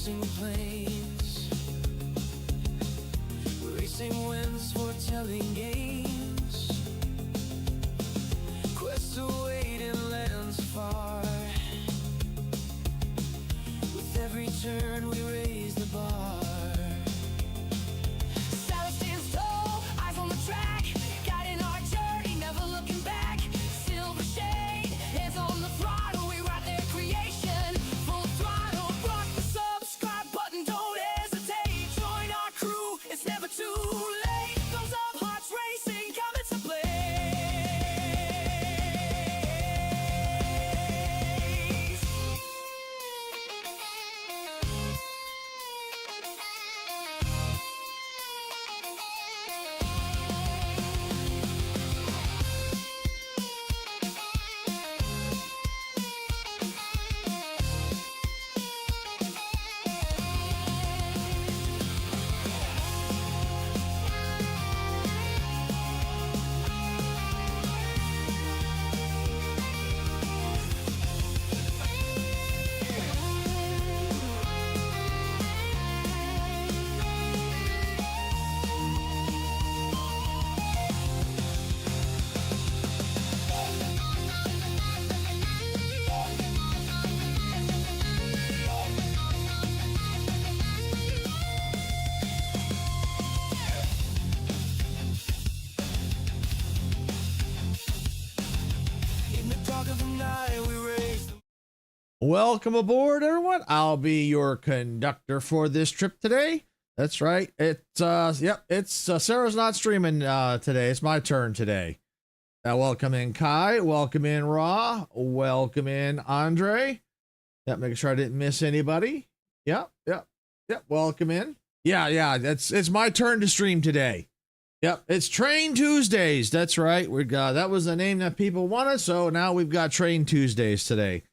racing planes, racing winds, foretelling games, quests await in lands far. With every turn we raise the bar. Saddle stands tall, eyes on the track, guiding our journey, never looking back. Silver shade, hands on the throttle, we ride their creation. Full throttle, rock the subscribe button, don't hesitate. Join our crew, it's never too late. Thumbs up, hearts racing, coming to play. In the dark of the night, we raise the Welcome aboard, everyone. I'll be your conductor for this trip today. That's right. It's Sarah's not streaming today. It's my turn today. Welcome in Kai. Welcome in Ra. Welcome in Andre. Yep, making sure I didn't miss anybody. Yep. Welcome in. Yeah. It's my turn to stream today. Yep, it's Train Tuesdays. That's right. That was the name that people wanted, so now we've got Train Tuesdays today.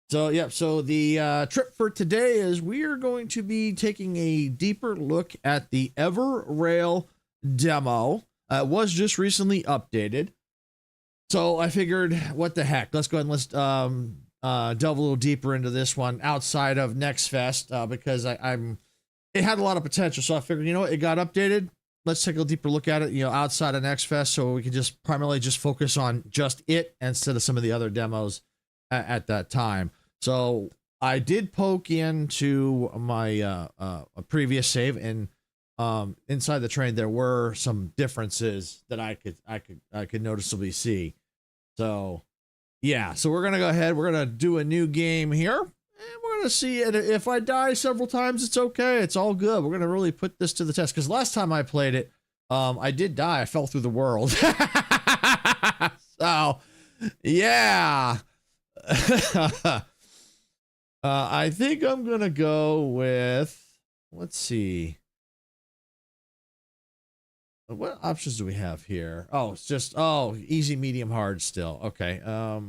So, yep, so the trip for today is we are going to be taking a deeper look at the EverRail Demo. It was just recently updated. So I figured, what the heck? Let's go ahead and let's delve a little deeper into this one outside of Next Fest because it had a lot of potential. So I figured, it got updated. Let's take a deeper look at it, outside of Next Fest, so we can just primarily just focus on just it instead of some of the other demos at that time. So I did poke into my a previous save, and inside the train there were some differences that I could noticeably see. So yeah, so we're gonna go ahead. We're gonna do a new game here, and we're gonna see it. If I die several times, it's okay. It's all good. We're gonna really put this to the test because last time I played it, I did die. I fell through the world. So yeah. I think I'm gonna go with, let's see, what options do we have here? Oh, it's just easy, medium, hard still. Okay. All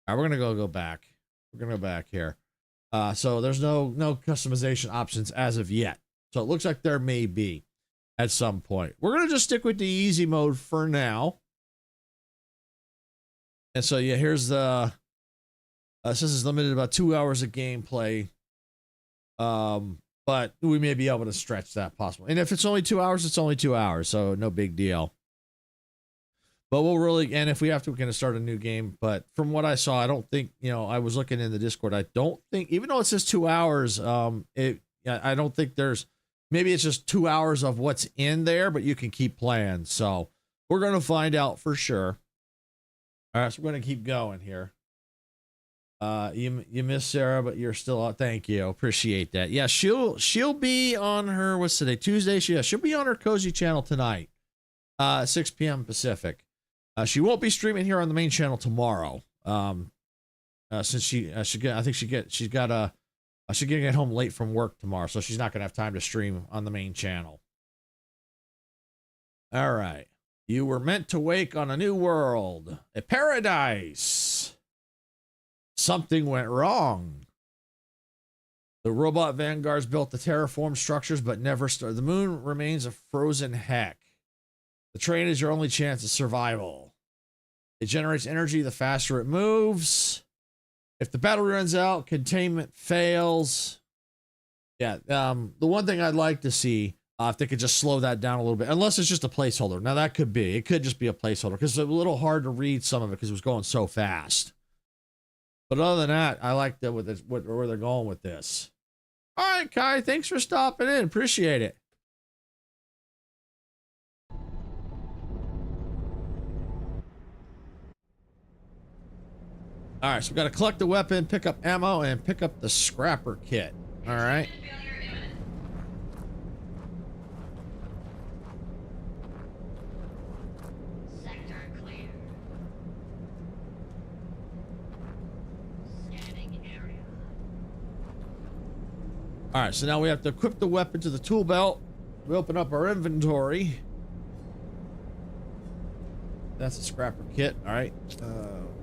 right, we're gonna go back. We're gonna go back here. So there's no customization options as of yet. So it looks like there may be at some point. We're gonna just stick with the easy mode for now. And so yeah, here's the this is limited to about 2 hours of gameplay. But we may be able to stretch that possible. And if it's only 2 hours, it's only 2 hours, so no big deal. But we'll really, and if we have to, we're going to start a new game. But from what I saw, I don't think, I was looking in the Discord, I don't think, even though it says 2 hours, I don't think maybe it's just 2 hours of what's in there, but you can keep playing. So we're going to find out for sure. All right, so we're going to keep going here. You miss Sarah, but you're still out. Thank you. Appreciate that. Yeah, she'll be on her, what's today? Tuesday. She'll be on her cozy channel tonight, 6 p.m. Pacific. She won't be streaming here on the main channel tomorrow. Since she's gonna get home late from work tomorrow, so she's not gonna have time to stream on the main channel. All right. You were meant to wake on a new world, a paradise. Something went wrong. The robot vanguards built the terraformed structures, but never started. The moon remains a frozen heck. The train is your only chance of survival. It generates energy the faster it moves. If the battery runs out, containment fails. Yeah. The one thing I'd like to see, if they could just slow that down a little bit, unless it's just a placeholder. Now that could be, it could just be a placeholder because it's a little hard to read some of it because it was going so fast. But other than that, I like where they're going with this. All right, Kai, thanks for stopping in. Appreciate it. All right, so we got to collect the weapon, pick up ammo, and pick up the scrapper kit. All right. Sector clear. Scanning area. All right, so now we have to equip the weapon to the tool belt. We open up our inventory. That's a scrapper kit. All right.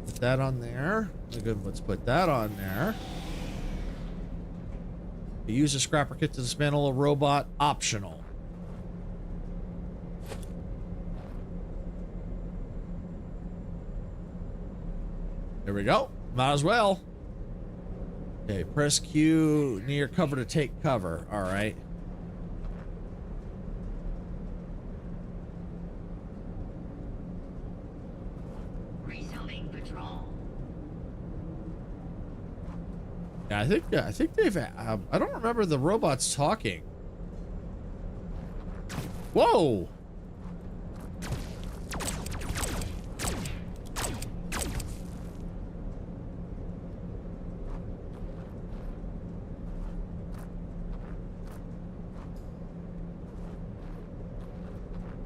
Put that on there. Let's put that on there. Use a scrapper kit to dismantle a robot. Optional. There we go. Might as well. Okay, press Q near cover to take cover. All right. Resuming patrol. Yeah, I think they've. I don't remember the robots talking. Whoa.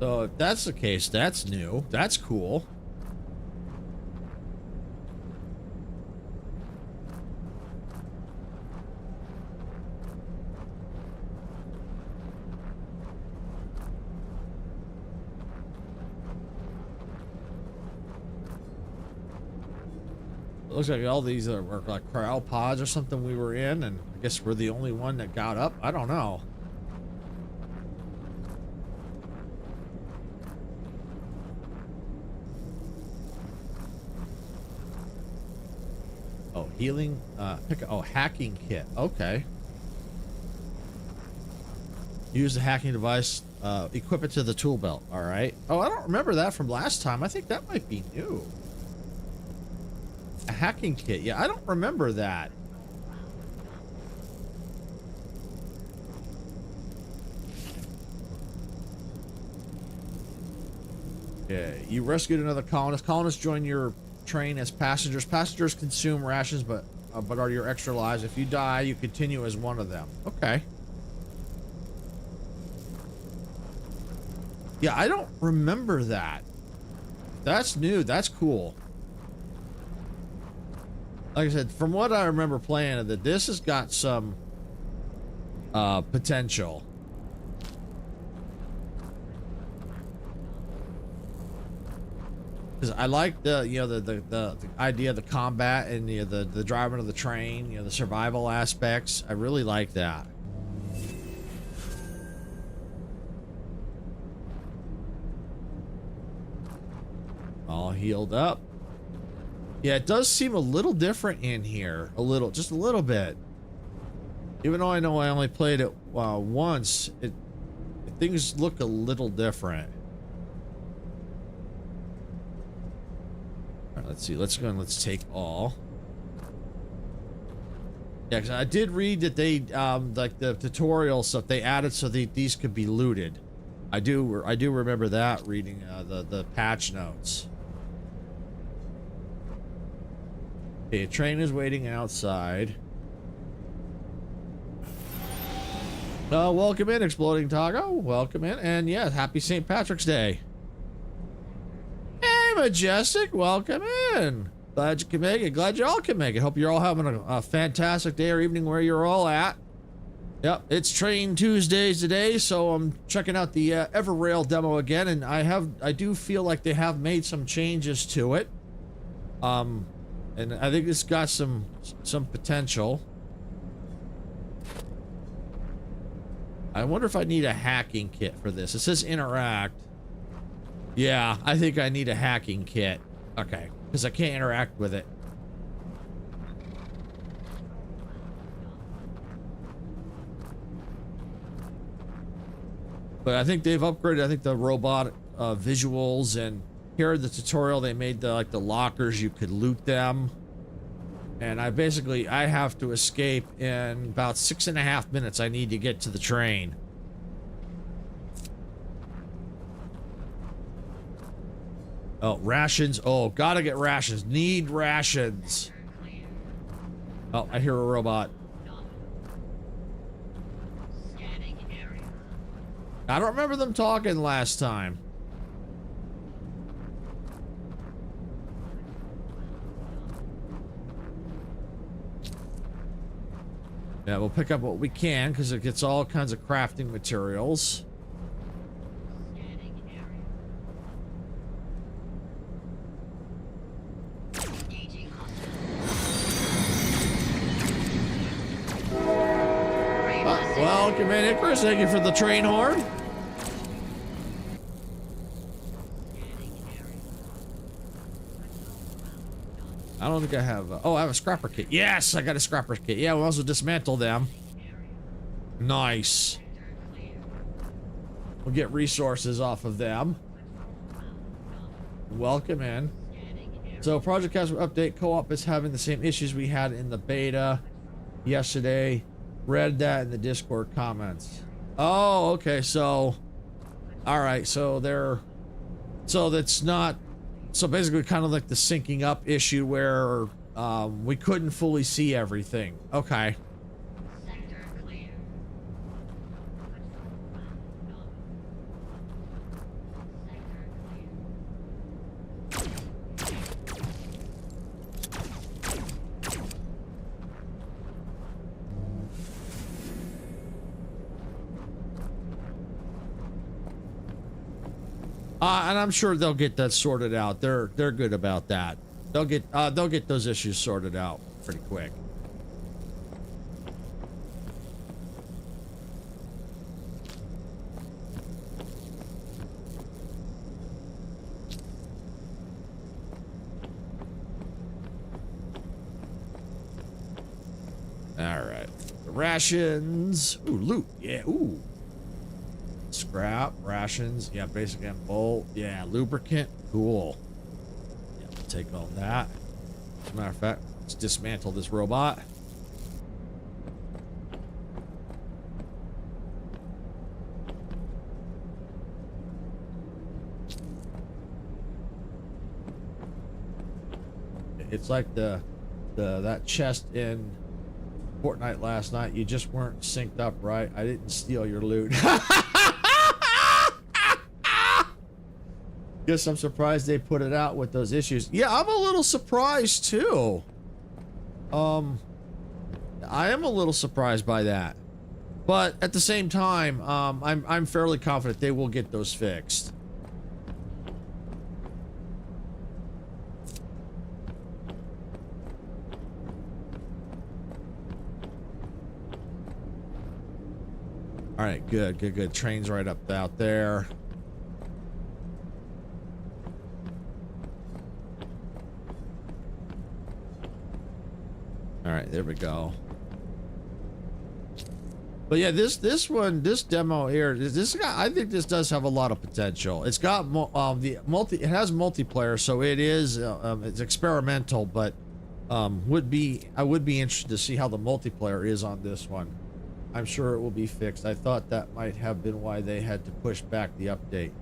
So if that's the case, that's new. That's cool. It looks like all these are like corral pods or something we were in, and I guess we're the only one that got up. I don't know. Oh, healing, hacking kit. Okay. Use the hacking device, equip it to the tool belt. All right. Oh, I don't remember that from last time. I think that might be new. A hacking kit. Yeah, I don't remember that. Yeah, you rescued another colonist. Colonists join your train as passengers. Passengers consume rations, but are your extra lives. If you die, you continue as one of them. Okay. Yeah, I don't remember that. That's new. That's cool. Like I said, from what I remember playing, that this has got some potential. Because I like the the idea of the combat and the driving of the train, the survival aspects. I really like that. All healed up. Yeah, it does seem a little different in here. Just a little bit. Even though I know I only played it once, things look a little different. All right, let's see. Let's go and let's take all. Yeah, because I did read that they like the tutorial stuff they added so these could be looted. I do remember that reading the patch notes. Okay, a train is waiting outside. Welcome in, Exploding Taco. Welcome in, and yeah, happy St. Patrick's Day. Hey, Majestic, welcome in. Glad you can make it. Glad you all can make it. Hope you're all having a fantastic day or evening where you're all at. Yep, it's Train Tuesdays today, so I'm checking out the EverRail demo again, and I do feel like they have made some changes to it. And I think it's got some potential. I wonder if I need a hacking kit for this. It says interact. Yeah, I think I need a hacking kit. Okay, because I can't interact with it. But I think they've upgraded, I think, the robot visuals, and here in the tutorial they made the like the lockers, you could loot them. And I have to escape in about 6.5 minutes. I need to get to the train. Oh, rations. Oh, gotta get rations. Need rations. Oh, I hear a robot. I don't remember them talking last time. Yeah, we'll pick up what we can because it gets all kinds of crafting materials. Welcome in, Icarus. Thank you for the train horn. I don't think I have. Oh, I have a scrapper kit. Yes, I got a scrapper kit. Yeah, we'll also dismantle them. Nice. We'll get resources off of them. Welcome in. So, Project Casper update. Co-op is having the same issues we had in the beta yesterday. Read that in the Discord comments. Oh, okay. So, all right. So that's not. So basically kind of like the syncing up issue where we couldn't fully see everything. Okay. And I'm sure they'll get that sorted out. They're good about that. They'll get those issues sorted out pretty quick. All right. The rations. Ooh, loot. Yeah. Ooh. Scrap, rations, yeah, basic and bolt, yeah, lubricant, cool. Yeah, we'll take all that. As a matter of fact, let's dismantle this robot. It's like that chest in Fortnite last night. You just weren't synced up right. I didn't steal your loot. Guess I'm surprised they put it out with those issues. Yeah, I'm a little surprised too. I am a little surprised by that. But at the same time, I'm fairly confident they will get those fixed. All right, good. Train's right up out there. All right, there we go. But yeah, this demo here, this guy, I think this does have a lot of potential. It's got it has multiplayer, so it is it's experimental, but I would be interested to see how the multiplayer is on this one. I'm sure it will be fixed. I thought that might have been why they had to push back the update.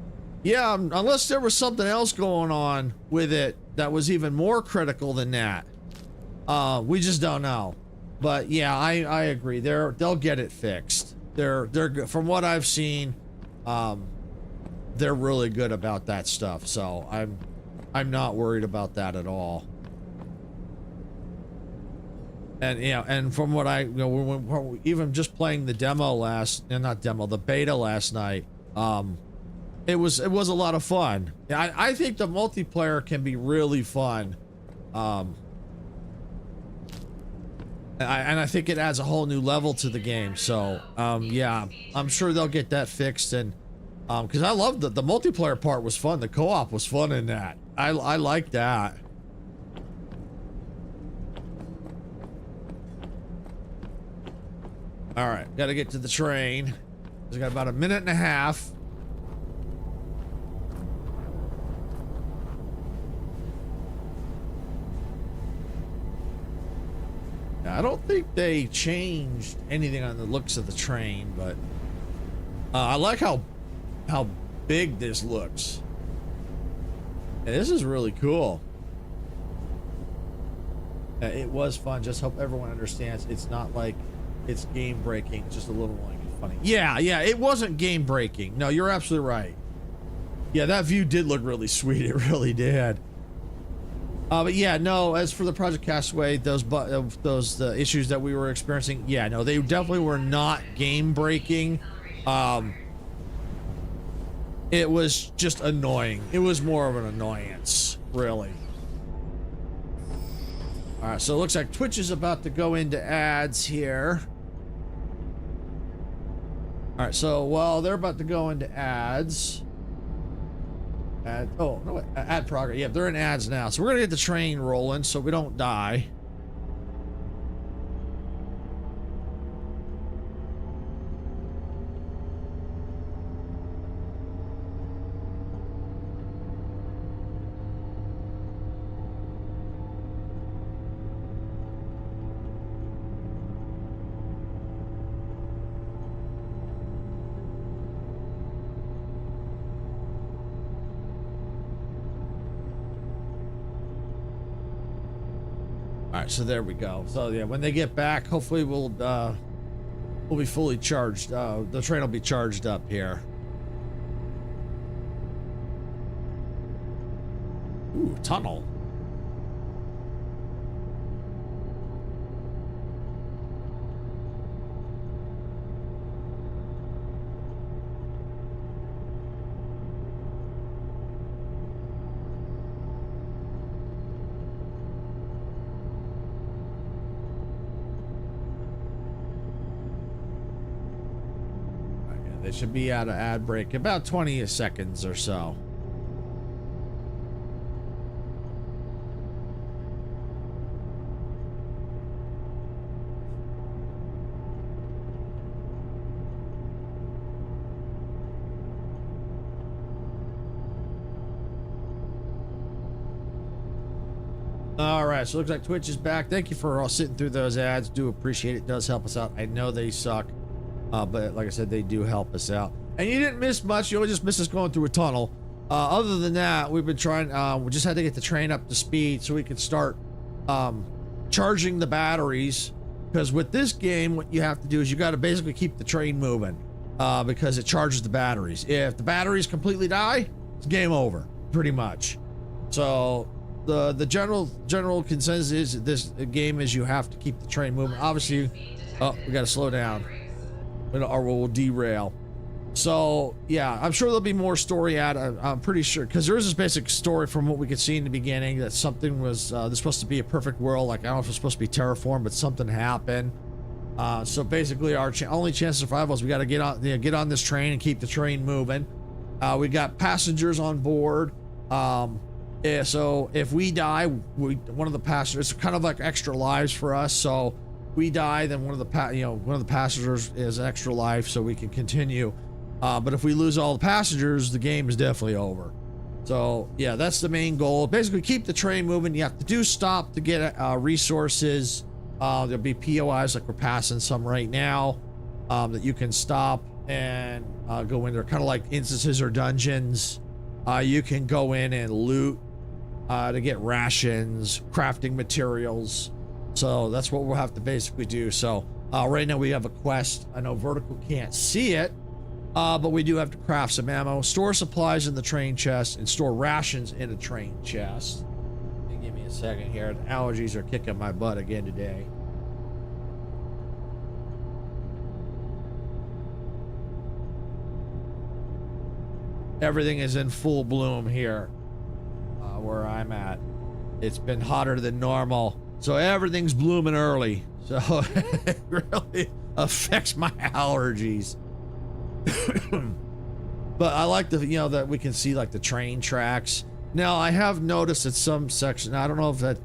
Yeah, unless there was something else going on with it that was even more critical than that. We just don't know. But yeah, I agree. They'll get it fixed. They're good. From what I've seen, they're really good about that stuff. So I'm not worried about that at all. And yeah, and from what when even just playing the the beta last night, it was a lot of fun. I think the multiplayer can be really fun. And I think it adds a whole new level to the game. So yeah, I'm sure they'll get that fixed. And because I loved the multiplayer part was fun. The co-op was fun in that. I like that. All right, got to get to the train. We've got about a minute and a half. I don't think they changed anything on the looks of the train, but I like how big this looks. And this is really cool. It was fun. Just hope everyone understands it's not like it's game breaking. It's just a little like funny. Yeah, it wasn't game breaking. No, you're absolutely right. Yeah, that view did look really sweet. It really did. But yeah, no, as for the Project Castaway, those issues that we were experiencing, yeah, no, they definitely were not game breaking. It was just annoying. It was more of an annoyance, really. All right, so it looks like Twitch is about to go into ads here. All right, so while they're about to go into ads, oh no, wait, ad progress. Yeah, they're in ads now, so we're gonna get the train rolling so we don't die. All right, so there we go. So yeah, when they get back, hopefully we'll be fully charged. The train will be charged up here. Ooh, tunnel. They should be out of ad break about 20 seconds or so. All right, so it looks like Twitch is back. Thank you for all sitting through those ads. Do appreciate it. It does help us out. I know they suck. But like I said, they do help us out. And you didn't miss much. You only just missed us going through a tunnel. Other than that, we've been trying, we just had to get the train up to speed so we could start charging the batteries. Because with this game, what you have to do is you got to basically keep the train moving because it charges the batteries. If the batteries completely die, it's game over, pretty much. So the general consensus is this game is you have to keep the train moving. Obviously, oh, we got to slow down. Or we'll derail. So yeah, I'm sure there'll be more story I'm pretty sure, because there's this basic story from what we could see in the beginning that something was there's supposed to be a perfect world. Like I don't know if it's supposed to be terraformed, but something happened. So basically, our only chance of survival is we got to get on this train and keep the train moving. We got passengers on board. Yeah, so if we die, one of the passengers, it's kind of like extra lives for us. So we die, then one of the passengers is extra life, so we can continue. But if we lose all the passengers, the game is definitely over. So yeah, that's the main goal. Basically, keep the train moving. You have to stop to get resources. There'll be POIs like we're passing some right now that you can stop and go in there, kind of like instances or dungeons. You can go in and loot to get rations, crafting materials. So that's what we'll have to basically do. So right now we have a quest. I know Vertical can't see it, but we do have to craft some ammo, store supplies in the train chest, and store rations in a train chest. Give me a second here. The allergies are kicking my butt again today. Everything is in full bloom here where I'm at. It's been hotter than normal. So everything's blooming early. So it really affects my allergies. But I like that we can see like the train tracks. Now I have noticed that some section, I don't know if that,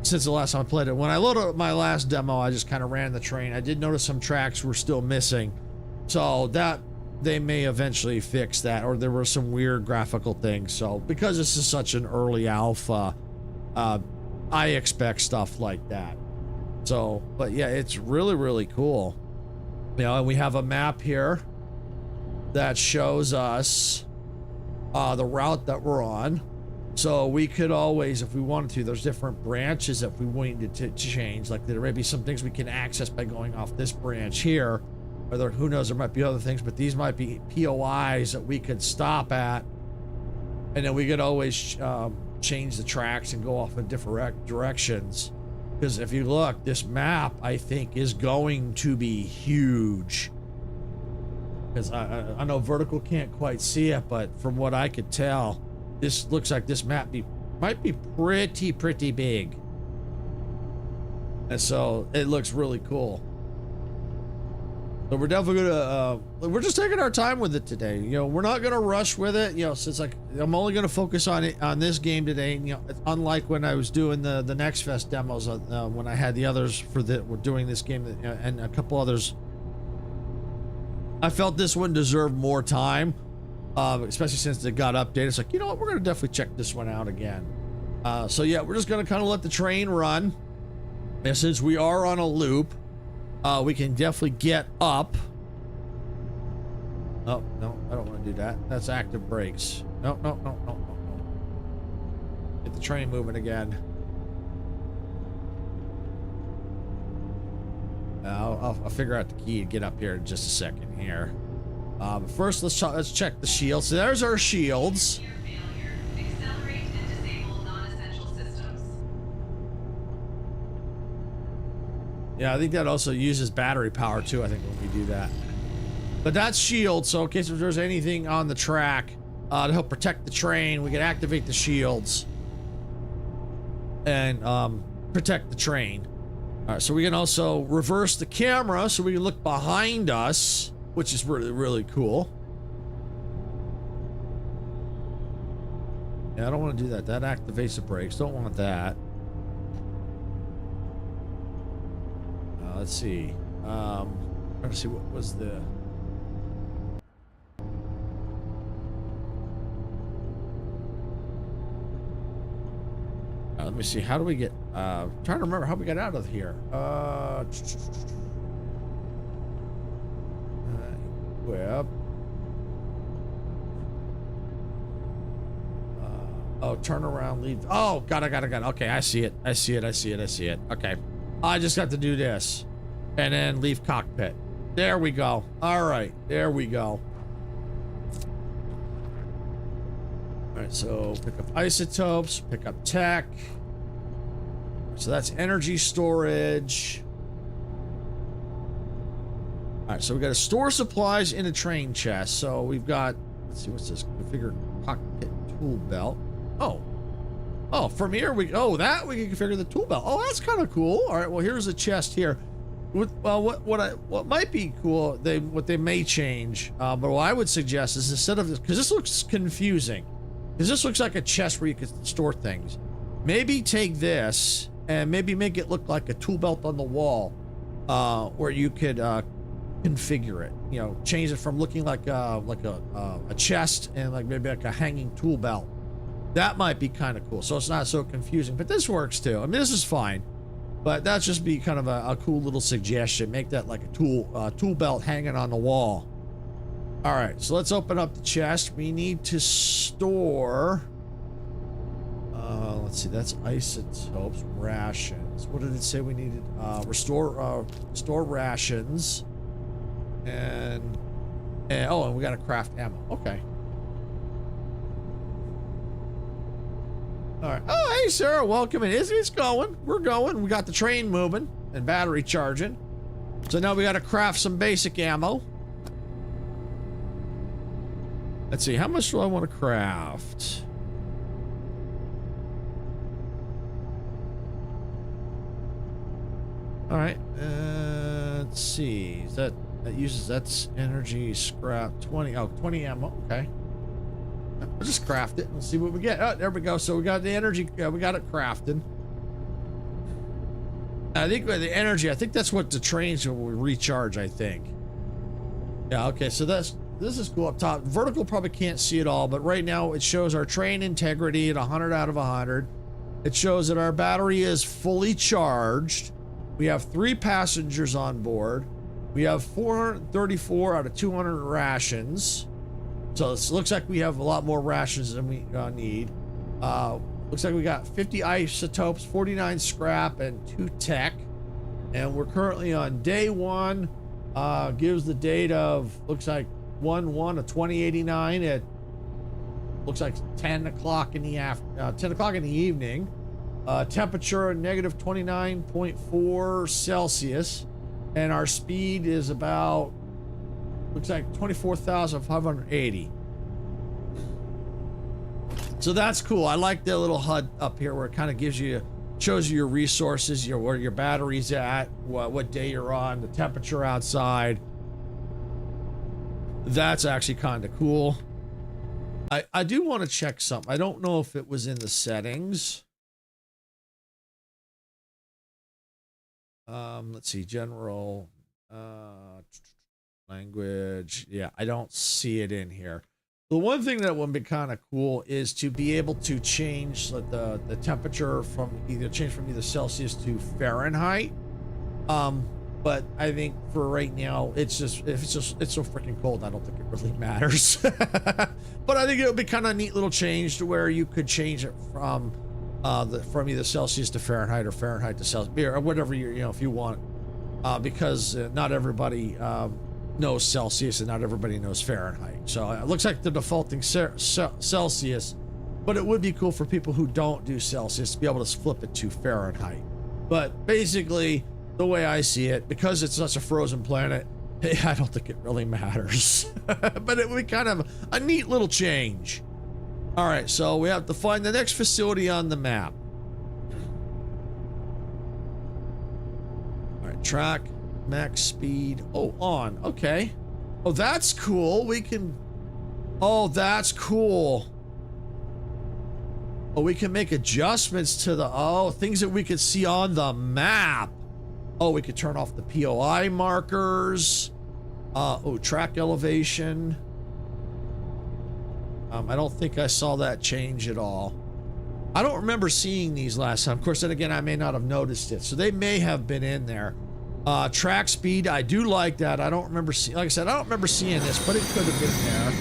since the last time I played it, when I loaded up my last demo, I just kind of ran the train. I did notice some tracks were still missing. So that they may eventually fix that, or there were some weird graphical things. So because this is such an early alpha, I expect stuff like that. So, but yeah, it's really, really cool. You know, and we have a map here that shows us the route that we're on. So we could always, if we wanted to, there's different branches that we wanted to change. Like there may be some things we can access by going off this branch here. Or there, who knows, there might be other things, but these might be POIs that we could stop at. And then we could always change the tracks and go off in different directions. Because if you look, this map, I think, is going to be huge. Because I know Vertical can't quite see it, but from what I could tell, this looks like this map might be pretty big. And so it looks really cool. So we're definitely gonna, we're just taking our time with it today. You know, we're not gonna rush with it. You know, since like I'm only gonna focus on it on this game today. You know, unlike when I was doing the Next Fest demos, when I had the others for we're doing this game and a couple others. I felt this one deserved more time, especially since it got updated. It's like, you know what, we're gonna definitely check this one out again. So yeah, we're just gonna kind of let the train run, and since we are on a loop. We can definitely get up. Oh, no, I don't want to do that. That's active brakes. No. Get the train moving again. I'll figure out the key to get up here in just a second here. But first, let's check the shields. So there's our shields. Yeah, I think that also uses battery power too, I think, when we do that. But that's shield, so in case if there's anything on the track to help protect the train, we can activate the shields and protect the train. All right, so we can also reverse the camera so we can look behind us, which is really, really cool. Yeah, I don't want to do that. That activates the brakes. Don't want that. Let's see. Trying to see what was the. Let me see. How do we get? Trying to remember how we got out of here. Web. Oh, turn around, leave. Oh, got it. Okay, I see it. Okay. I just got to do this and then leave cockpit. There we go. All right, there we go. All right, so pick up isotopes, pick up tech. So that's energy storage. All right, so we got to store supplies in a train chest. So we've got, let's see, what's this? Configure cockpit tool belt. Oh, from here we can configure the tool belt. Oh, that's kind of cool. All right, well, here's a chest here. What might be cool, what they may change, but what I would suggest is instead of this, because this looks confusing, because this looks like a chest where you could store things. Maybe take this and maybe make it look like a tool belt on the wall, where you could configure it. You know, change it from looking like a chest and like maybe like a hanging tool belt. That might be kind of cool, so it's not so confusing. But this works too. I mean, this is fine, but that's just be kind of a cool little suggestion. Make that like a tool belt hanging on the wall. All right, so let's open up the chest. We need to store. Let's see. That's isotopes, rations. What did it say we needed? Store rations, and we got to craft ammo. Okay. All right. Oh, hey, Sarah, welcome in. It's going. We're going. We got the train moving and battery charging. So now we got to craft some basic ammo. Let's see. How much do I want to craft? All right. Let's see. That's energy scrap 20. Oh, 20 ammo. Okay. We'll just craft it and see what we get. Oh, there we go. So we got the energy. We got it crafted. I think with the energy, I think that's what the trains will recharge, I think. Yeah, okay. So this is cool up top. Vertical probably can't see it all, but right now it shows our train integrity at 100 out of 100. It shows that our battery is fully charged. We have 3 passengers on board. We have 434 out of 200 rations. So it looks like we have a lot more rations than we need. Looks like we got 50 isotopes, 49 scrap, and 2 tech. And we're currently on day 1. Gives the date of, looks like 1/1 of 2089 at, looks like 10 o'clock in the 10 o'clock in the evening. Temperature negative 29.4 Celsius. And our speed is about, looks like 24,580. So that's cool. I like the little HUD up here where it kind of gives you, shows you your resources, where your battery's at, what day you're on, the temperature outside. That's actually kind of cool. I do want to check something. I don't know if it was in the settings. Let's see, general, language. Yeah, I don't see it in here. The one thing that would be kind of cool is to be able to change the temperature from either Celsius to Fahrenheit. But I think for right now, it's so freaking cold, I don't think it really matters. But I think it would be kind of a neat little change to where you could change it from either Celsius to Fahrenheit or Fahrenheit to Celsius, or whatever if you want, because not everybody knows Celsius and not everybody knows Fahrenheit. So it looks like they're defaulting Celsius, but it would be cool for people who don't do Celsius to be able to flip it to Fahrenheit. But basically, the way I see it, because it's such a frozen planet, I don't think it really matters. But it would be kind of a neat little change. All right, so we have to find the next facility on the map. All right, track, max speed. Oh, on. Okay. Oh, that's cool. We can... Oh, that's cool. Oh, we can make adjustments to the... Oh, things that we could see on the map. Oh, we could turn off the POI markers. Oh, track elevation. I don't think I saw that change at all. I don't remember seeing these last time. Of course, then again, I may not have noticed it. So they may have been in there. Track speed, I do like that. I don't remember seeing, like I said, I don't remember seeing this, but it could have been there.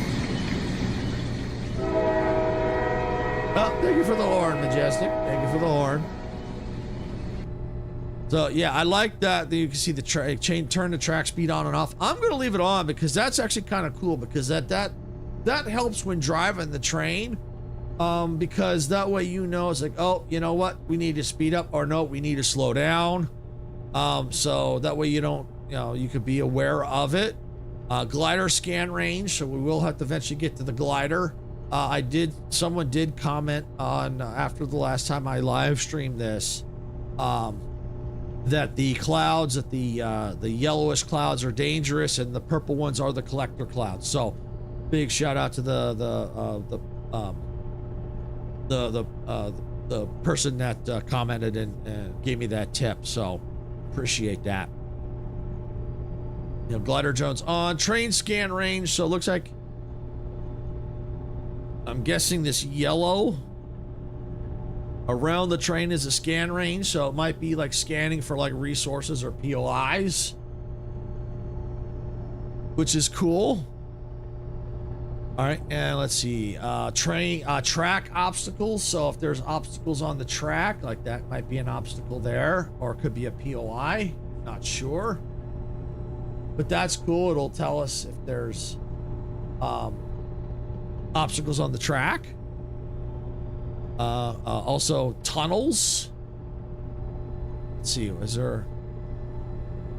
Oh, thank you for the horn, Majestic. Thank you for the horn. So yeah, I like that you can see the turn the track speed on and off. I'm gonna leave it on because that's actually kind of cool, because that helps when driving the train, because that way it's like, oh, you know what, we need to speed up, or no, we need to slow down. So that way you could be aware of it. Glider scan range, so we will have to eventually get to the glider. Someone did comment on after the last time I live streamed this, that the clouds, that the yellowish clouds are dangerous and the purple ones are the collector clouds. So big shout out to the person that commented and gave me that tip. So appreciate that. Glider drones on train scan range. So it looks like, I'm guessing this yellow around the train is a scan range, so it might be like scanning for like resources or POIs, which is cool. All right, and let's see, track obstacles. So if there's obstacles on the track, like that might be an obstacle there, or it could be a POI, not sure, but that's cool. It'll tell us if there's obstacles on the track. Also tunnels. Let's see, is there...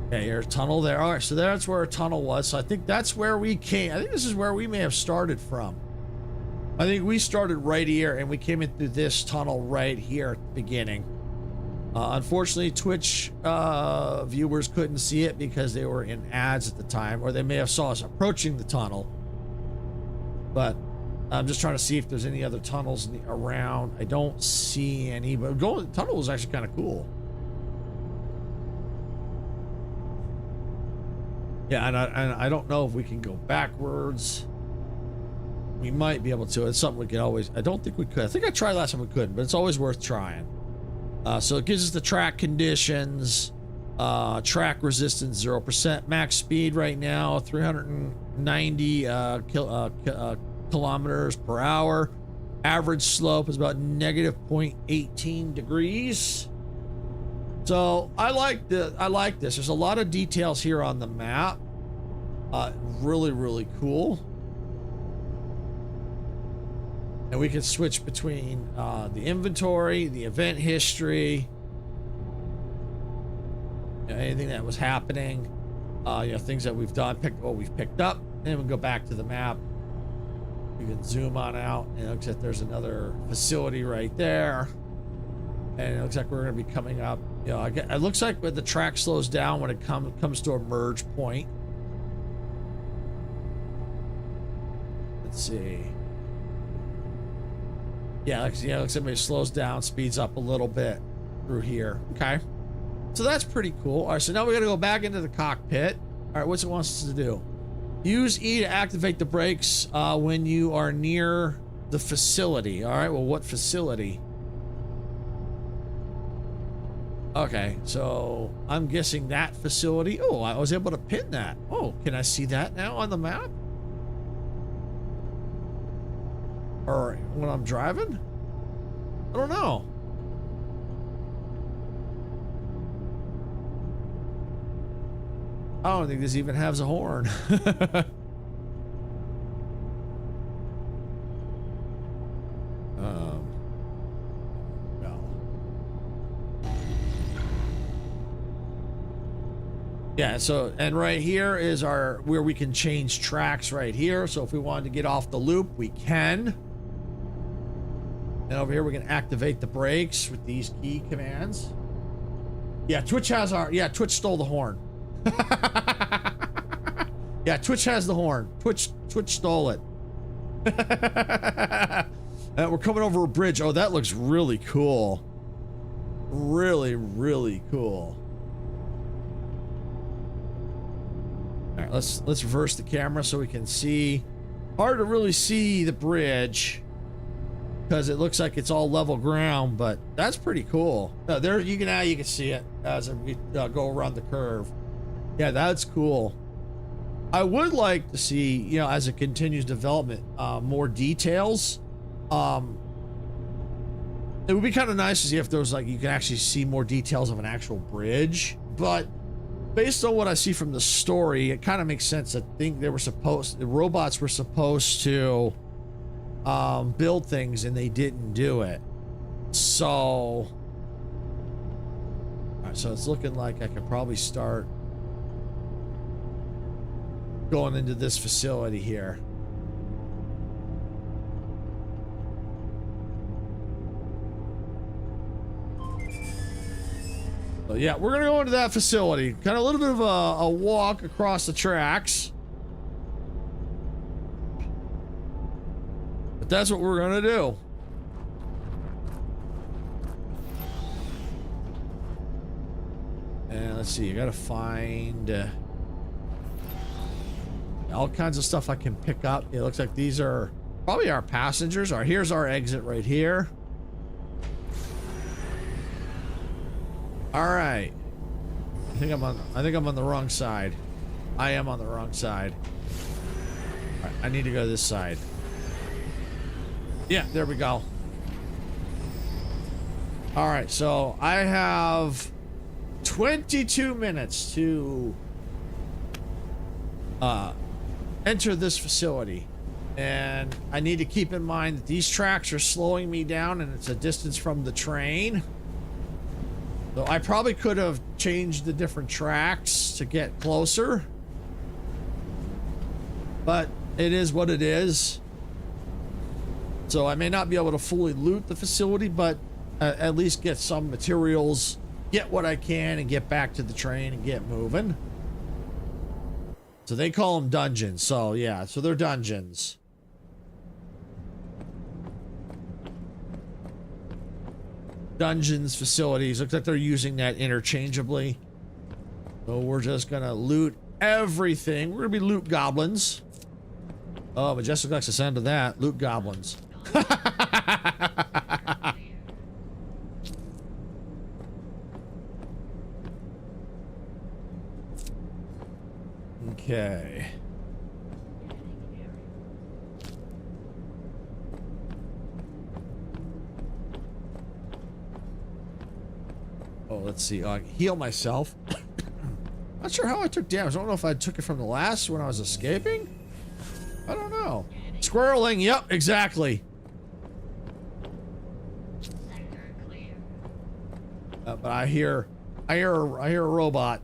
Okay, there's a tunnel there. All right, so that's where a tunnel was. So I think that's where we came. I think this is where we may have started from. I think we started right here and we came in through this tunnel right here at the beginning. Unfortunately, Twitch viewers couldn't see it because they were in ads at the time, or they may have saw us approaching the tunnel. But I'm just trying to see if there's any other tunnels around. I don't see any, but the tunnel was actually kind of cool. Yeah, and I don't know if we can go backwards. We might be able to. It's something we can always... I don't think we could. I think I tried last time we couldn't, but it's always worth trying. So it gives us the track conditions. Track resistance 0%. Max speed right now 390 kilometers per hour. Average slope is about negative 0.18 degrees. So I like this. There's a lot of details here on the map. Really, really cool. And we can switch between the inventory, the event history, anything that was happening, things that we've done, we've picked up, and then we go back to the map. We can zoom on out, and it looks like there's another facility right there, and it looks like we're going to be coming up. It looks like when the track slows down when it comes to a merge point. Let's see. Yeah, looks like it slows down, speeds up a little bit through here. Okay. So that's pretty cool. All right, so now we got to go back into the cockpit. All right, what's it wants us to do? Use E to activate the brakes when you are near the facility. All right, well, what facility? Okay, so I'm guessing that facility. Oh, I was able to pin that. Oh, can I see that now on the map? Or when I'm driving? I don't know. I don't think this even has a horn. No. Yeah, so, and right here is where we can change tracks right here. So if we wanted to get off the loop, we can. And over here, we can activate the brakes with these key commands. Yeah, Twitch stole the horn. Yeah, Twitch has the horn. Twitch stole it. And we're coming over a bridge. Oh, that looks really cool. Really, really cool. All right, let's reverse the camera so we can see. Hard to really see the bridge because it looks like it's all level ground, but that's pretty cool. There, you can see it as we go around the curve. Yeah, that's cool. I would like to see, as it continues development, more details. It would be kind of nice to see if there was you can actually see more details of an actual bridge. But based on what I see from the story, it kind of makes sense. I think the robots were supposed to build things and they didn't do it. So, all right, so it's looking like I could probably start going into this facility here. So yeah, we're gonna go into that facility. Kind of a little bit of a walk across the tracks. But that's what we're gonna do. And let's see, you gotta find all kinds of stuff I can pick up. It looks like these are probably our passengers. All right, here's our exit right here. All right. I think I'm on the wrong side. I am on the wrong side. All right, I need to go to this side. Yeah, there we go. All right, so I have 22 minutes to enter this facility, and I need to keep in mind that these tracks are slowing me down and it's a distance from the train. So I probably could have changed the different tracks to get closer, but it is what it is. So I may not be able to fully loot the facility, but at least get some materials, get what I can, and get back to the train and get moving. So they call them dungeons. So yeah, so they're dungeons. Dungeons, facilities. Looks like they're using that interchangeably. So we're just gonna loot everything. We're gonna be loot goblins. Oh, Majestic likes the sound of that. Loot goblins. Okay. Oh, let's see. I can heal myself. Not sure how I took damage. I don't know if I took it from the last when I was escaping. I don't know. Squirreling. Yep, exactly. But I hear a robot.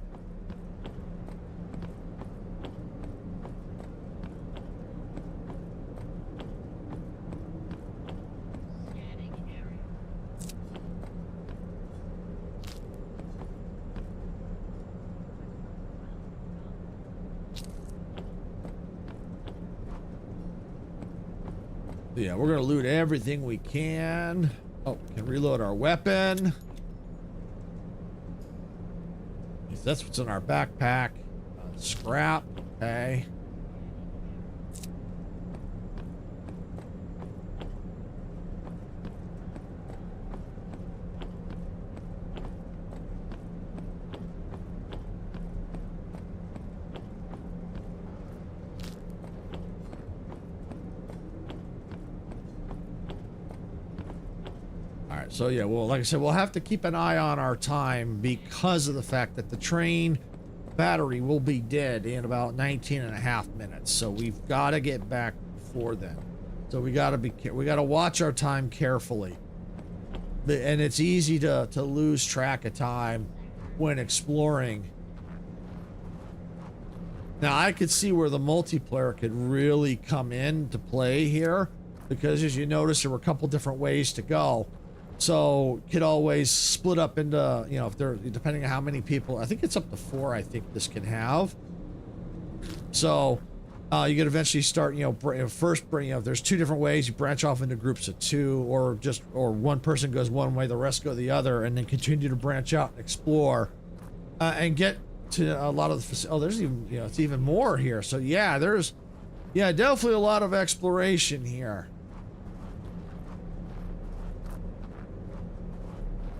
Yeah, we're gonna loot everything we can. Oh, we can reload our weapon. That's what's in our backpack. Scrap. Okay. So yeah, well, like I said, we'll have to keep an eye on our time because of the fact that the train battery will be dead in about 19 and a half minutes. So we've got to get back before then. So we got to watch our time carefully. And it's easy to lose track of time when exploring. Now I could see where the multiplayer could really come into play here, because as you notice, there were a couple different ways to go. So could always split up into, you know, if they're, depending on how many people, I think it's up to 4, I think this can have. So you could eventually start, you know, first, you know, if there's 2 different ways, you branch off into groups of 2, or one person goes one way, the rest go the other, and then continue to branch out and explore and get to a lot of the, oh, there's even, you know, it's even more here. So yeah, there's, yeah, definitely a lot of exploration here.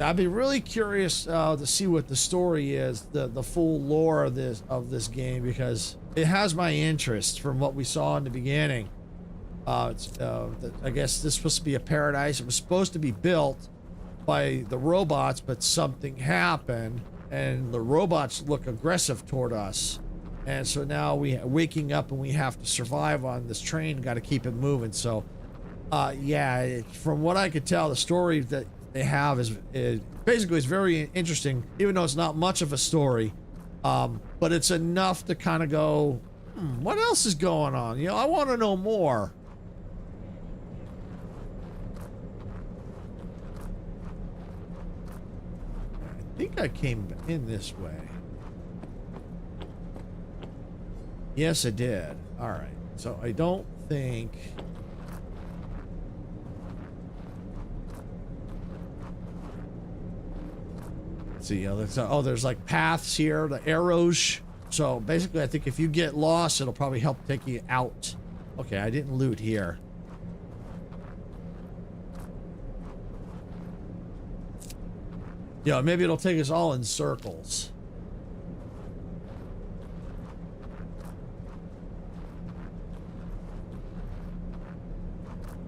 I'd be really curious to see what the story is, the full lore of this game, because it has my interest from what we saw in the beginning. I guess this is supposed to be a paradise. It was supposed to be built by the robots, but something happened, and the robots look aggressive toward us. And so now we're waking up and we have to survive on this train. Got to keep it moving. So, yeah, from what I could tell, the story that they have is basically it's very interesting, even though it's not much of a story, but it's enough to kind of go, what else is going on? You know, I want to know more. I think I came in this way. Yes, I did. All right, so I don't think. See, there's like paths here, the arrows. So basically, I think if you get lost, it'll probably help take you out. Okay, I didn't loot here. Yeah, maybe it'll take us all in circles.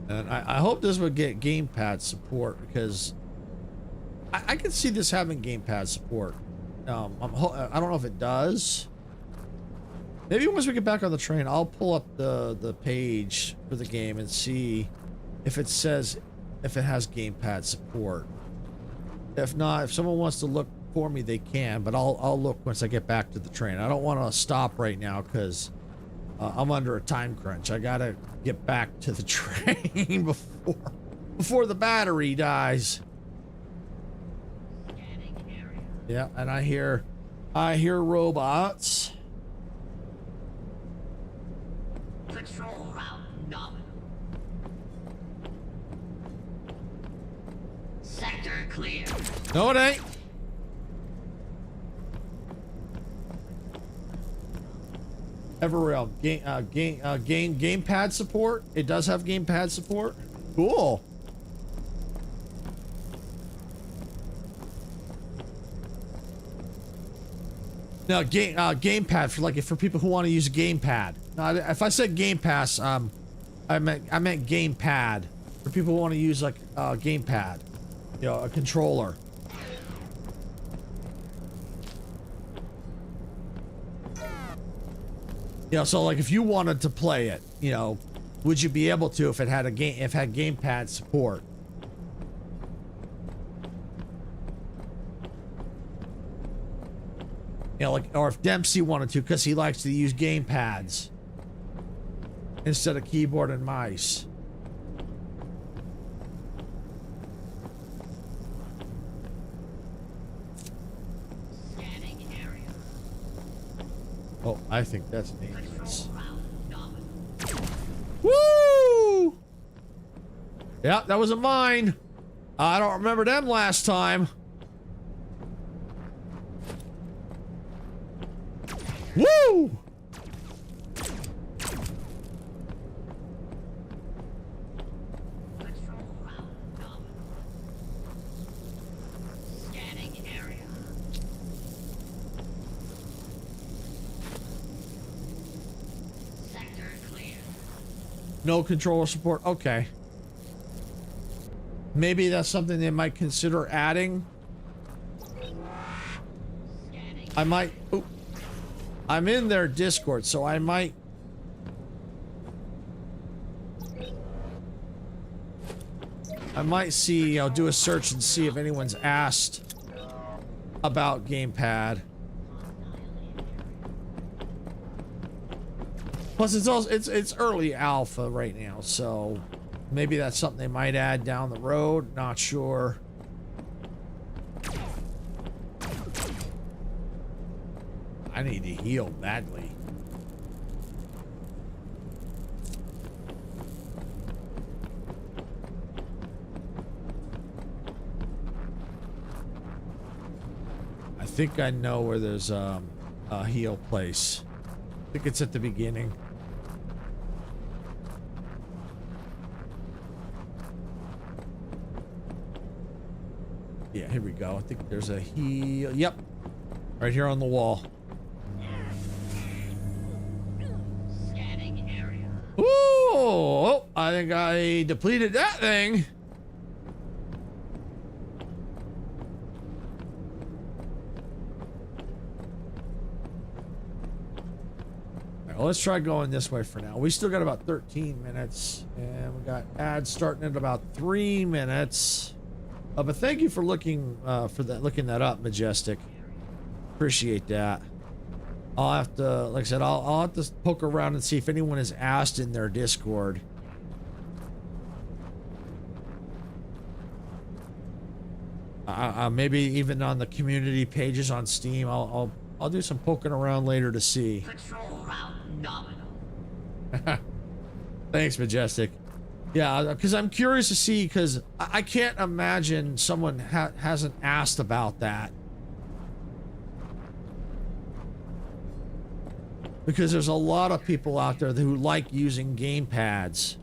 And I hope this would get gamepad support, because I can see this having gamepad support. I don't know if it does. Maybe once we get back on the train, I'll pull up the page for the game and see if it says if it has gamepad support. If not, if someone wants to look for me, they can. But I'll look once I get back to the train. I don't want to stop right now because I'm under a time crunch. I gotta get back to the train before the battery dies. Yeah, and I hear robots. Patrol route nominal. Sector clear. No, it ain't. EverRail gamepad support. It does have gamepad support. Cool. No, gamepad for like for people who want to use a gamepad. No, if I said Game Pass, I meant gamepad for people who want to use like a gamepad, you know, a controller. You know, so like if you wanted to play it, you know, would you be able to if it had gamepad support? You know, like, or if Dempsey wanted to, because he likes to use game pads instead of keyboard and mice. Scanning area. Oh, I think that's dangerous. Control route nominal. Woo! Yeah, that wasn't mine. I don't remember them last time. Woo! Control route nominal. Scanning area. Sector clear. No controller support. Okay. Maybe that's something they might consider adding. Scanning. I might. Oop. I'm in their Discord, so I might. See, you know, do a search and see if anyone's asked about gamepad. Plus, it's early alpha right now, so maybe that's something they might add down the road. Not sure. I need to heal badly. I think I know where there's a heal place. I think it's at the beginning. Yeah, here we go. I think there's a heal. Yep. Right here on the wall. Scanning area. Ooh! Oh, I think I depleted that thing. All right, well, let's try going this way for now. We still got about 13 minutes, and we got ads starting in about 3 minutes. But thank you for looking looking that up, Majestic. Appreciate that. I'll have to, like I said, I'll have to poke around and see if anyone has asked in their Discord. Maybe even on the community pages on Steam. I'll do some poking around later to see. Control route nominal. Thanks, Majestic. Yeah, because I'm curious to see, because I can't imagine someone hasn't asked about that. Because there's a lot of people out there who like using game pads.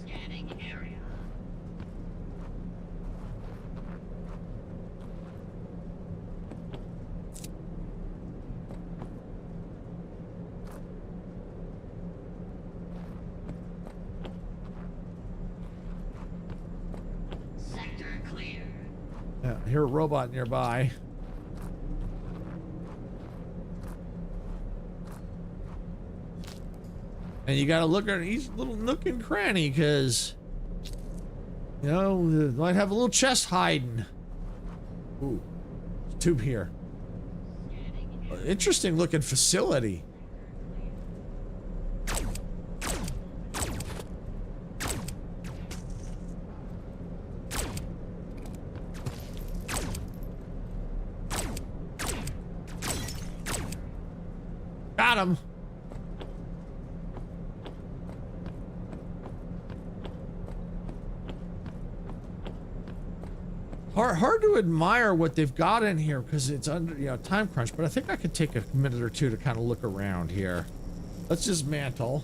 Scanning area. Sector clear. Yeah, I hear a robot nearby. And you gotta look at each little nook and cranny, because, you know, they might have a little chest hiding. Ooh, there's a tube here. Interesting looking facility. Got him. Hard to admire what they've got in here because it's under, you know, time crunch, but I think I could take a minute or two to kind of look around here. Let's dismantle.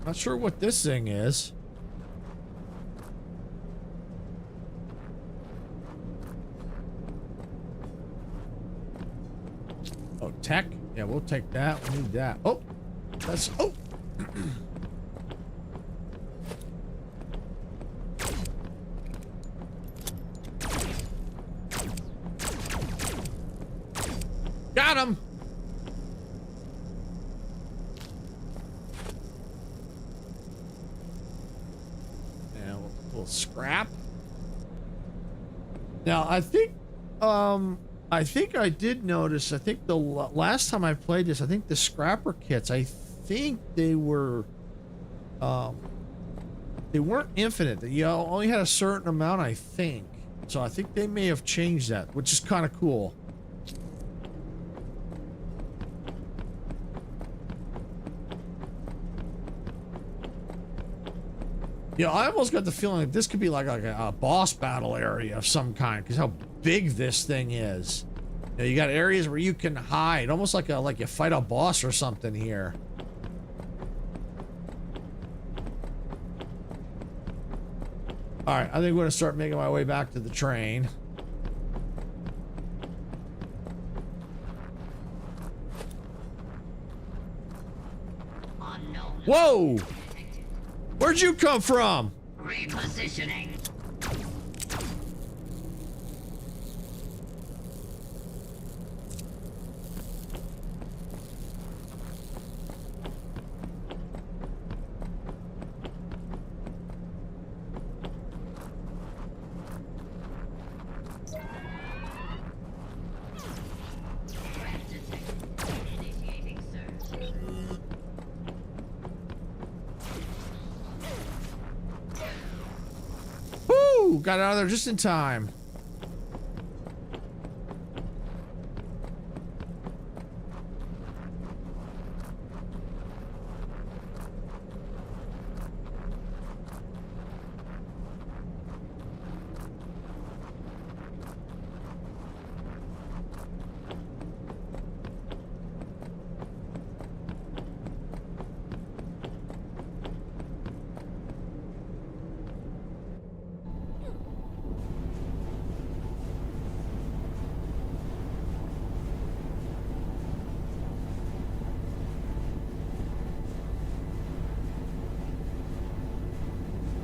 Not sure what this thing is. Oh, tech? Yeah, we'll take that. We need that. Oh, that's... Oh! Got him! Yeah, we'll scrap. Now, I think I did notice, I think the last time I played this, I think the scrapper kits, I think they weren't infinite. You only had a certain amount, I think. So I think they may have changed that, which is kind of cool. Yeah, I almost got the feeling that this could be like a boss battle area of some kind, because how big this thing is. You know, you got areas where you can hide, almost like you fight a boss or something here. All right, I think I'm going to start making my way back to the train. Unknown. Whoa! Where'd you come from? Repositioning. Threat detected. Initiating search. Woo! Got out of there just in time.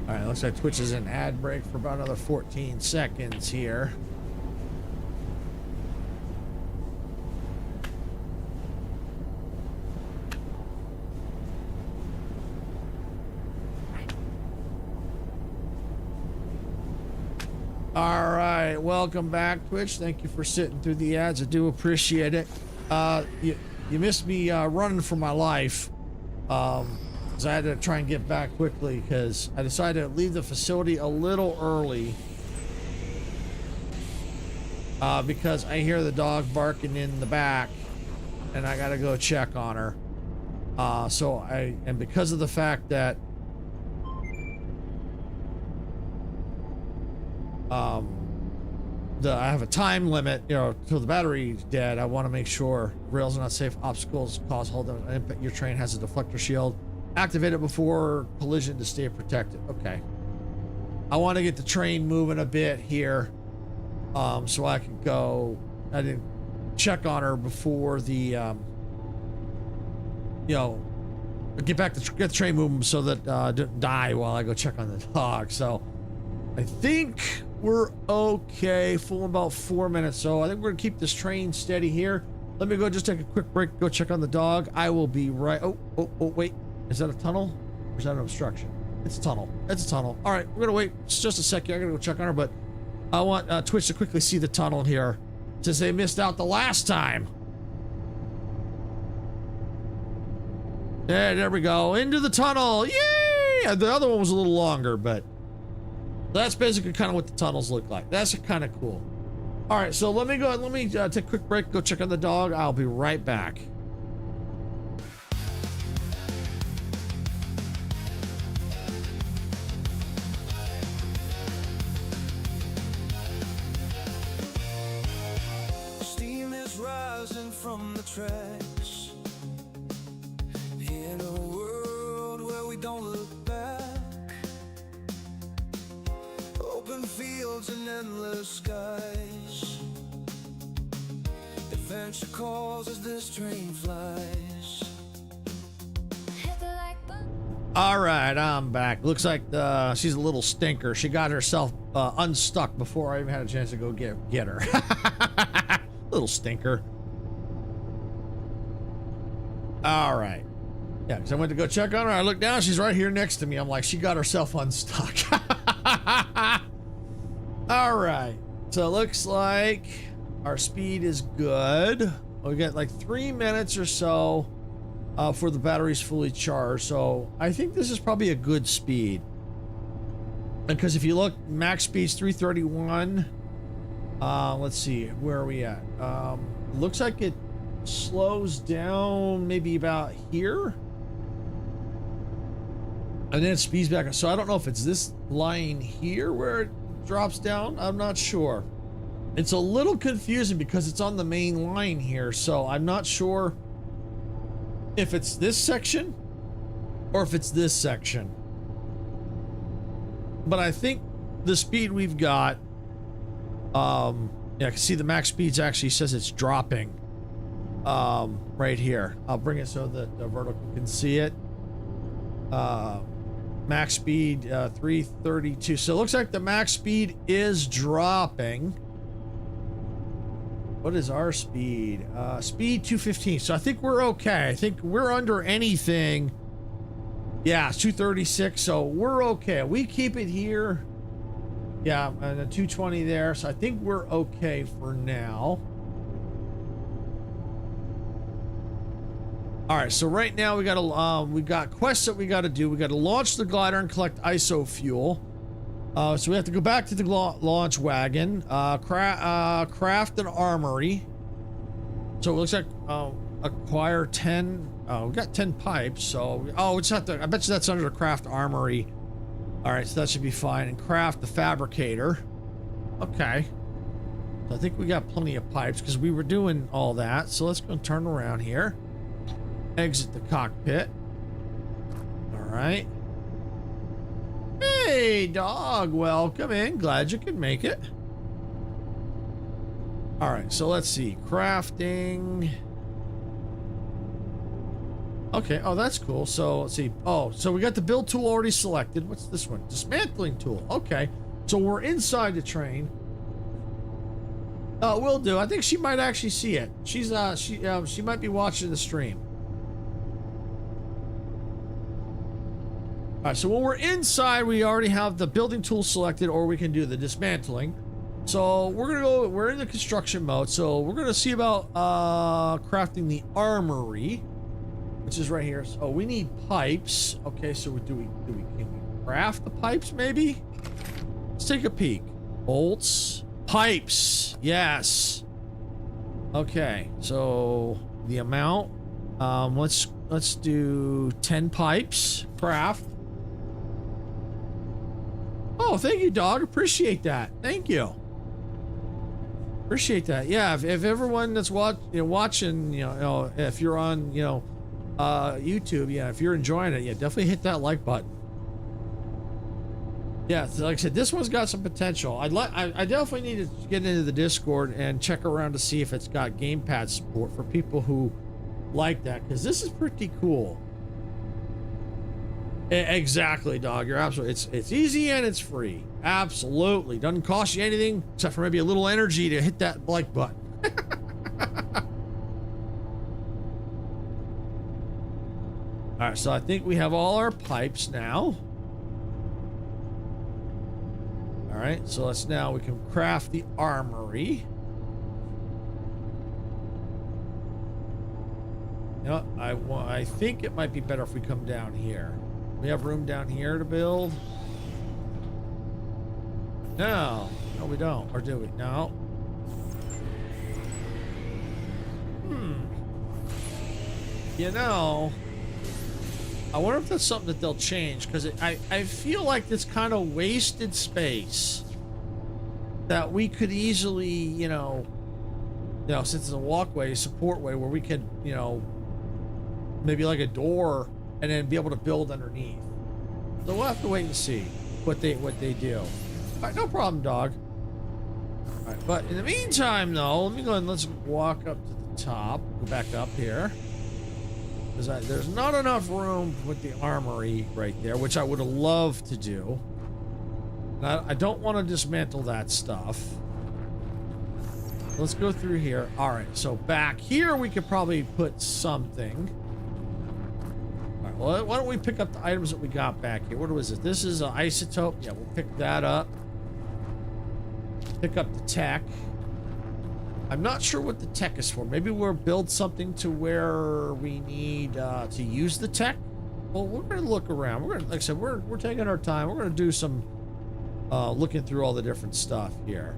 All right, looks like Twitch is in ad break for about another 14 seconds here. All right, welcome back, Twitch. Thank you for sitting through the ads. I do appreciate it. You missed me running for my life. So I had to try and get back quickly because I decided to leave the facility a little early because I hear the dog barking in the back and I gotta go check on her. And because of the fact that I have a time limit, you know, till the battery's dead, I want to make sure rails are not safe, obstacles cause hold on, your train has a deflector shield. Activate it before collision to stay protected. Okay. I want to get the train moving a bit here, so I can go. I didn't check on her before the, you know, get the train moving so that didn't die while I go check on the dog. So I think we're okay. Full in about 4 minutes. So I think we're gonna keep this train steady here. Let me go just take a quick break. Go check on the dog. I will be right. Oh, wait. Is that a tunnel or is that an obstruction? It's a tunnel. It's a tunnel. All right, we're gonna wait just a second. I gotta go check on her, but I want Twitch to quickly see the tunnel here since they missed out the last time. Yeah, there we go. Into the tunnel. Yay! The other one was a little longer, but that's basically kind of what the tunnels look like. That's kind of cool. All right, so let me take a quick break, go check on the dog. I'll be right back. From the tracks in a world where we don't fields and endless skies. Adventure calls as this train flies. Hit the like button. All right, I'm back. Looks like she's a little stinker. She got herself unstuck before I even had a chance to go get her. Little stinker. All right. Yeah, because I went to go check on her. I looked down. She's right here next to me. I'm like, she got herself unstuck. All right. So it looks like our speed is good. We got like 3 minutes or so for the batteries fully charged. So I think this is probably a good speed. Because if you look, max speed's 331. Let's see, where are we at? Looks like it slows down maybe about here. And then it speeds back up. So I don't know if it's this line here where it drops down. I'm not sure. It's a little confusing because it's on the main line here. So I'm not sure if it's this section or if it's this section. But I think the speed we've got, yeah, I can see the max speeds actually says it's dropping right here. I'll bring it so that the vertical can see it. Max speed 332. So it looks like the max speed is dropping. What is our speed? Speed 215. So I think we're okay. I think we're under anything. Yeah, it's 236. So we're okay. We keep it here. Yeah, and a 220 there. So I think we're okay for now. All right, so right now we got quests that we got to do. We got to launch the glider and collect ISO fuel. So we have to go back to the launch wagon, craft an armory. So it looks like acquire 10. We got 10 pipes. So we just have to. I bet you that's under the craft armory. All right, so that should be fine. And craft the fabricator. Okay. So I think we got plenty of pipes because we were doing all that. So let's go turn around here. Exit the cockpit. All right. Hey, dog. Welcome in. Glad you could make it. All right. So let's see. Crafting. Okay. Oh, that's cool. So let's see. Oh, so we got the build tool already selected. What's this one? Dismantling tool. Okay. So we're inside the train. Will do. I think she might actually see it. She might be watching the stream. All right, so when we're inside, we already have the building tool selected, or we can do the dismantling. So we're in the construction mode. So we're gonna see about crafting the armory, which is right here. So we need pipes. Okay, so can we craft the pipes maybe? Let's take a peek. Bolts, pipes, yes. Okay, so the amount, let's do 10 pipes, craft. Oh, thank you, dog. Appreciate that. Thank you. Appreciate that. Yeah, if everyone that's watching, if you're on, YouTube, yeah, if you're enjoying it, yeah, definitely hit that like button. Yeah, so like I said, this one's got some potential. I definitely need to get into the Discord and check around to see if it's got gamepad support for people who like that, because this is pretty cool. Exactly, dog. You're absolutely. It's easy and it's free. Absolutely, doesn't cost you anything except for maybe a little energy to hit that like button. All right, so I think we have all our pipes now. All right, so we can craft the armory. You know, I think it might be better if we come down here. We have room down here to build. No, we don't. Or do we? No. You know, I wonder if that's something that they'll change, because I feel like it's kind of wasted space that we could easily, since it's a walkway, support way where we could, maybe like a door and then be able to build underneath. So we'll have to wait and see what they do. right, no problem, dog. All right, but in the meantime, though, let me go ahead and let's walk up to the top. Go back up here. Because there's not enough room with the armory right there, which I would have loved to do. I don't want to dismantle that stuff. Let's go through here. All right, so back here we could probably put something. All right, well, why don't we pick up the items that we got back here? What was it? This is an isotope. Yeah, we'll pick that up. Pick up the tech. I'm not sure what the tech is for. Maybe we'll build something to where we need to use the tech. Well, we're going to look around. We're going to, like I said, we're taking our time. We're going to do some looking through all the different stuff here.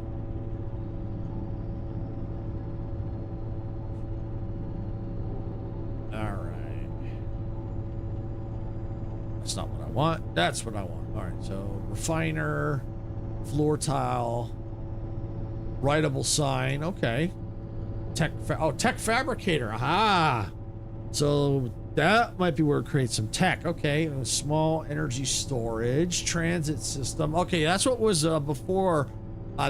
All right. That's not what I want. That's what I want. All right. So refiner, floor tile, writable sign. Okay. Tech fabricator. Aha. So that might be where it creates some tech. Okay. Small energy storage, transit system. Okay. That's what was before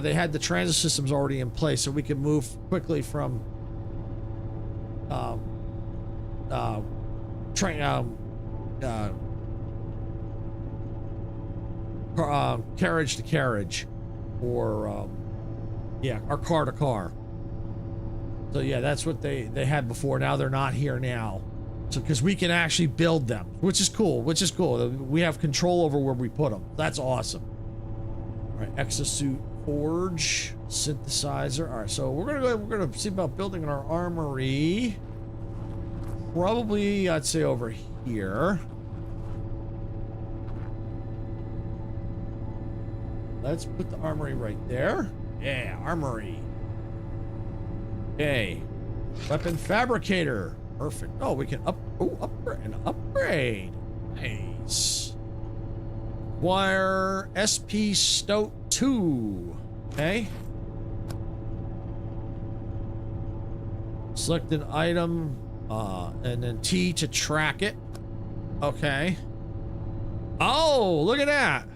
they had the transit systems already in place, so we could move quickly from carriage to carriage, or yeah, or car to car. So yeah, that's what they had before. Now they're not here now, so because we can actually build them, which is cool. We have control over where we put them. That's awesome. All right, exosuit forge, synthesizer. All right, so we're gonna see about building our armory. Probably, I'd say over here. Let's put the armory right there. Yeah, armory. Okay. Weapon fabricator. Perfect. Oh, we can upgrade. Nice. Acquire SP Stout 2. Okay. Select an item, and then T to track it. Okay. Oh, look at that.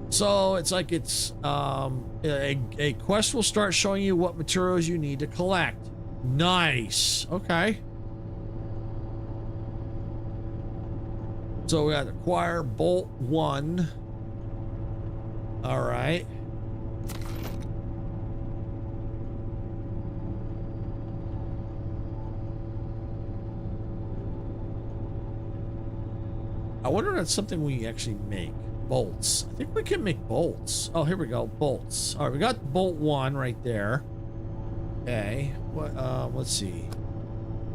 So it's like it's a quest will start showing you what materials you need to collect. Nice. Okay. So we got to acquire bolt 1. All right. I wonder if that's something we actually make. Bolts. I think we can make bolts. Oh, here we go. Bolts. All right, we got bolt 1 right there. Okay. What? Let's see.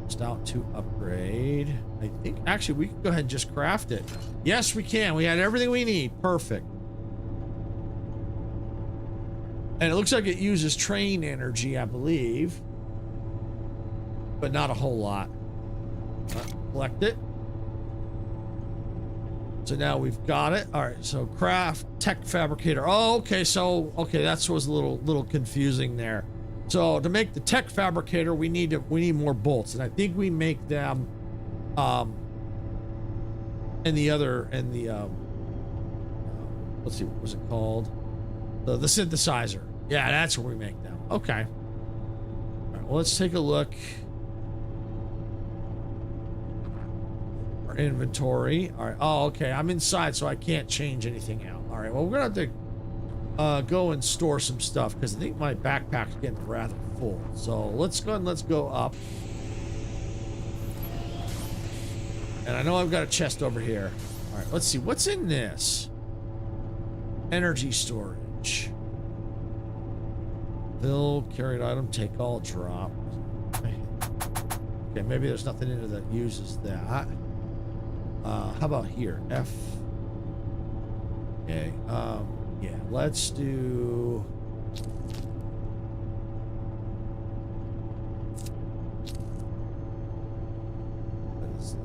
Stout 2 upgrade. I think actually we can go ahead and just craft it. Yes, we can. We had everything we need. Perfect. And it looks like it uses train energy, I believe, but not a whole lot. Collect it. So now we've got it. All right, so craft tech fabricator. Oh, okay. So okay, that was a little confusing there. So to make the tech fabricator, we need more bolts, and I think we make them in the let's see, what was it called? The synthesizer. Yeah, that's where we make them. Okay. All right, well, let's take a look. Our inventory. All right. Oh, okay. I'm inside, so I can't change anything out. All right. Well, we're gonna have to go and store some stuff because I think my backpack's getting rather full. So let's go and let's go up. And I know I've got a chest over here. All right. Let's see what's in this. Energy storage. Fill, carried item, take all, drop. Okay, maybe there's nothing in it that uses that. How about here? F. Okay, yeah, let's do... What is that?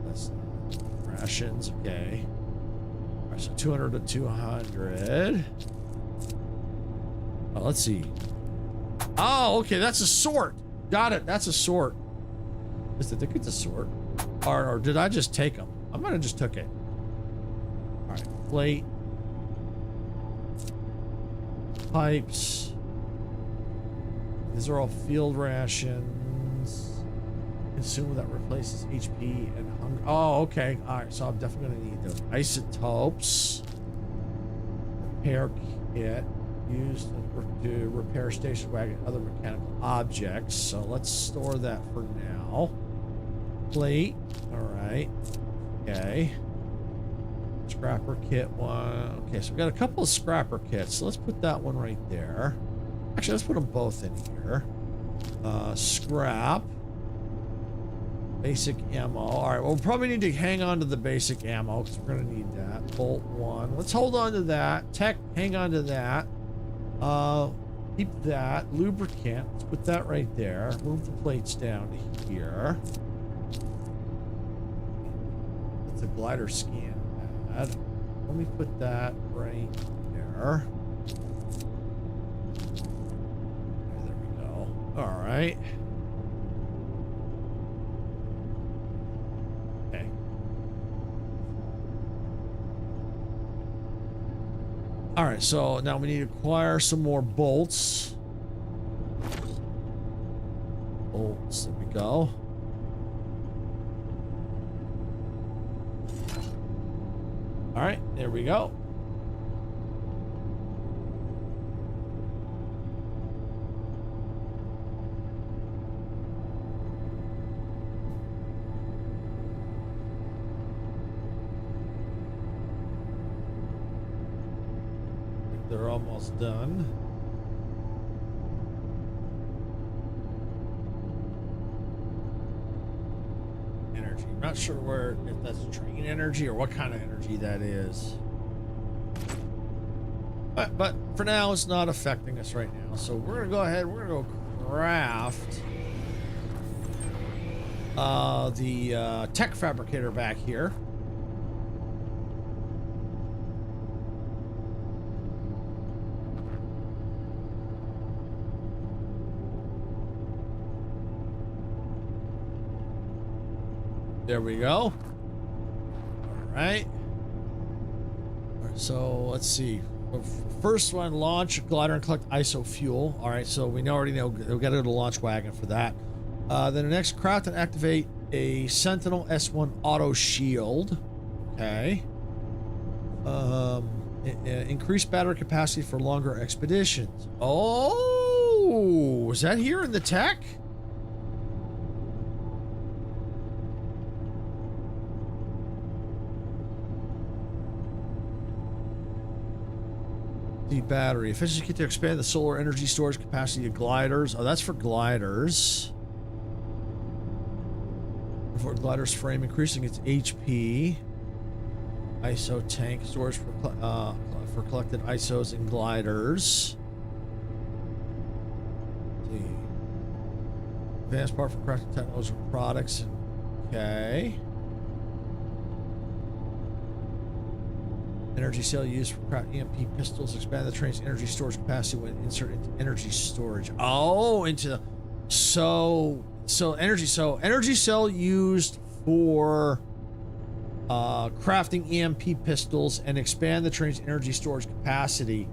That's rations, okay. All right, so 200 to 200. Oh, let's see. Oh, okay, that's a sort. Got it, that's a sort. I think it's a sort. Or did I just take them? I might have just took it. All right, plate. pipes. These are all field rations. Consumer that replaces HP and hunger. Oh, okay. All right, so I'm definitely gonna need those isotopes. Repair kit used to repair station wagon and other mechanical objects. So let's store that for now. Plate. All right. Okay. Scrapper kit one. Okay, so we got a couple of scrapper kits. So let's put that one right there. Actually, let's put them both in here. Scrap. Basic ammo. All right, well, we'll probably need to hang on to the basic ammo because we're going to need that. Bolt one. Let's hold on to that. Tech, hang on to that. Keep that. Lubricant. Let's put that right there. Move the plates down to here. It's a glider scan pad. Let me put that right there. There we go. All right. Okay. All right, so now we need to acquire some more bolts. Bolts, there we go. All right, there we go. They're almost done. Energy. Not sure where, if that's train energy or what kind of energy that is. But for now, it's not affecting us right now. So we're gonna go ahead. We're gonna go craft the tech fabricator back here. There we go. All right. So let's see. First one, launch glider and collect ISO fuel. All right, so we already know we got to go to launch wagon for that. Then the next, craft and activate a Sentinel S1 auto shield. Okay. Increase battery capacity for longer expeditions. Oh, is that here in the tech? The battery efficiency kit to expand the solar energy storage capacity of gliders. Oh, that's for gliders. For gliders frame, increasing its HP. ISO tank storage for collected ISOs in gliders. Let's see. Advanced part for crafting technologies and products. Okay. Energy cell used for craft EMP pistols. Expand the train's energy storage capacity when insert into energy storage. Oh, into the so energy cell used for crafting EMP pistols and expand the train's energy storage capacity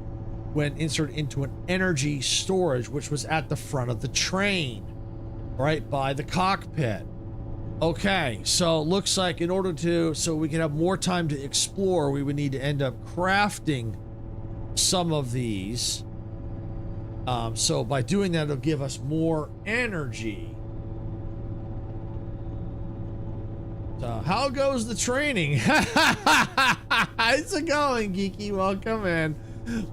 when inserted into an energy storage, which was at the front of the train, right by the cockpit. Okay, so it looks like in order to, so we can have more time to explore, we would need to end up crafting some of these. So by doing that, it'll give us more energy. So how goes the training? How's it going, Geeky? Welcome in.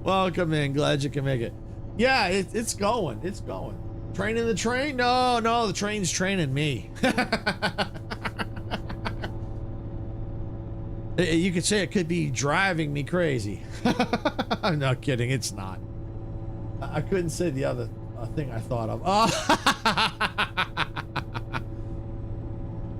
Welcome in. Glad you can make it. Yeah, it's going. It's going. Training the train? No, the train's training me. You could say it could be driving me crazy. I'm not kidding. It's not. I couldn't say the other thing I thought of. Oh.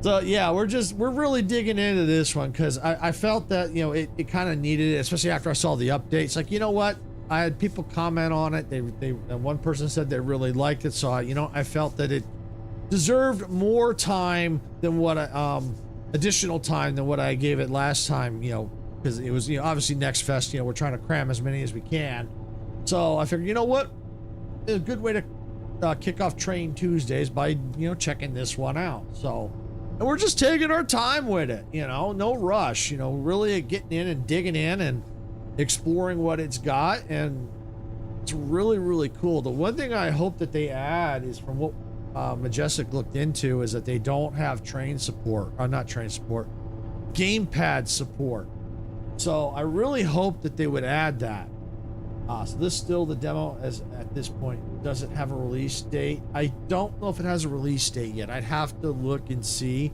So yeah, we're really digging into this one because I felt that, you know, it kind of needed it, especially after I saw the updates. Like, you know what? I had people comment on it. And one person said they really liked it. So I felt that it deserved more time than what additional time than what I gave it last time, because it was, obviously Next Fest, we're trying to cram as many as we can. So I figured, you know what? A good way to kick off Train Tuesdays by, checking this one out. So, and we're just taking our time with it, no rush, really getting in and digging in and exploring what it's got. And it's really, really cool. The one thing I hope that they add is, from what Majestic looked into, is that they don't have train support, or not train support, gamepad support. So I really hope that they would add that. So this is still the demo at this point. Does it have a release date? I don't know if it has a release date yet. I'd have to look and see.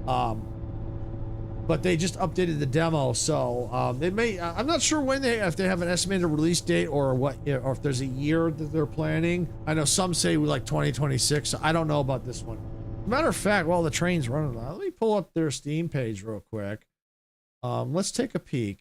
But they just updated the demo, so they may. I'm not sure when if they have an estimated release date or what, or if there's a year that they're planning. I know some say like 2026. So I don't know about this one. Matter of fact, while the train's running, let me pull up their Steam page real quick. Let's take a peek.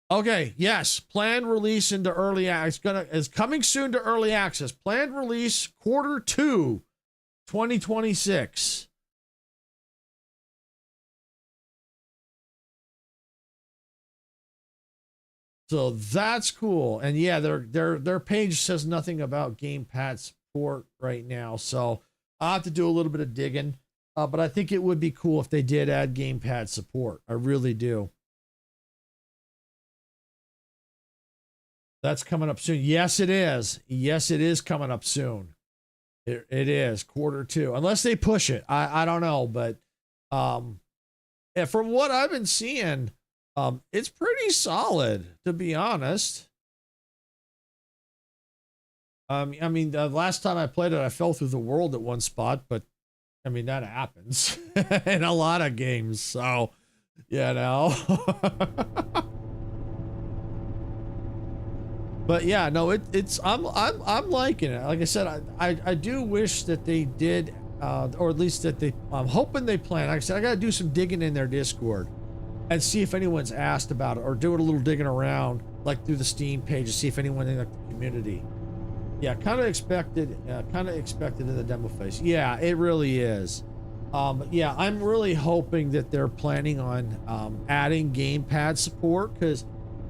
Okay, yes, planned release into early access. It's coming soon to early access. Planned release Q2 2026. So that's cool. And yeah, their page says nothing about gamepad support right now. So I'll have to do a little bit of digging. But I think it would be cool if they did add gamepad support. I really do. That's coming up soon. Yes, it is. Yes, it is coming up soon. It is Q2, unless they push it. I don't know, but and from what I've been seeing, it's pretty solid, to be honest. I mean, the last time I played it, I fell through the world at one spot, but I mean, that happens in a lot of games. So, But yeah, no, I'm liking it. Like I said, I do wish that they did, or at least that I'm hoping they plan. Like I said, I got to do some digging in their Discord and see if anyone's asked about it, or do it a little digging around, like through the Steam page, to see if anyone in the community. Yeah, kind of expected in the demo phase. Yeah, it really is. But yeah, I'm really hoping that they're planning on adding gamepad support, because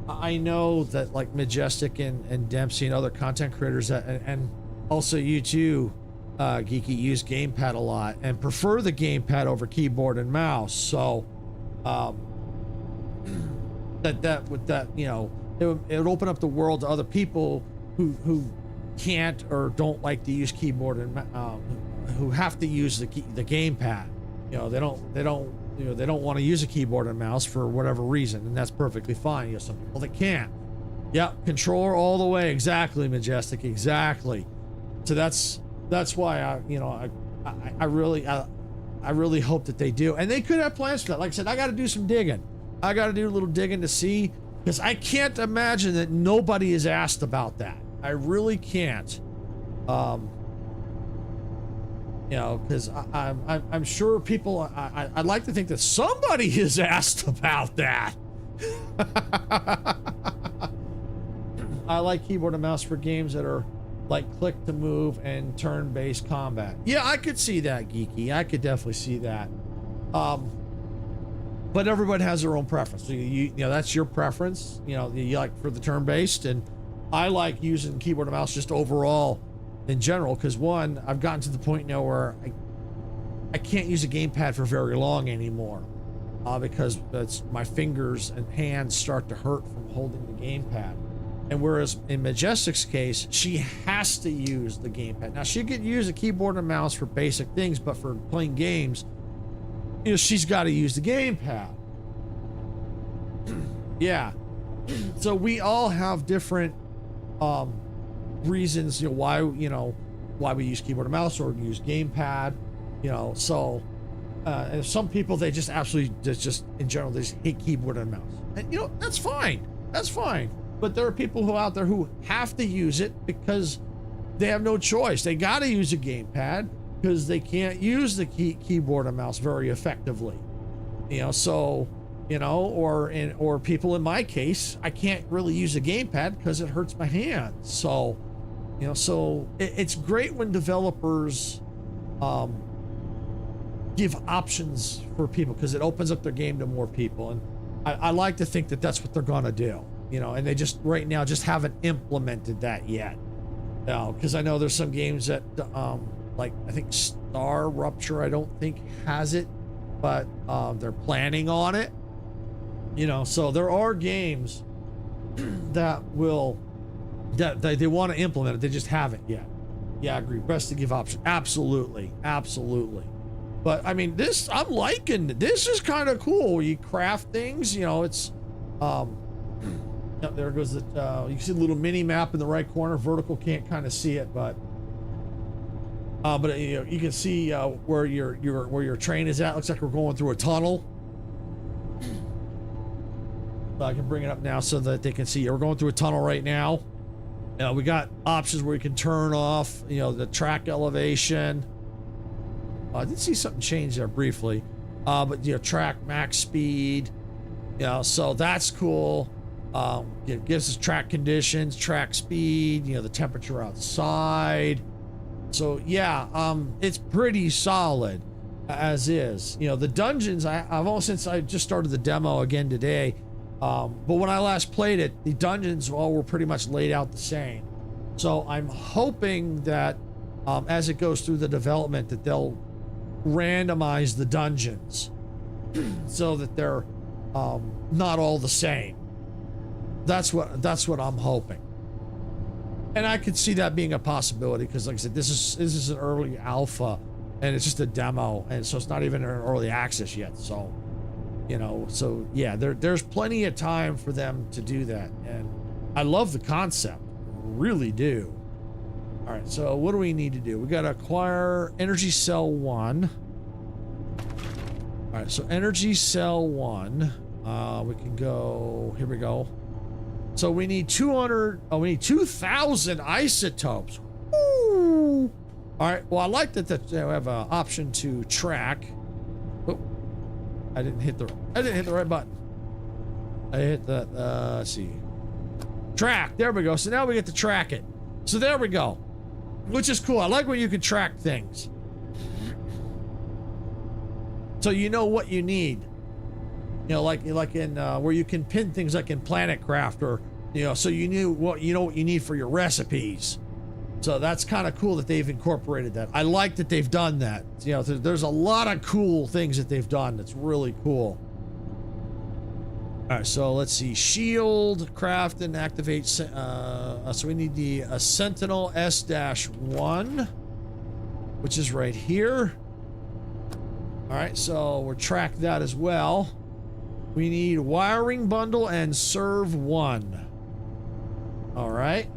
I know that like Majestic and Dempsey and other content creators and also you too, Geeky, use gamepad a lot and prefer the gamepad over keyboard and mouse. So that it would open up the world to other people who can't or don't like to use keyboard and who have to use the gamepad. They don't want to use a keyboard and mouse for whatever reason, and that's perfectly fine. Some people that can't. Yep, controller all the way. Exactly, Majestic. Exactly. So that's why I really hope that they do, and they could have plans for that. Like I said, I got to do some digging. I got to do a little digging to see, because I can't imagine that nobody is asked about that. I really can't. Because I'm sure people. I'd like to think that somebody is asked about that. I like keyboard and mouse for games that are like click to move and turn-based combat. Yeah, I could see that, Geeky. I could definitely see that. But everybody has their own preference. So that's your preference. You like for the turn-based, and I like using keyboard and mouse just overall. In general, because one, I've gotten to the point now where I can't use a gamepad for very long anymore, because my fingers and hands start to hurt from holding the gamepad. And whereas in Majestic's case, she has to use the gamepad. Now she could use a keyboard and mouse for basic things, but for playing games, she's got to use the gamepad. Yeah. So we all have different reasons, why we use keyboard and mouse or use gamepad, so and some people, they just absolutely just in general, they just hate keyboard and mouse, and that's fine, but there are people who out there who have to use it because they have no choice. They got to use a gamepad because they can't use the keyboard and mouse very effectively, or people in my case, I can't really use a gamepad because it hurts my hands. So so it's great when developers give options for people, because it opens up their game to more people. And I like to think that that's what they're gonna do, you know, and they just right now just haven't implemented that yet. Because I know there's some games that like I think Star Rupture I don't think has it, but they're planning on it. You know, so there are games that will that they want to implement it, they just haven't yet. Yeah, I agree. Best to give option. Absolutely, absolutely. But I mean, this I'm liking. This is kind of cool. You craft things. You know, it's there goes the you can see the little mini map in the right corner. Vertical can't kind of see it, but you know, you can see where your train is at. Looks like we're going through a tunnel. So I can bring it up now so that they can see. We're going through a tunnel right now. We got options where you can turn off, you know, the track elevation. I did see something change there briefly, but you know, track max speed. You know, so that's cool. It gives us track conditions, track speed. You know, the temperature outside. So yeah, it's pretty solid as is. You know, the dungeons. I've all since I just started the demo again today. But when I last played it, the dungeons all were pretty much laid out the same. So I'm hoping that as it goes through the development that they'll randomize the dungeons so that they're not all the same. That's what I'm hoping. And I could see that being a possibility because, like I said, this is an early alpha and it's just a demo, and so it's not even in early access yet. So, you know, so yeah, there's plenty of time for them to do that, and I love the concept, really do. All right, so what do we need to do? We got to acquire energy cell 1. All right, so energy cell 1. We can go. Here we go. So we need 200. Oh, we need 2,000 isotopes. Woo! All right. Well, I like that we have an option to track. Oh, I didn't hit the right button. I hit the. Let's see. Track. There we go. So now we get to track it. So there we go. Which is cool. I like when you can track things. So you know what you need. You know, like in where you can pin things like in Planet Craft, or you know, so you know what you need for your recipes. So that's kind of cool that they've incorporated that. I like that they've done that. You know, there's a lot of cool things that they've done. That's really cool. All right, so let's see. Shield, craft, and activate. So we need the Sentinel S-1, which is right here. All right, so we'll track that as well. We need wiring bundle and serve 1. All right.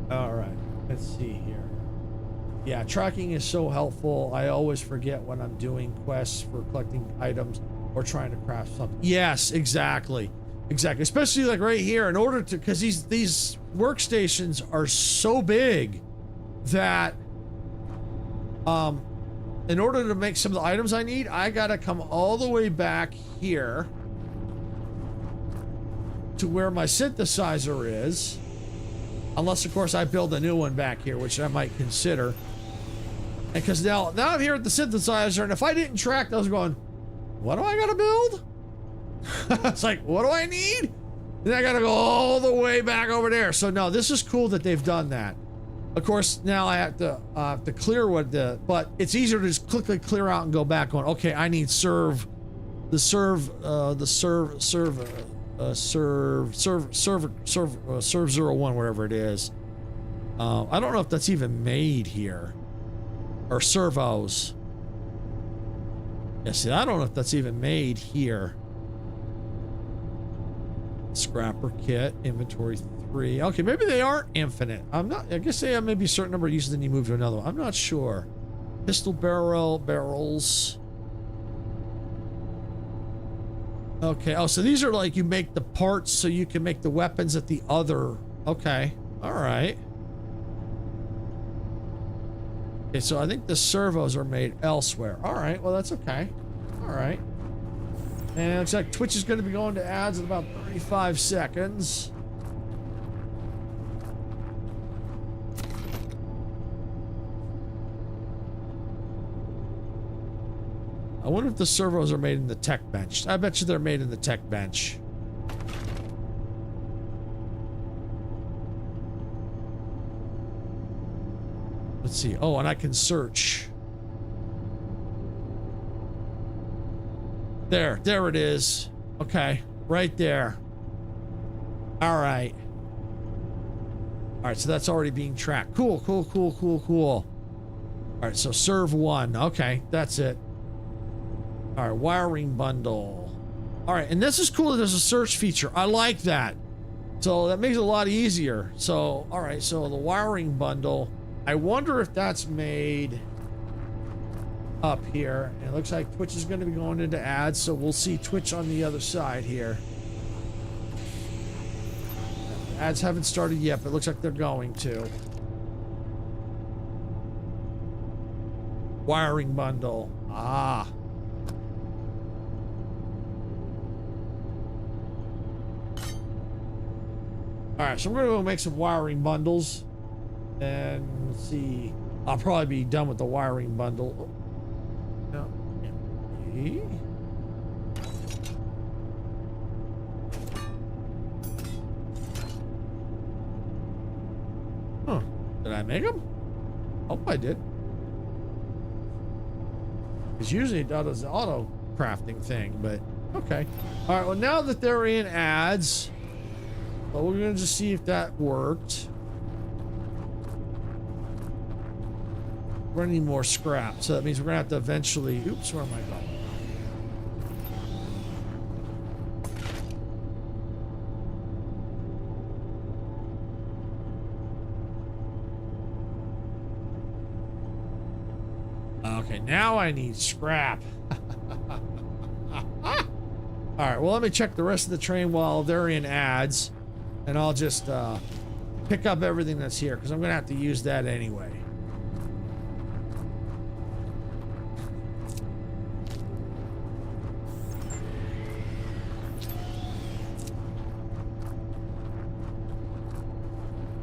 All right, let's see here. Yeah, tracking is so helpful. I always forget when I'm doing quests for collecting items or trying to craft something. Yes, exactly. Exactly. Especially like right here, in order to, because these workstations are so big that in order to make some of the items I need, I gotta come all the way back here to where my synthesizer is. Unless, of course, I build a new one back here, which I might consider. And because now I'm here at the synthesizer, and if I didn't track, I was going, what do I gotta build? It's like, what do I need? Then I gotta go all the way back over there. So no, this is cool that they've done that. Of course, now I have to clear what but it's easier to just quickly clear out and go back on. Okay, I need serve 01, wherever it is. I don't know if that's even made here, or servos. Yeah, see, I don't know if that's even made here. Scrapper kit, inventory 3. Okay, maybe they aren't infinite. I'm not. I guess they have maybe a certain number of uses, then you move to another one. I'm not sure. Pistol barrels. Okay. Oh, so these are like you make the parts so you can make the weapons at the other. Okay. All right. Okay, so I think the servos are made elsewhere. All right. Well, that's okay. All right. And it looks like Twitch is going to be going to ads in about 35 seconds. I wonder if the servos are made in the tech bench. I bet you they're made in the tech bench. Let's see. Oh, and I can search. There it is. Okay, right there. All right. All right, so that's already being tracked. Cool. All right, so serve 1. Okay, that's it. All right, wiring bundle. All right, and this is cool that there's a search feature. I like that. So that makes it a lot easier. So, all right, so the wiring bundle. I wonder if that's made up here. And it looks like Twitch is going to be going into ads, so we'll see Twitch on the other side here. Ads haven't started yet, but it looks like they're going to. Wiring bundle. Ah. All right, so we're going to go make some wiring bundles. And let's see. I'll probably be done with the wiring bundle. No. Huh. Did I make them? Hope I did. Because usually it does the auto crafting thing, but okay. All right, well, now that they're in ads, well, we're going to just see if that worked. We're gonna need more scrap, so that means we're gonna have to eventually. Oops, where am I going? Okay, now I need scrap. All right, well, let me check the rest of the train while they're in ads, and I'll just pick up everything that's here because I'm gonna have to use that anyway.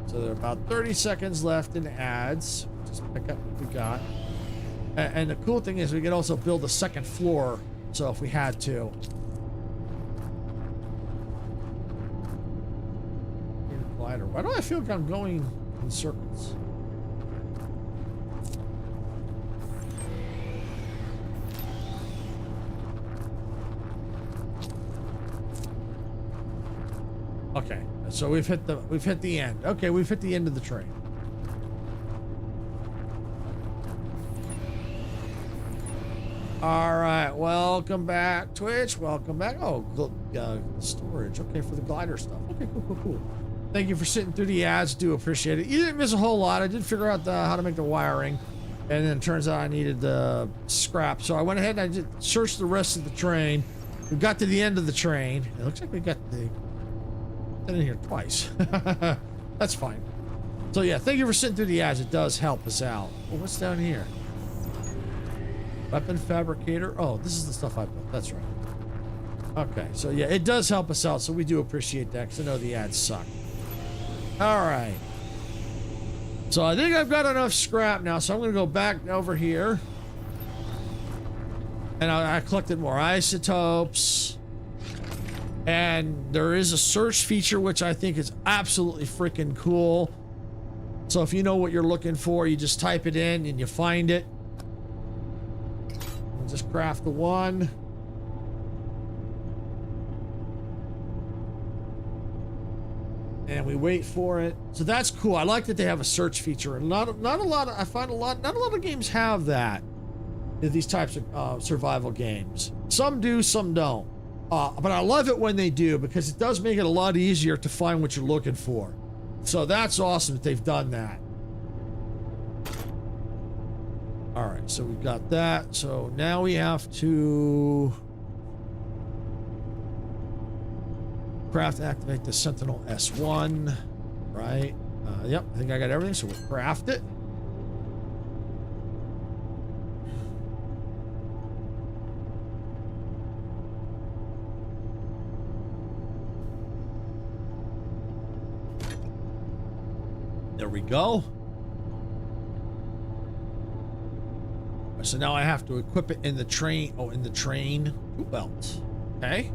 So there are about 30 seconds left in ads. Just pick up what we got. And the cool thing is we can also build a second floor. So if we had to. Glider. Why do I feel like I'm going in circles? Okay. So we've hit the end. Okay, we've hit the end of the train. All right, welcome back, Twitch. Welcome back. Oh, storage. Okay, for the glider stuff. Okay, cool. Thank you for sitting through the ads. Do appreciate it. You didn't miss a whole lot. I did figure out how to make the wiring, and then it turns out I needed the scrap. So I went ahead and I just searched the rest of the train. We got to the end of the train. It looks like we got in here twice. That's fine. So yeah, thank you for sitting through the ads. It does help us out. Well, what's down here? Weapon fabricator. Oh, this is the stuff I built. That's right. Okay, so yeah, it does help us out, so we do appreciate that because I know the ads suck. All right. So I think I've got enough scrap now, so I'm going to go back over here. And I collected more isotopes. And there is a search feature, which I think is absolutely freaking cool. So if you know what you're looking for, you just type it in and you find it. And just craft the one. And we wait for it. So that's cool. I like that they have a search feature. And not a lot of games have that. These types of survival games. Some do, some don't. But I love it when they do because it does make it a lot easier to find what you're looking for. So that's awesome that they've done that. All right, so we've got that. So now we have to craft and activate the Sentinel S1, right? Yep, I think I got everything, so we'll craft it. There we go. So now I have to equip it in the train. Oh, in the train tool belt. Okay.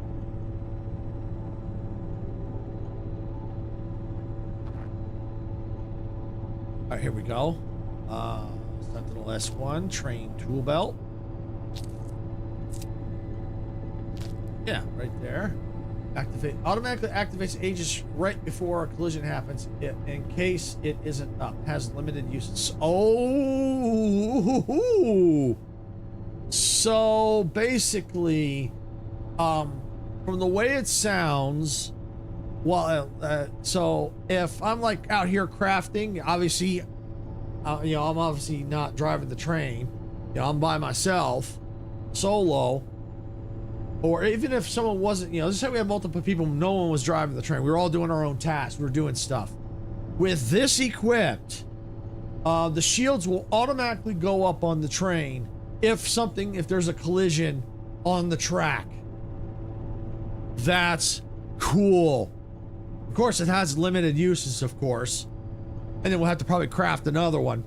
All right, here we go. Sentinel S1, train tool belt. Yeah, right there. Activate. Automatically activates Aegis right before a collision happens, in case it isn't up. Has limited uses. Oh, so basically, from the way it sounds, well, so if I'm like out here crafting, obviously, you know, I'm obviously not driving the train. You know, I'm by myself, solo. Or even if someone wasn't, you know, let's say we had multiple people, no one was driving the train. We were all doing our own tasks. We were doing stuff. With this equipped, the shields will automatically go up on the train if there's a collision on the track. That's cool. Of course, it has limited uses, of course. And then we'll have to probably craft another one.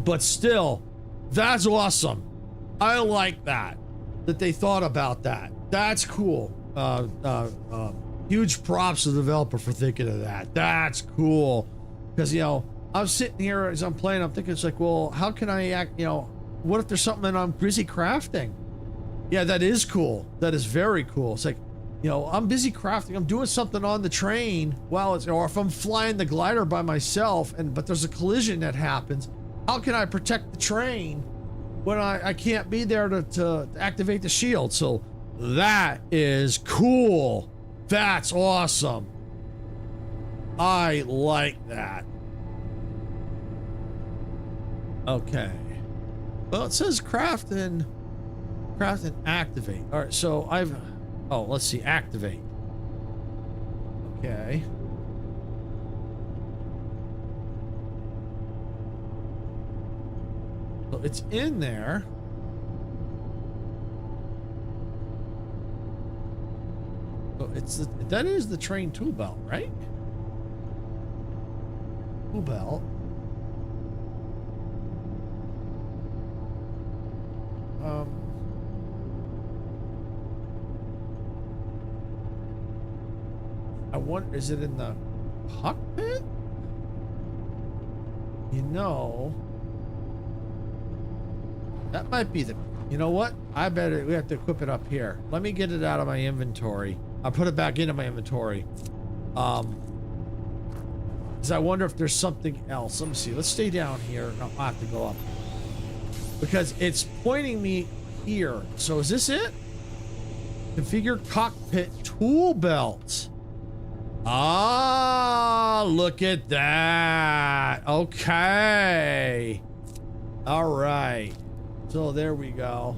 But still, that's awesome. I like that they thought about that. That's cool. Huge props to the developer for thinking of that. That's cool. Because, you know, I'm sitting here as I'm playing, I'm thinking, it's like, well, how can I act, you know, what if there's something that I'm busy crafting? Yeah, that is cool. That is very cool. It's like, you know, I'm busy crafting, I'm doing something on the train while it's, or if I'm flying the glider by myself, but there's a collision that happens, how can I protect the train when I can't be there to activate the shield? So that is cool. That's awesome. I like that. Okay. Well, it says craft and activate. All right, so let's see, activate. Okay. So it's in there. So that is the train tool belt, right? Tool belt. I wonder, is it in the cockpit? You know, that might be the, you know what? I bet we have to equip it up here. Let me get it out of my inventory. I'll put it back into my inventory. Because I wonder if there's something else. Let me see. Let's stay down here. No, I'll have to go up. Because it's pointing me here. So is this it? Configure cockpit tool belt. Ah, look at that. Okay. All right. So there we go.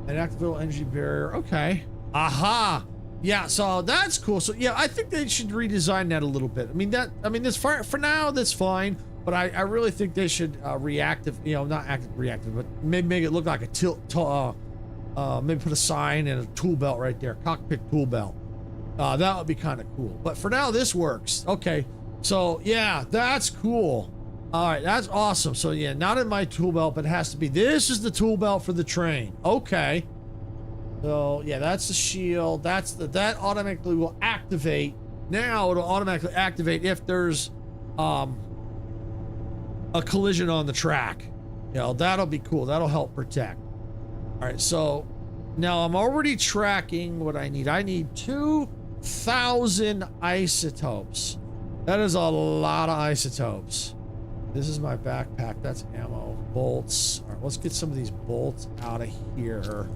An activable energy barrier. Okay. Aha. Yeah, so that's cool. So yeah, I think they should redesign that a little bit. I mean, that's fine for now. That's fine. But I really think they should reactive, you know, not active reactive, but maybe make it look like a maybe put a sign and a tool belt right there, cockpit tool belt. That would be kind of cool. But for now, this works. Okay, so yeah, that's cool. All right, that's awesome. So yeah, not in my tool belt, but it has to be. This is the tool belt for the train. Okay. So yeah, that's the shield. That automatically will activate. Now it'll automatically activate if there's a collision on the track. You know, that'll be cool. That'll help protect. All right, so now I'm already tracking what I need. I need 2,000 isotopes. That is a lot of isotopes. This is my backpack. That's ammo, bolts. All right, let's get some of these bolts out of here.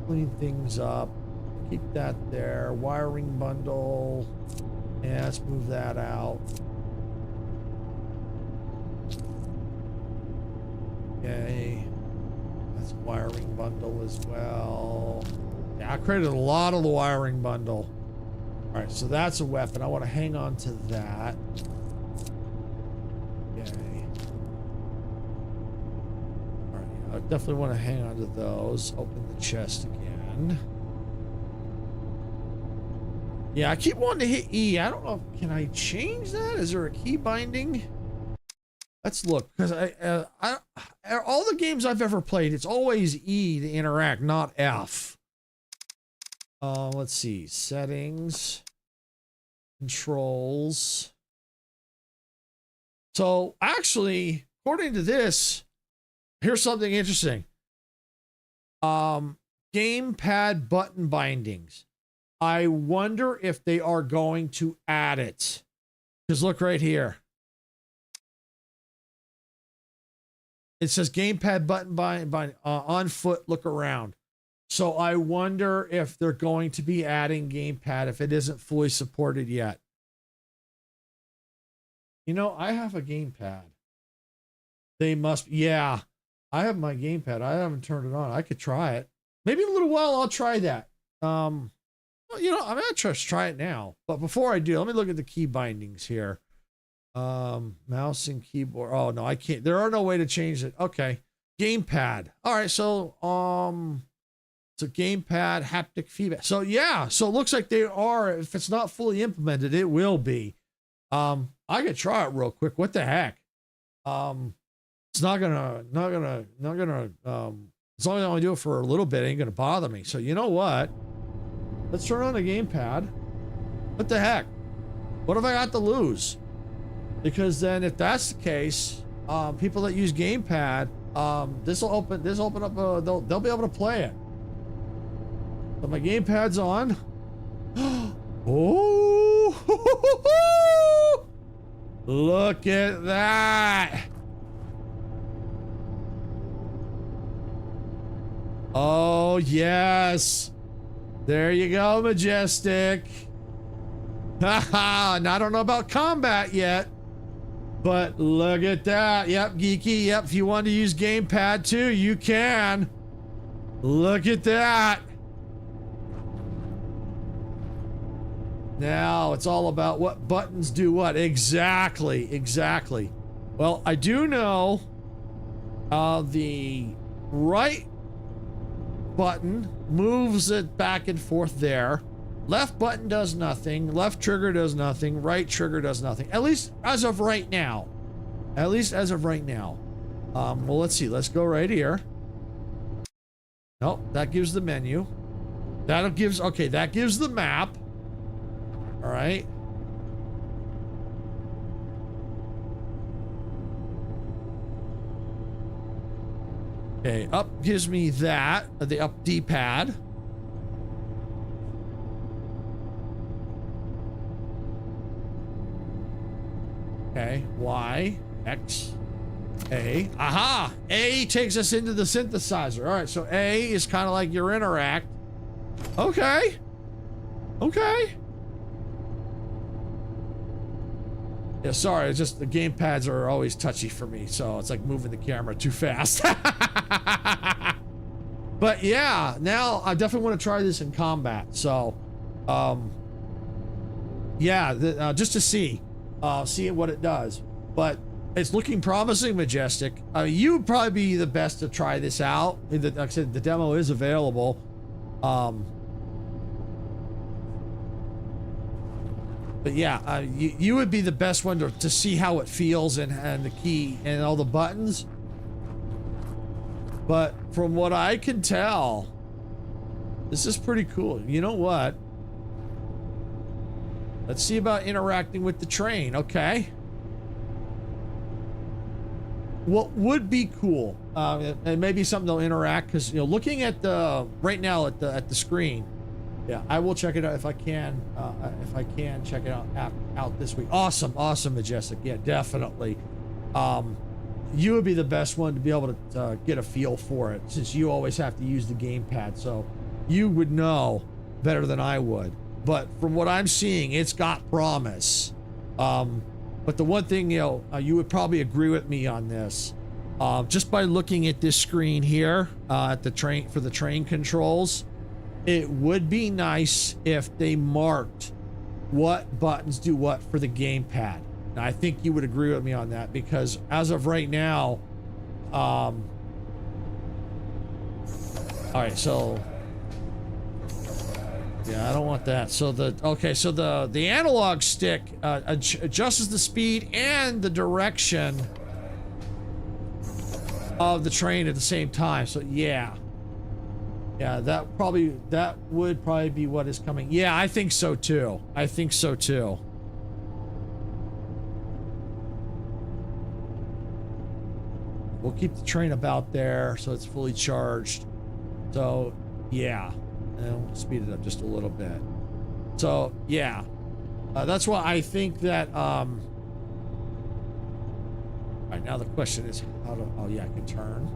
Clean things up. Keep that there. Wiring bundle. Yeah, let's move that out. Okay. That's a wiring bundle as well. Yeah, I created a lot of the wiring bundle. All right, so that's a weapon. I want to hang on to that. Okay. All right, I definitely want to hang on to those. Open the chest again. Yeah, I keep wanting to hit E. I don't know. Can I change that? Is there a key binding? Let's look, because all the games I've ever played, it's always E to interact, not F. Let's see, settings, controls. So actually, according to this, here's something interesting. Gamepad button bindings. I wonder if they are going to add it. Just look right here. It says gamepad button bind on foot, look around. So I wonder if they're going to be adding gamepad if it isn't fully supported yet. You know, I have a gamepad. They must, yeah. I have my gamepad. I haven't turned it on. I could try it. Maybe in a little while I'll try that. Well, you know, I'm gonna just try it now. But before I do, let me look at the key bindings here. Mouse and keyboard. Oh no, I can't. There are no way to change it. Okay. Gamepad. All right, so it's a gamepad haptic feedback. So yeah, so it looks like they are, if it's not fully implemented, it will be. I could try it real quick. What the heck? It's not gonna as long as I only do it for a little bit, it ain't gonna bother me. So you know what? Let's turn on the gamepad. What the heck? What have I got to lose? Because then if that's the case, people that use gamepad, this will open up they'll be able to play it. So my gamepad's on. Oh, look at that. Oh, yes. There you go, Majestic. Haha, and I don't know about combat yet, but look at that. Yep, Geeky. Yep, if you want to use gamepad too, you can. Look at that. Now it's all about what buttons do what. Exactly, exactly. Well, I do know the right button moves it back and forth there. Left button does nothing. Left trigger does nothing. Right trigger does nothing. At least as of right now. At least as of right now. Well, let's see. Let's go right here. Nope, that gives the menu. That gives the map. All right. Okay, up gives me that, the up D-pad. Okay, Y, X, A. Aha! A takes us into the synthesizer. All right, so A is kind of like your interact. Okay. Okay. Yeah, sorry, it's just the gamepads are always touchy for me, so it's like moving the camera too fast. But yeah, now I definitely want to try this in combat. So, yeah, just to see what it does. But it's looking promising, Majestic. You would probably be the best to try this out. Like I said, the demo is available. But yeah, you would be the best one to see how it feels and the key and all the buttons. But from what I can tell, this is pretty cool. You know what? Let's see about interacting with the train. Okay. What would be cool, and maybe something they'll interact, because, you know, looking at the right now at the screen. Yeah, I will check it out if I can. Check it out this week. Awesome, Majestic. Yeah, definitely. You would be the best one to be able to get a feel for it, since you always have to use the gamepad. So you would know better than I would. But from what I'm seeing, it's got promise. But the one thing, you know, you would probably agree with me on this. Just by looking at this screen here at the train for the train controls. It would be nice if they marked what buttons do what for the gamepad. And I think you would agree with me on that, because as of right now, all right, so yeah, I don't want that. So the analog stick adjusts the speed and the direction of the train at the same time. So yeah. Yeah, that would probably be what is coming. Yeah, I think so too. I think so too. We'll keep the train about there so it's fully charged. So yeah, and we'll speed it up just a little bit. So yeah, that's why I think that. All right, now the question is how to. Oh yeah, I can turn.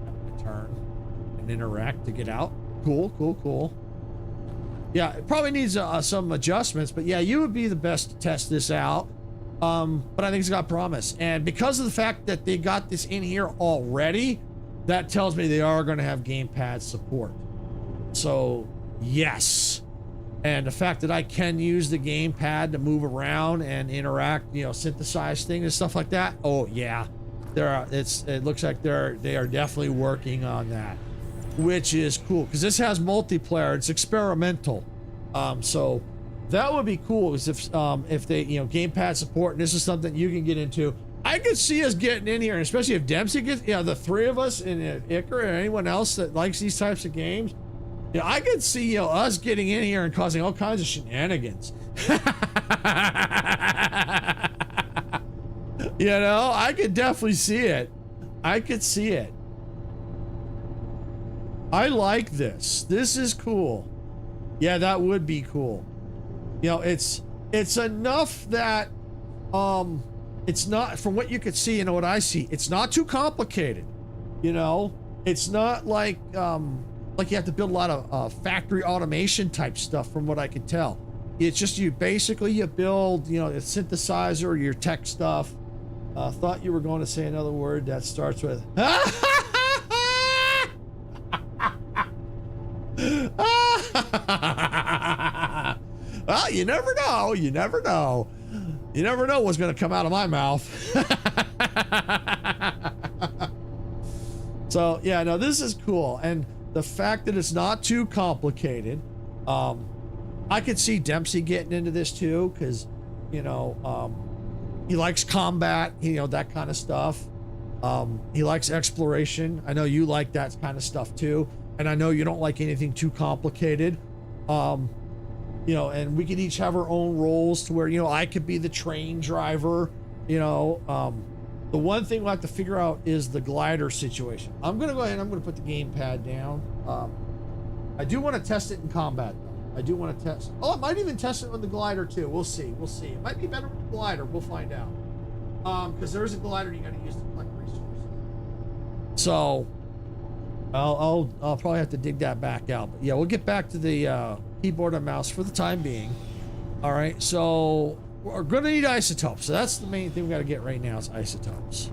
I can turn and interact to get out. Cool, cool, cool. Yeah, it probably needs some adjustments, but yeah, you would be the best to test this out. But I think it's got promise, and because of the fact that they got this in here already, that tells me they are going to have gamepad support. So yes, and the fact that I can use the gamepad to move around and interact, you know, synthesize things and stuff like that. Oh yeah, it looks like they are definitely working on that, which is cool because this has multiplayer. It's experimental, so that would be cool. Is if they, you know, gamepad support, and this is something you can get into. I could see us getting in here, and especially if Dempsey gets, you know, the three of us and Icar and anyone else that likes these types of games. Yeah, I could see, you know, us getting in here and causing all kinds of shenanigans. You know, I could definitely see it. I could see it. I like this. This is cool. Yeah, that would be cool. You know, it's enough that it's not, from what you could see, you know, what I see, it's not too complicated. You know, it's not like you have to build a lot of factory automation type stuff, from what I could tell. It's just you build, you know, a synthesizer, your tech stuff. Thought you were going to say another word that starts with well, you never know. You never know. You never know what's going to come out of my mouth. So yeah, no, this is cool. And the fact that it's not too complicated, I could see Dempsey getting into this too, because, you know, he likes combat, you know, that kind of stuff. He likes exploration. I know you like that kind of stuff too. And I know you don't like anything too complicated. You know, and we could each have our own roles to where, you know, I could be the train driver, you know. The one thing we'll have to figure out is the glider situation. I'm going to go ahead and I'm going to put the gamepad down. I do want to test it in combat, though. I do want to test. Oh, I might even test it with the glider, too. We'll see. We'll see. It might be better with the glider. We'll find out. Because there is a glider you got to use to collect resources. So I'll probably have to dig that back out. But yeah, we'll get back to the keyboard and mouse for the time being. All right, so we're gonna need isotopes. So that's the main thing we got to get right now is isotopes.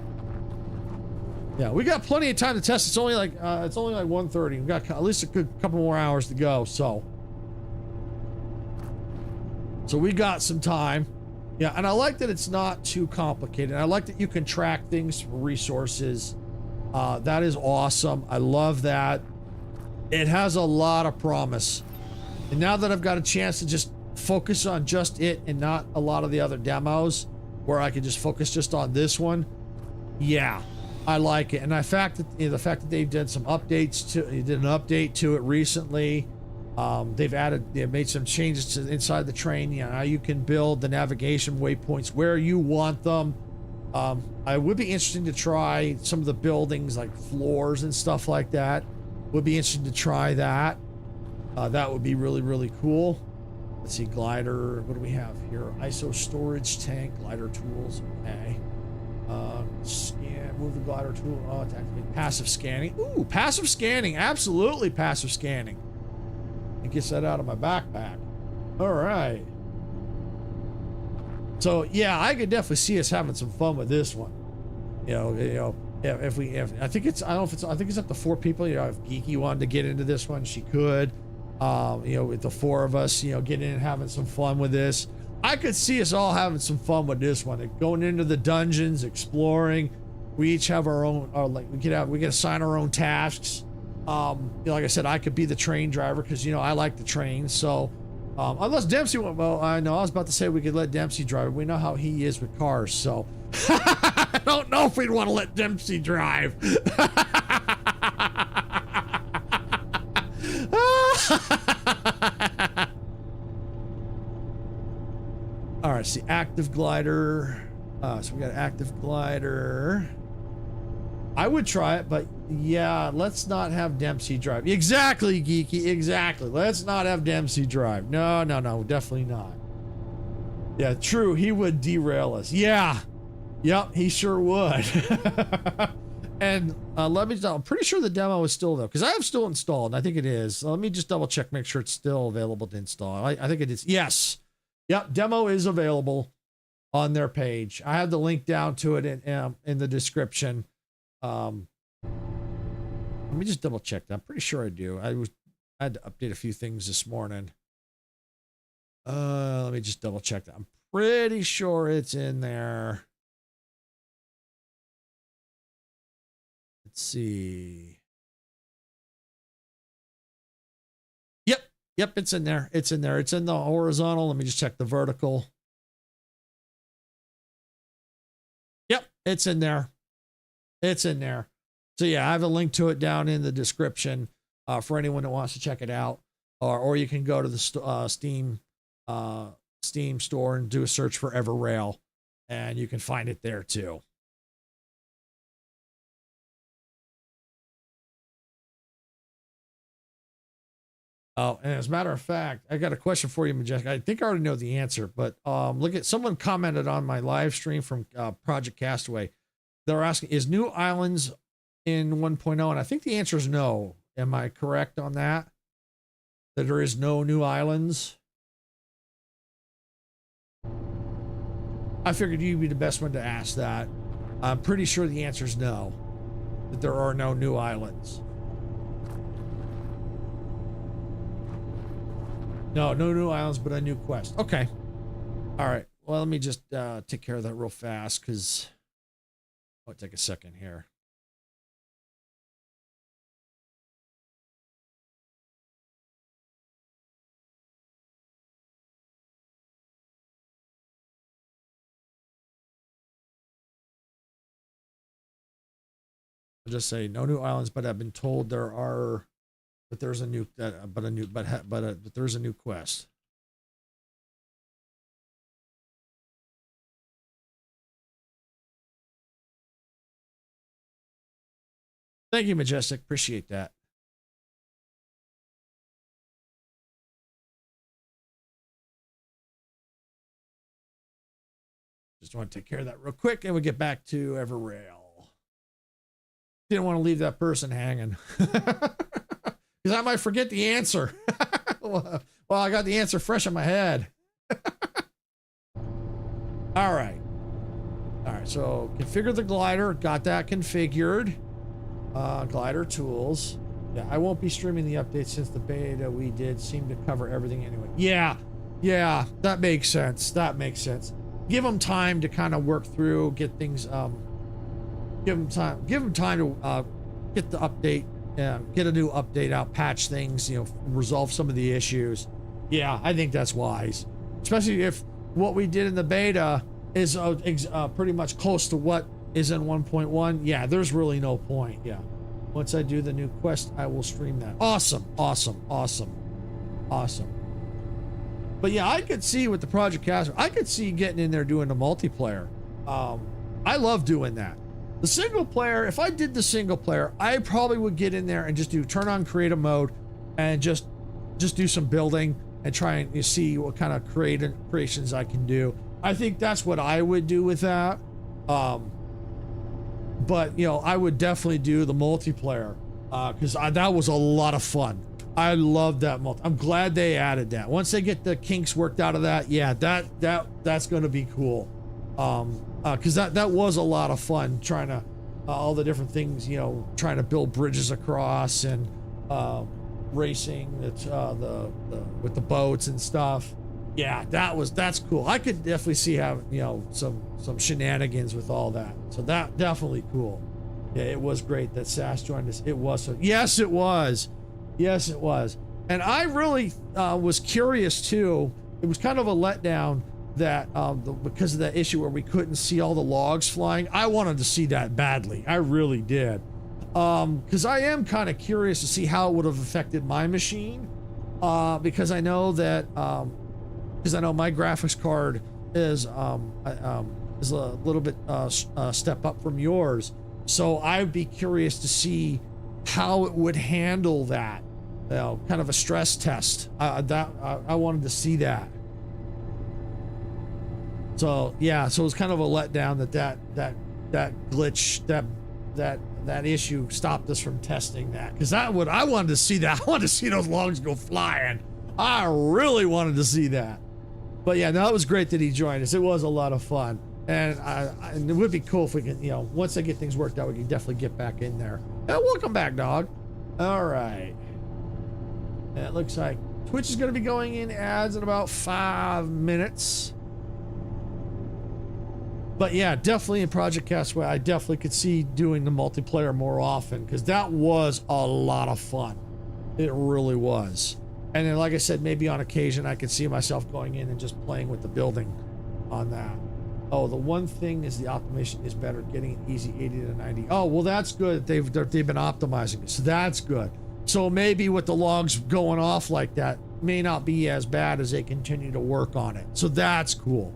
Yeah, we got plenty of time to test. It's only like 1:30. We've got at least a good couple more hours to go. So we got some time. Yeah, and I like that it's not too complicated. I like that you can track things for resources. That is awesome. I love that. It has a lot of promise. And now that I've got a chance to just focus on just it and not a lot of the other demos, where I can just focus just on this one, yeah, I like it. And the fact that, you know, they've done some updates to, they did an update to it recently. They've made some changes to inside the train. You know, now you can build the navigation waypoints where you want them. I would be interested to try some of the buildings, like floors and stuff like that. Would be interested to try that. That would be really, really cool. Let's see, glider. What do we have here? ISO storage tank, glider tools. Okay. Scan, move the glider tool. Oh, to activate passive scanning. Ooh, passive scanning. Absolutely passive scanning. It gets that out of my backpack. All right. So yeah, I could definitely see us having some fun with this one. You know, if I think it's, I don't know if it's, I think it's up to 4 people. You know, if Geeky wanted to get into this one, she could. You know, with the 4 of us, you know, getting in and having some fun with this. I could see us all having some fun with this one. Going into the dungeons, exploring. We each have our own, we can assign our own tasks. You know, like I said, I could be the train driver because, you know, I like the train. So, unless Dempsey went, well, I know I was about to say we could let Dempsey drive. We know how he is with cars. So, don't know if we'd want to let Dempsey drive. All right, see, active glider. So we got active glider. I would try it, but yeah, let's not have Dempsey drive. Exactly, Geeky, exactly. Let's not have Dempsey drive. No, definitely not. Yeah, true, he would derail us. Yeah, yep, he sure would. And let me, I'm pretty sure the demo is still though, because I have still installed, and I think it is. So let me just double check, make sure it's still available to install. I think it is. Yes. Yep, demo is available on their page. I have the link down to it in the description. Let me just double check that. I'm pretty sure I do. I had to update a few things this morning. Let me just double check that. I'm pretty sure it's in there. Let's see. Yep, it's in there. It's in there. It's in the horizontal. Let me just check the vertical. Yep, it's in there. It's in there. So yeah, I have a link to it down in the description for anyone that wants to check it out. Or you can go to the Steam store and do a search for EverRail, and you can find it there too. Oh, and as a matter of fact, I got a question for you, Majestic. I think I already know the answer, but look at someone commented on my live stream from Project Castaway. They're asking, is new islands in 1.0? And I think the answer is no. Am I correct on that? That there is no new islands? I figured you'd be the best one to ask that. I'm pretty sure the answer is no. That there are no new islands. No new islands, but a new quest. Okay. All right. Well, let me just take care of that real fast because I'll take a second here. I'll just say no new islands, but I've been told there are, but there's a new, but there's a new quest. Thank you, Majestic. Appreciate that. Just want to take care of that real quick, and we get back to EverRail. Didn't want to leave that person hanging because I might forget the answer. Well, I got the answer fresh in my head. All right. So configure the glider. Got that configured. Glider tools. Yeah, I won't be streaming the updates since the beta we did seemed to cover everything anyway. Yeah, that makes sense. Give them time to kind of work through, get things, give them time to get the update, get a new update out, patch things, resolve some of the issues. Yeah, I think that's wise, especially if what we did in the beta is pretty much close to what is in 1.1. Yeah, there's really no point. Yeah, once I do the new quest, I will stream that. Awesome. But yeah, I could see with the Project Caster, I could see getting in there doing the multiplayer. I love doing that. The single player, if I did the single player, I probably would get in there and just turn on creative mode and just do some building and try and see what kind of creations I can do. I think that's what I would do with that. But I would definitely do the multiplayer because that was a lot of fun. I love that I'm glad they added that. Once they get the kinks worked out of that, yeah, that's going to be cool. Because that was a lot of fun trying to all the different things, trying to build bridges across and racing with the boats and stuff. Yeah, that's cool. I could definitely see having some shenanigans with all that. So that definitely cool. Yeah, it was great that Sass joined us. It was yes, it was. Yes, it was. And I really was curious too. It was kind of a letdown because of that issue where we couldn't see all the logs flying. I wanted to see that badly. I really did. Because I am kind of curious to see how it would have affected my machine. Because I know that, because I know my graphics card is a little bit step up from yours. So I'd be curious to see how it would handle that, you know, kind of a stress test. I wanted to see that. So yeah, so it was kind of a letdown that glitch, that issue stopped us from testing that, because I wanted to see that. I wanted to see those logs go flying. I really wanted to see that. But yeah, no, it was great that he joined us. It was a lot of fun, and and it would be cool if we can, you know, once I get things worked out, we can definitely get back in there. Welcome back, dog. All right. And it looks like Twitch is going to be going in ads in about 5 minutes. But yeah, definitely in Project Castaway, I definitely could see doing the multiplayer more often, because that was a lot of fun. It really was. And then, like I said, maybe on occasion I could see myself going in and just playing with the building on that. Oh, the one thing is the optimization is better, getting it easy 80 to 90. Oh, well, that's good. They've been optimizing it, so that's good. So maybe with the logs going off like that, may not be as bad as they continue to work on it. So that's cool.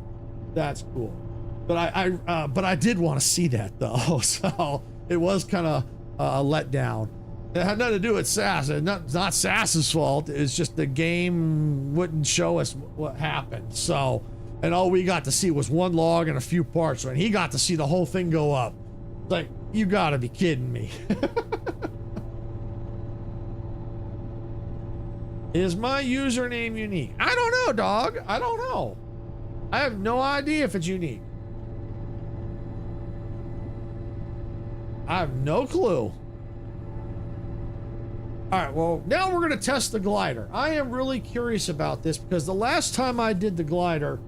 That's cool. But I did want to see that though, so it was kind of a letdown. It had nothing to do with SAS. It's not SAS's fault. It's just the game wouldn't show us what happened. So, and all we got to see was one log and a few parts, and he got to see the whole thing go up. It's like, you gotta be kidding me. Is my username unique? I don't know, dog. I don't know. I have no idea if it's unique. I have no clue. All right, well, now we're going to test the glider. I am really curious about this because the last time I did the glider,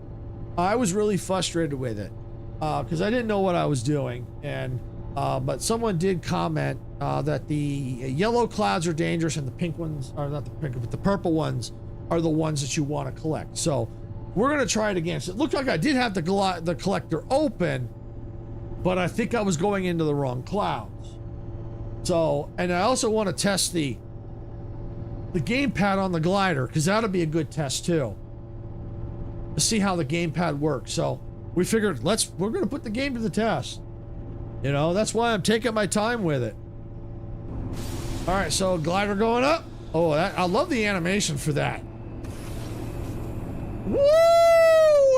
I was really frustrated with it because I didn't know what I was doing. And but someone did comment that the yellow clouds are dangerous and the pink ones are not the pink, but the purple ones are the ones that you want to collect. So we're going to try it again. So it looked like I did have the collector open, but I think I was going into the wrong clouds. So, and I also want to test the gamepad on the glider, because that'll be a good test too, to see how the gamepad works. So we figured we're going to put the game to the test. You know, that's why I'm taking my time with it. All right, so glider going up. Oh, I love the animation for that. Woo!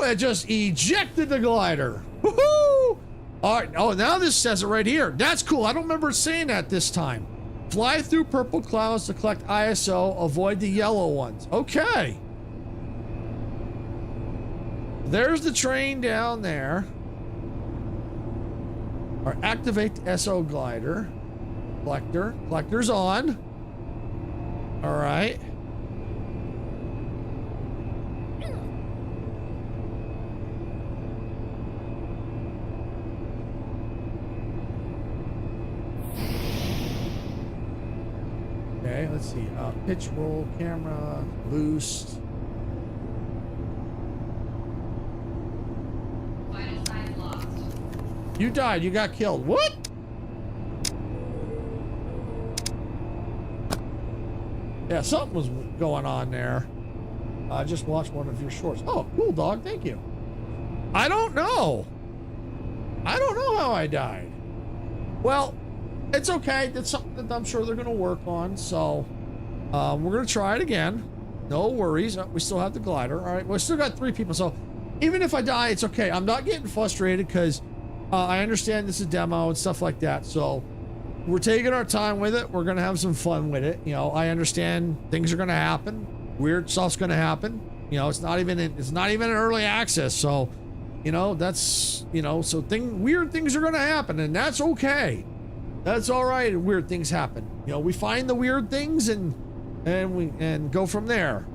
It just ejected the glider. Woohoo! All right. Oh, now this says it right here. That's cool. I don't remember saying that this time. Fly through purple clouds to collect ISO. Avoid the yellow ones. Okay. There's the train down there. Or activate the SO glider. Collector. Collector's on. All right. Okay, let's see. Pitch, roll, camera, boost. Vital signs lost. You died. You got killed. What? Yeah, something was going on there. I just watched one of your shorts. Oh, cool, dog. Thank you. I don't know. I don't know how I died. Well, it's okay. That's something that I'm sure they're going to work on. So we're going to try it again. No worries. We still have the glider. All right. We still got 3 people. So even if I die, it's okay. I'm not getting frustrated because I understand this is a demo and stuff like that. So we're taking our time with it. We're going to have some fun with it. You know, I understand things are going to happen. Weird stuff's going to happen. You know, it's not even an early access. So, you know, that's, you know, so weird things are going to happen, and that's okay. That's all right. Weird things happen. You know, we find the weird things and go from there.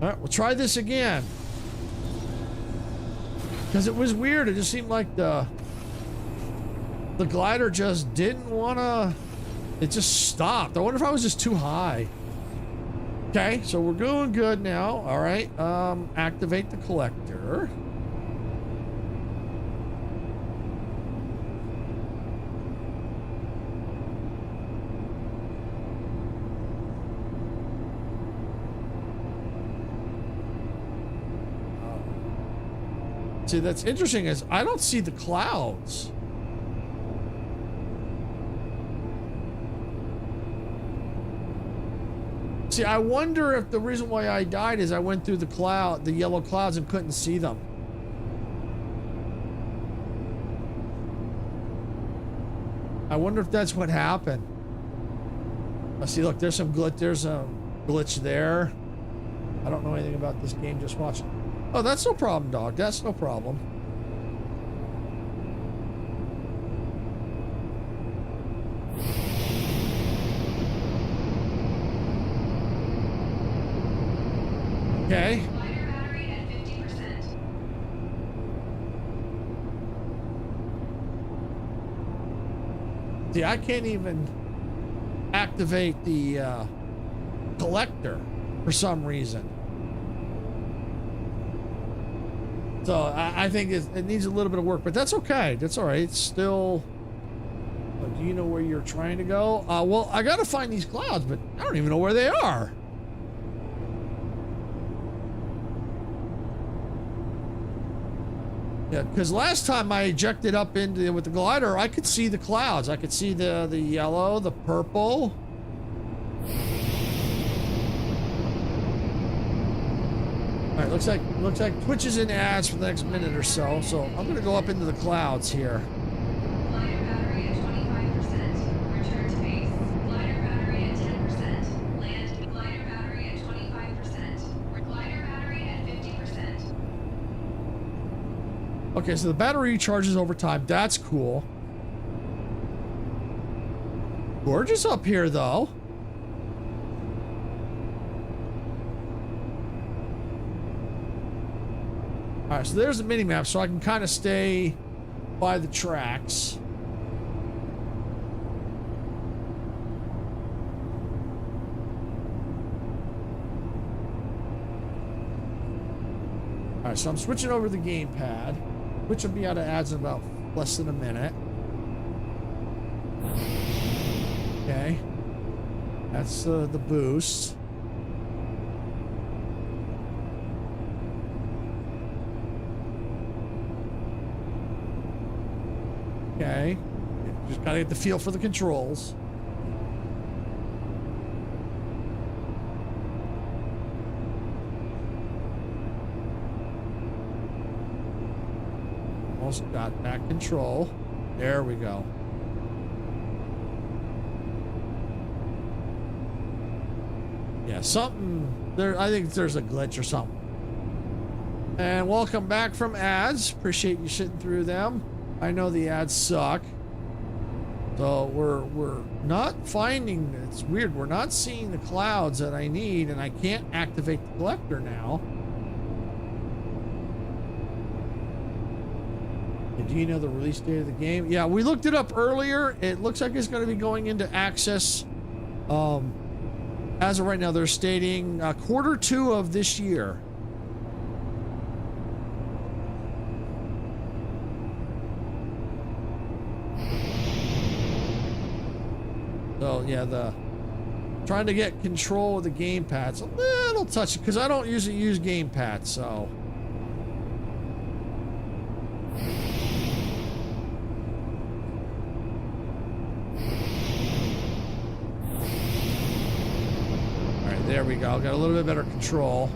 All right, we'll try this again. Because it was weird. It just seemed like the glider just didn't want to. It just stopped. I wonder if I was just too high. Okay, so we're doing good now. All right. Activate the collector. See, that's interesting is I don't see the clouds. See, I wonder if the reason why I died is I went through the yellow clouds and couldn't see them. I wonder if that's what happened. Let's see, look, there's a glitch there. I don't know anything about this game, just watching. Oh, that's no problem, dog. That's no problem. Okay. Glider battery at 50%. See, I can't even activate the collector for some reason. So I think it needs a little bit of work, but that's okay. That's all right. It's still... Do you know where you're trying to go? Well, I gotta find these clouds, but I don't even know where they are. Yeah, because last time I ejected up into with the glider, I could see the clouds. I could see the yellow, the purple. All right, looks like Twitch is in ads for the next minute or so. So I'm gonna go up into the clouds here. Glider battery at 25%. Return to base. Glider battery at 10%. Land. Glider battery at 25%. Glider battery at 50%. Okay, so the battery recharges over time. That's cool. Gorgeous up here, though. All right, so there's the mini map, so I can kind of stay by the tracks. All right, so I'm switching over to the gamepad, which will be out of ads in about less than a minute. Okay, that's the boost. Okay, just gotta get the feel for the controls. Almost got back control. There we go. Yeah, something there. I think there's a glitch or something. And welcome back from ads. Appreciate you sitting through them. I know the ads suck. So we're not finding, it's weird, we're not seeing the clouds that I need, and I can't activate the collector now. Do you know the release date of the game? Yeah, we looked it up earlier. It looks like it's going to be going into access. As of right now, they're stating Q2 of this year. So yeah, trying to get control of the gamepad's a little touchy because I don't usually use gamepad, so. All right, there we go. Got a little bit better control.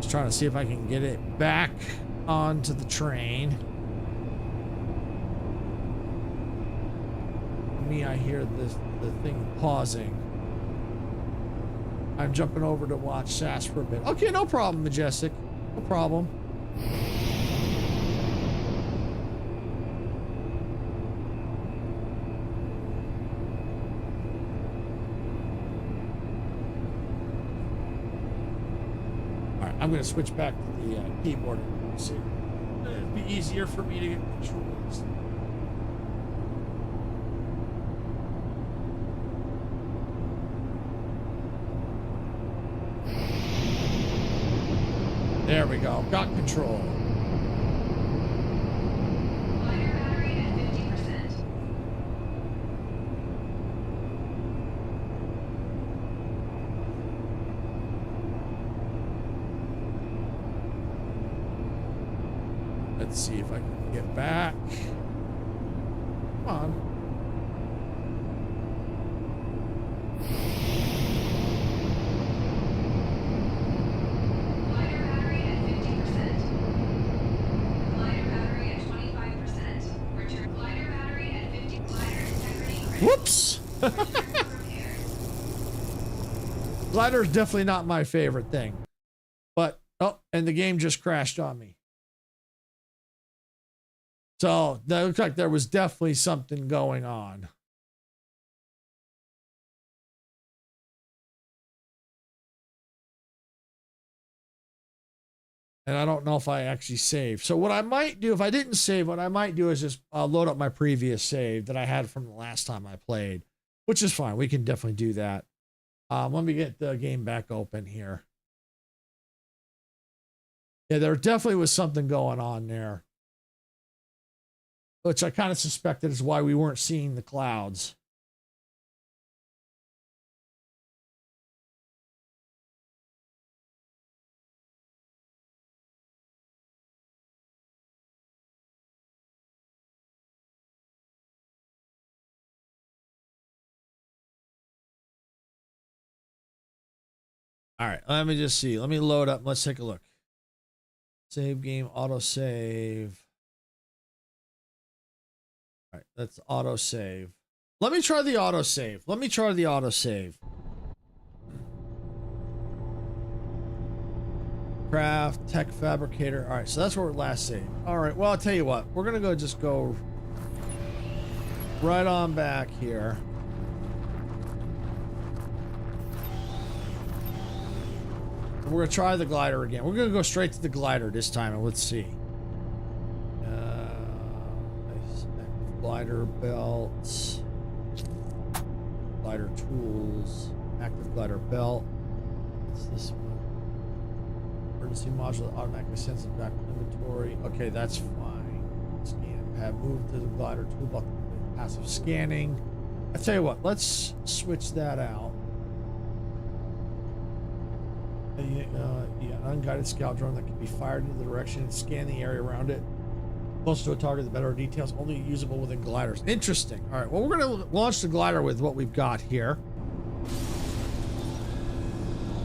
Trying to see if I can get it back onto the train. For me, I hear the thing pausing. I'm jumping over to watch SAS for a bit. Okay, no problem, Majestic. No problem. I'm going to switch back to the keyboard and see. It'd be easier for me to get controls. There we go. Got control. Glider battery at 50%. Let's see if I can get back. Come on. Glider battery at 50%. Glider battery at 25%. Return glider battery at 50. Glider integrity critical. Whoops! Return to repair. Glider's definitely not my favorite thing. But, oh, and the game just crashed on me. So that looks like there was definitely something going on. And I don't know if I actually saved. So what I might do, if I didn't save, what I might do is just load up my previous save that I had from the last time I played, which is fine. We can definitely do that. Let me get the game back open here. Yeah, there definitely was something going on there, which I kind of suspected is why we weren't seeing the clouds. All right, let me just see. Let me load up. Let's take a look. Save game, auto save. All right, let's auto save. Let me try the auto save. Let me try the auto save. Craft, tech fabricator. All right, so that's where we're last saved. All right, well, I'll tell you what. We're going to just go right on back here. We're gonna try the glider again. We're gonna go straight to the glider this time, and let's see. Glider belts, glider tools, active glider belt. What's this one? Emergency module that automatically sends it back to inventory. Okay, that's fine. Scan pad, move to the glider toolbox. Passive scanning. I tell you what, let's switch that out. Yeah, an unguided scout drone that can be fired in the direction and scan the area around it. Closer to a target, the better details. Only usable within gliders. Interesting. All right, well, we're going to launch the glider with what we've got here.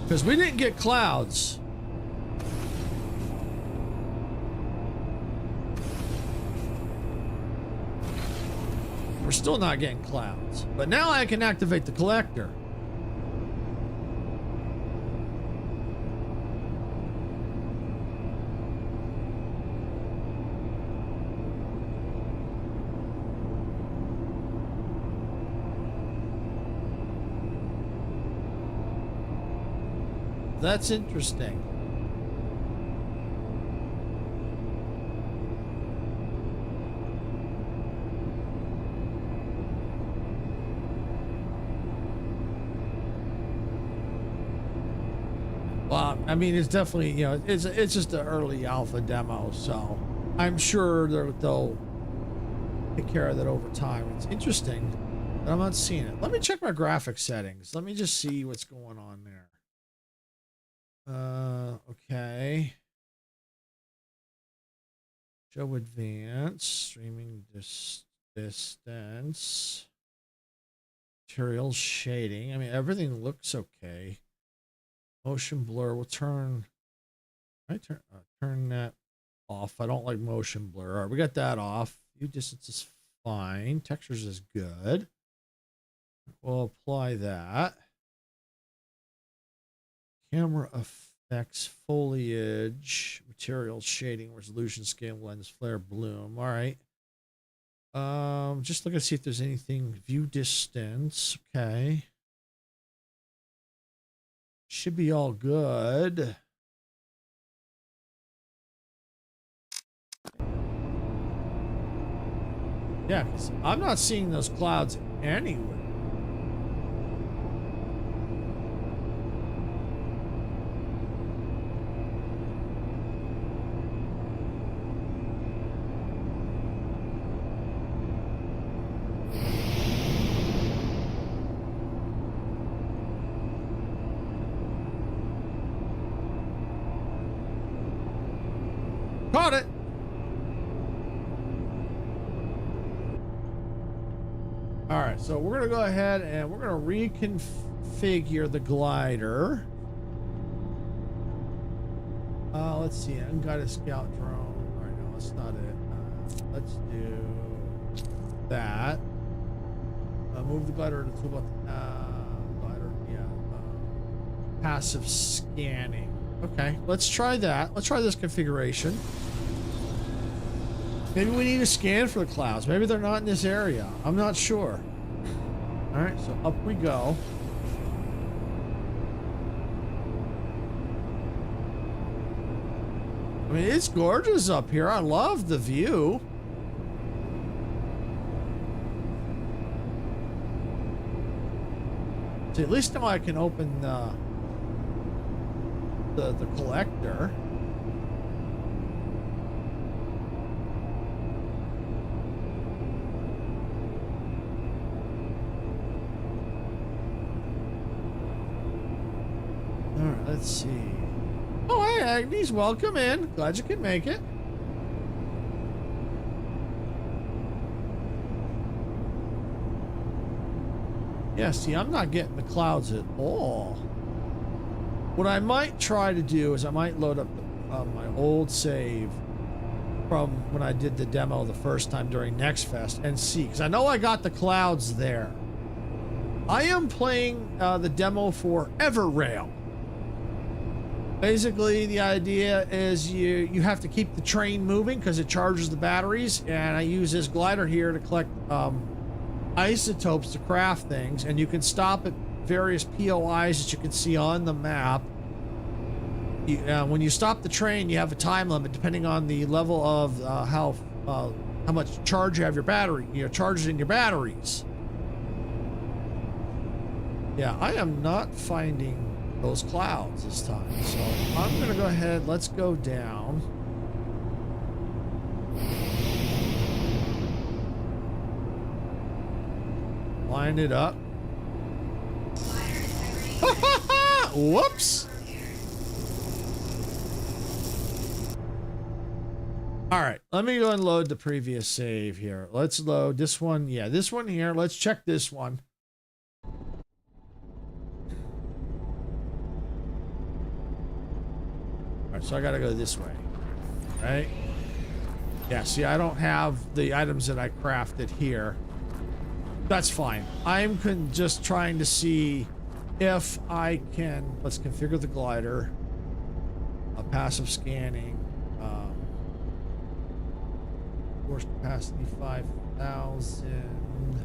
Because we didn't get clouds. We're still not getting clouds. But now I can activate the collector. That's interesting. Well, I mean, it's definitely, you know, it's just an early alpha demo, so I'm sure they'll take care of that over time. It's interesting, but I'm not seeing it. Let me check my graphic settings. Let me just see what's going on there. Okay. Show advance, streaming distance, material shading. I mean, everything looks okay. Motion blur. We'll turn. I turn that off. I don't like motion blur. All right, we got that off. View distance is fine. Textures is good. We'll apply that. Camera effects, foliage, material shading, resolution, scale, lens, flare, bloom. All right. Just look to see if there's anything. View distance. Okay. Should be all good. Yeah, because I'm not seeing those clouds anywhere. Caught it. All right, so we're gonna go ahead and we're gonna reconfigure the glider. Let's see, unguided scout drone. All right, no, that's not it. Let's do that. Move the glider to the tool button. Glider, yeah. Passive scanning. Okay, let's try that. Let's try this configuration. Maybe we need to scan for the clouds. Maybe they're not in this area. I'm not sure. All right, so up we go. I mean, it's gorgeous up here. I love the view. See, at least now I can open the collector. All right, let's see. Oh, hey, Agnes, welcome in. Glad you could make it. Yeah, see, I'm not getting the clouds at all. What I might try to do is I might load up my old save from when I did the demo the first time during Next Fest and see, because I know I got the clouds there. I am playing the demo for EverRail. Basically, the idea is you have to keep the train moving because it charges the batteries, and I use this glider here to collect isotopes to craft things, and you can stop at various POIs that you can see on the map. When you stop the train, you have a time limit depending on the level of how much charge you have your battery, charges in your batteries. Yeah, I am not finding those clouds this time, so I'm gonna go ahead. Let's go down. Line it up. Whoops. All right, let me go and load the previous save here. Let's load this one. Yeah, this one here. Let's check this one. All right, so I gotta go this way, right? Yeah, see, I don't have the items that I crafted here. That's fine. I'm just trying to see if I can. Let's configure the glider. Passive scanning. Force capacity 5,000.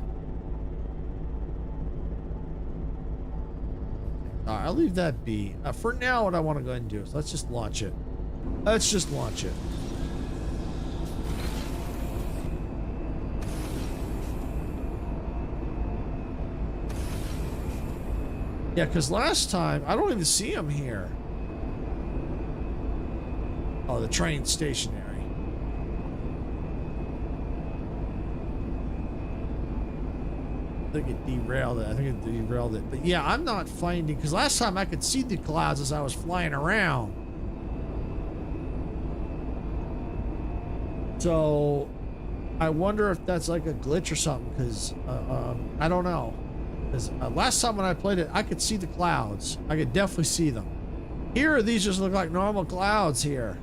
Alright, I'll leave that be. For now, what I want to go ahead and do is let's just launch it. Let's just launch it. Yeah, because last time, I don't even see him here. Oh, the train's stationary. I think it derailed it. I think it derailed it. But yeah, I'm not finding, because last time I could see the clouds as I was flying around. So I wonder if that's like a glitch or something, because I don't know. Because last time when I played it, I could see the clouds. I could definitely see them. Here, these just look like normal clouds here.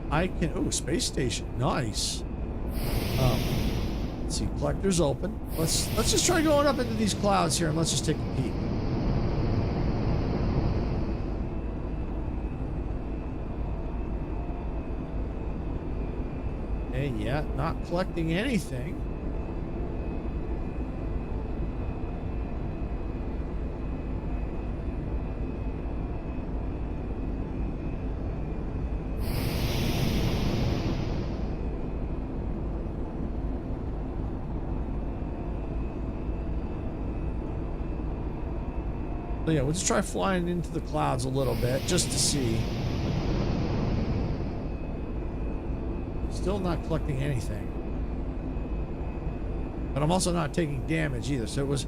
I can, oh, space station, nice. Let's see, collector's open. Let's just try going up into these clouds here and let's just take a peek. Okay, yeah, not collecting anything. So yeah, we'll just try flying into the clouds a little bit just to see. Still not collecting anything. But I'm also not taking damage either. So it was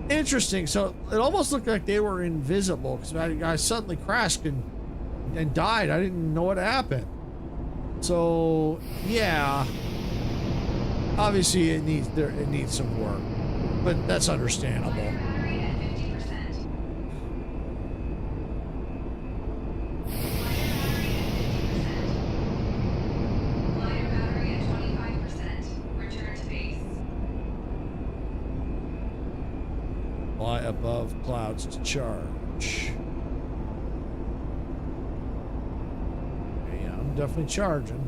interesting. So it almost looked like they were invisible because I suddenly crashed and died. I didn't know what happened. So yeah, obviously it needs some work. but that's understandable. Glider battery at 50%. Glider battery at 25%. Return to base. Fly above clouds to charge. Yeah, I'm definitely charging.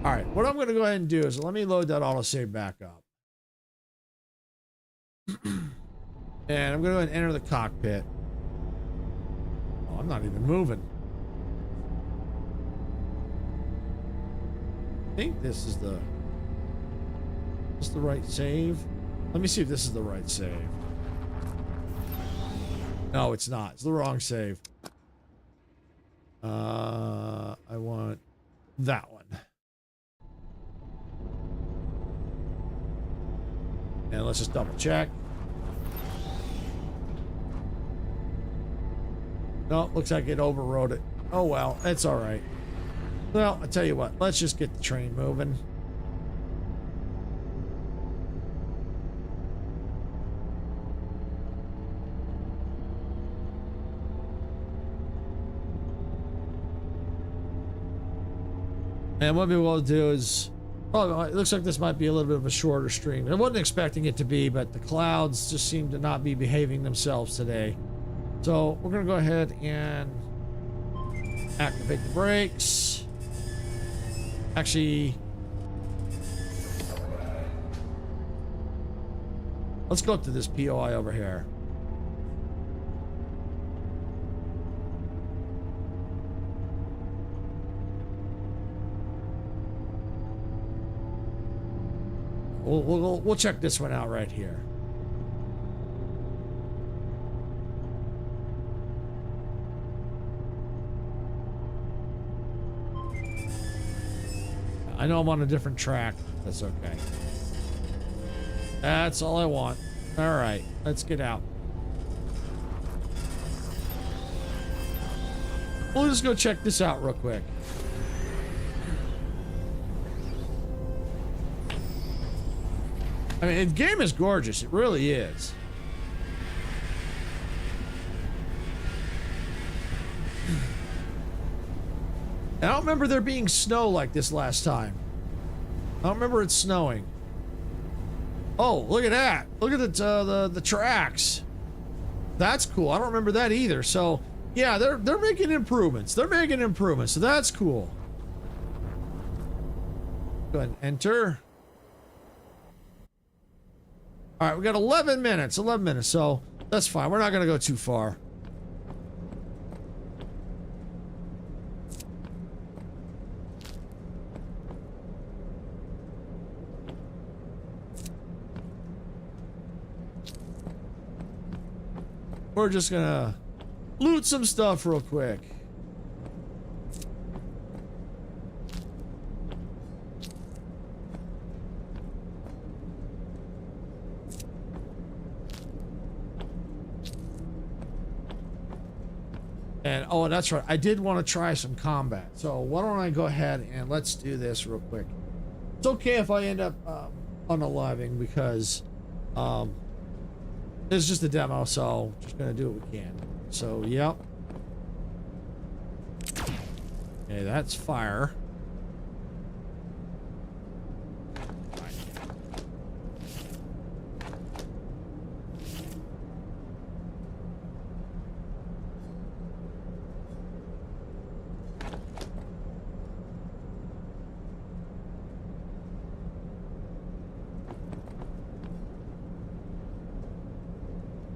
All right, what I'm going to go ahead and do is let me load that autosave back up. And I'm going to go ahead and enter the cockpit. Oh, I'm not even moving. I think this is the right save. Let me see if this is the right save. No, it's not. It's the wrong save. I want that one. And let's just double check. No, looks like it overrode it. Oh well, it's all right. Well, I tell you what, let's just get the train moving. And what we will do is, oh, it looks like this might be a little bit of a shorter stream. I wasn't expecting it to be, but the clouds just seem to not be behaving themselves today. So we're going to go ahead and activate the brakes. Actually, let's go up to this POI over here. We'll check this one out right here. I know I'm on a different track. That's okay. That's all I want. All right, let's get out. We'll just go check this out real quick. I mean, the game is gorgeous. It really is. I don't remember there being snow like this last time. I don't remember it snowing. Oh, look at that. Look at the tracks. That's cool. I don't remember that either. So, yeah, they're making improvements. They're making improvements. So that's cool. Go ahead and enter. All right, we got 11 minutes. 11 minutes. So, that's fine. We're not going to go too far. We're just gonna loot some stuff real quick. And oh, that's right. I did want to try some combat. So why don't I go ahead and let's do this real quick. It's okay if I end up unaliving because it's just a demo, so just gonna do what we can. So, yep. Okay, that's fire.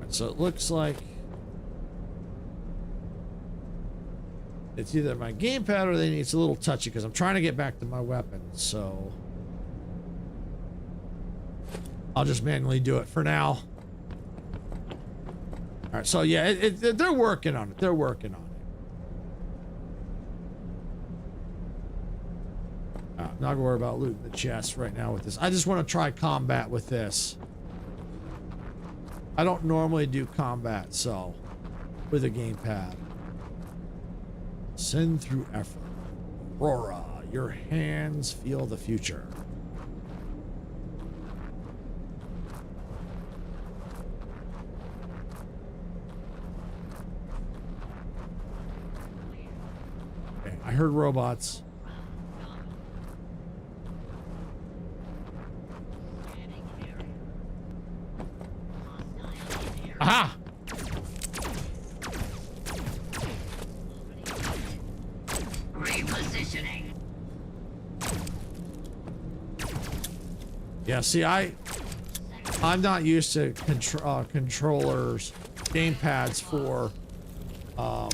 So it looks like it's either my gamepad or it's a little touchy because I'm trying to get back to my weapons. So I'll just manually do it for now. All right. So yeah, they're working on it. They're working on it. I'm not gonna worry about looting the chest right now with this. I just want to try combat with this. I don't normally do combat, so with a gamepad. Send through effort. Aurora, your hands feel the future. heard robots. Aha! Repositioning. Yeah, see, I'm not used to controllers, gamepads for, yeah,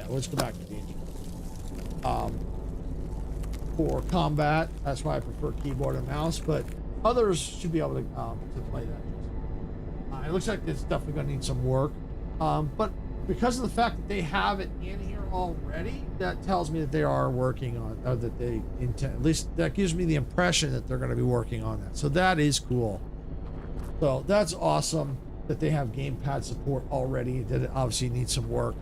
let's go back to the engine. For combat, that's why I prefer keyboard and mouse, but others should be able to play that. It looks like it's definitely going to need some work, but because of the fact that they have it in here already, that tells me that they are working on, or that they intend, at least that gives me the impression that they're going to be working on that. So that is cool. So that's awesome that they have gamepad support already. That it obviously needs some work,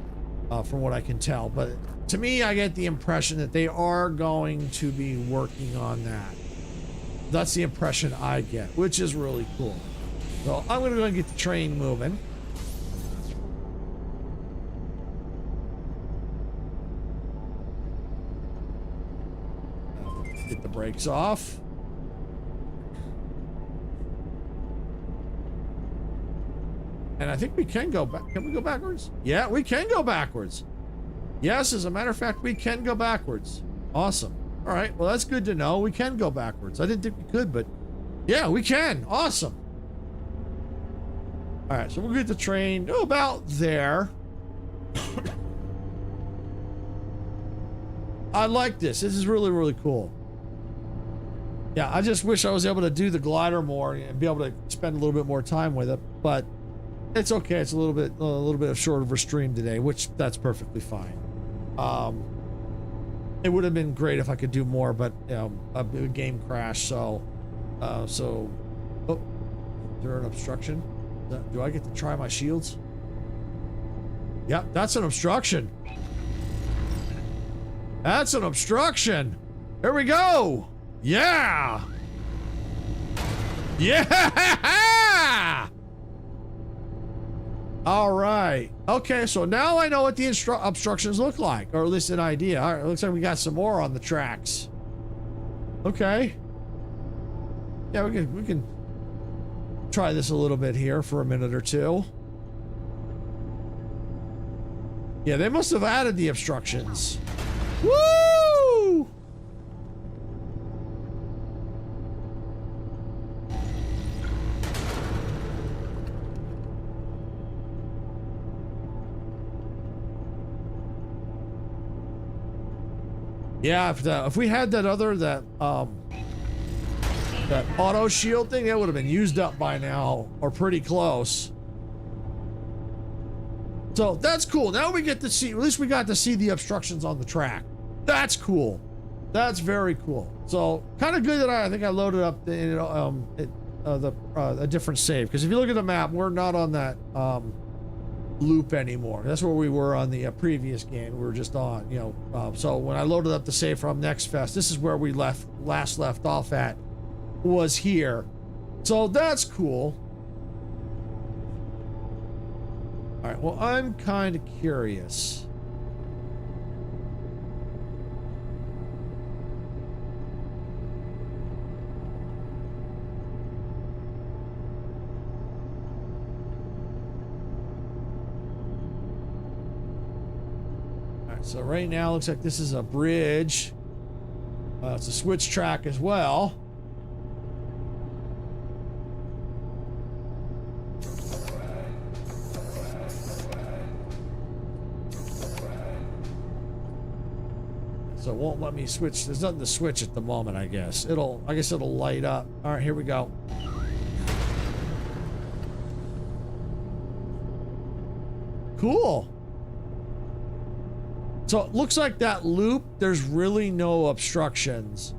from what I can tell. But to me, I get the impression that they are going to be working on that. That's the impression I get, which is really cool. So I'm going to go and get the train moving. Get the brakes off. And I think we can go back. Can we go backwards? Yeah, we can go backwards. Yes, as a matter of fact, we can go backwards. Awesome. All right, well, that's good to know. We can go backwards. I didn't think we could, but yeah, we can. Awesome. All right, so we'll get the train about there. I like this. This is really, really cool. Yeah, I just wish I was able to do the glider more and be able to spend a little bit more time with it, but it's okay. It's a little bit of short of a stream today, which that's perfectly fine. It would have been great if I could do more, but you know, a game crash. So, oh, is there an obstruction? Do I get to try my shields? Yep, that's an obstruction. That's an obstruction. Here we go. Yeah. Yeah. All right. Okay, so now I know what the obstructions look like, or at least an idea. All right, it looks like we got some more on the tracks. Okay. Yeah, we can try this a little bit here for a minute or two. Yeah, they must have added the obstructions. Woo! Yeah, if we had that that auto shield thing, that would have been used up by now, or pretty close. So that's cool. Now we get to see, at least we got to see the obstructions on the track. That's cool. That's very cool. So kind of good that I think I loaded up a different save, because if you look at the map, we're not on that loop anymore. That's where we were on the previous game. We were just on, you know. So when I loaded up the save from Next Fest, this is where we last left off at, was here. So that's cool. All right, well, I'm kind of curious. All right, so right now looks like this is a bridge. It's a switch track as well. So it won't let me switch. There's nothing to switch at the moment, I guess. I guess it'll light up. All right, here we go. Cool. So it looks like that loop, there's really no obstructions.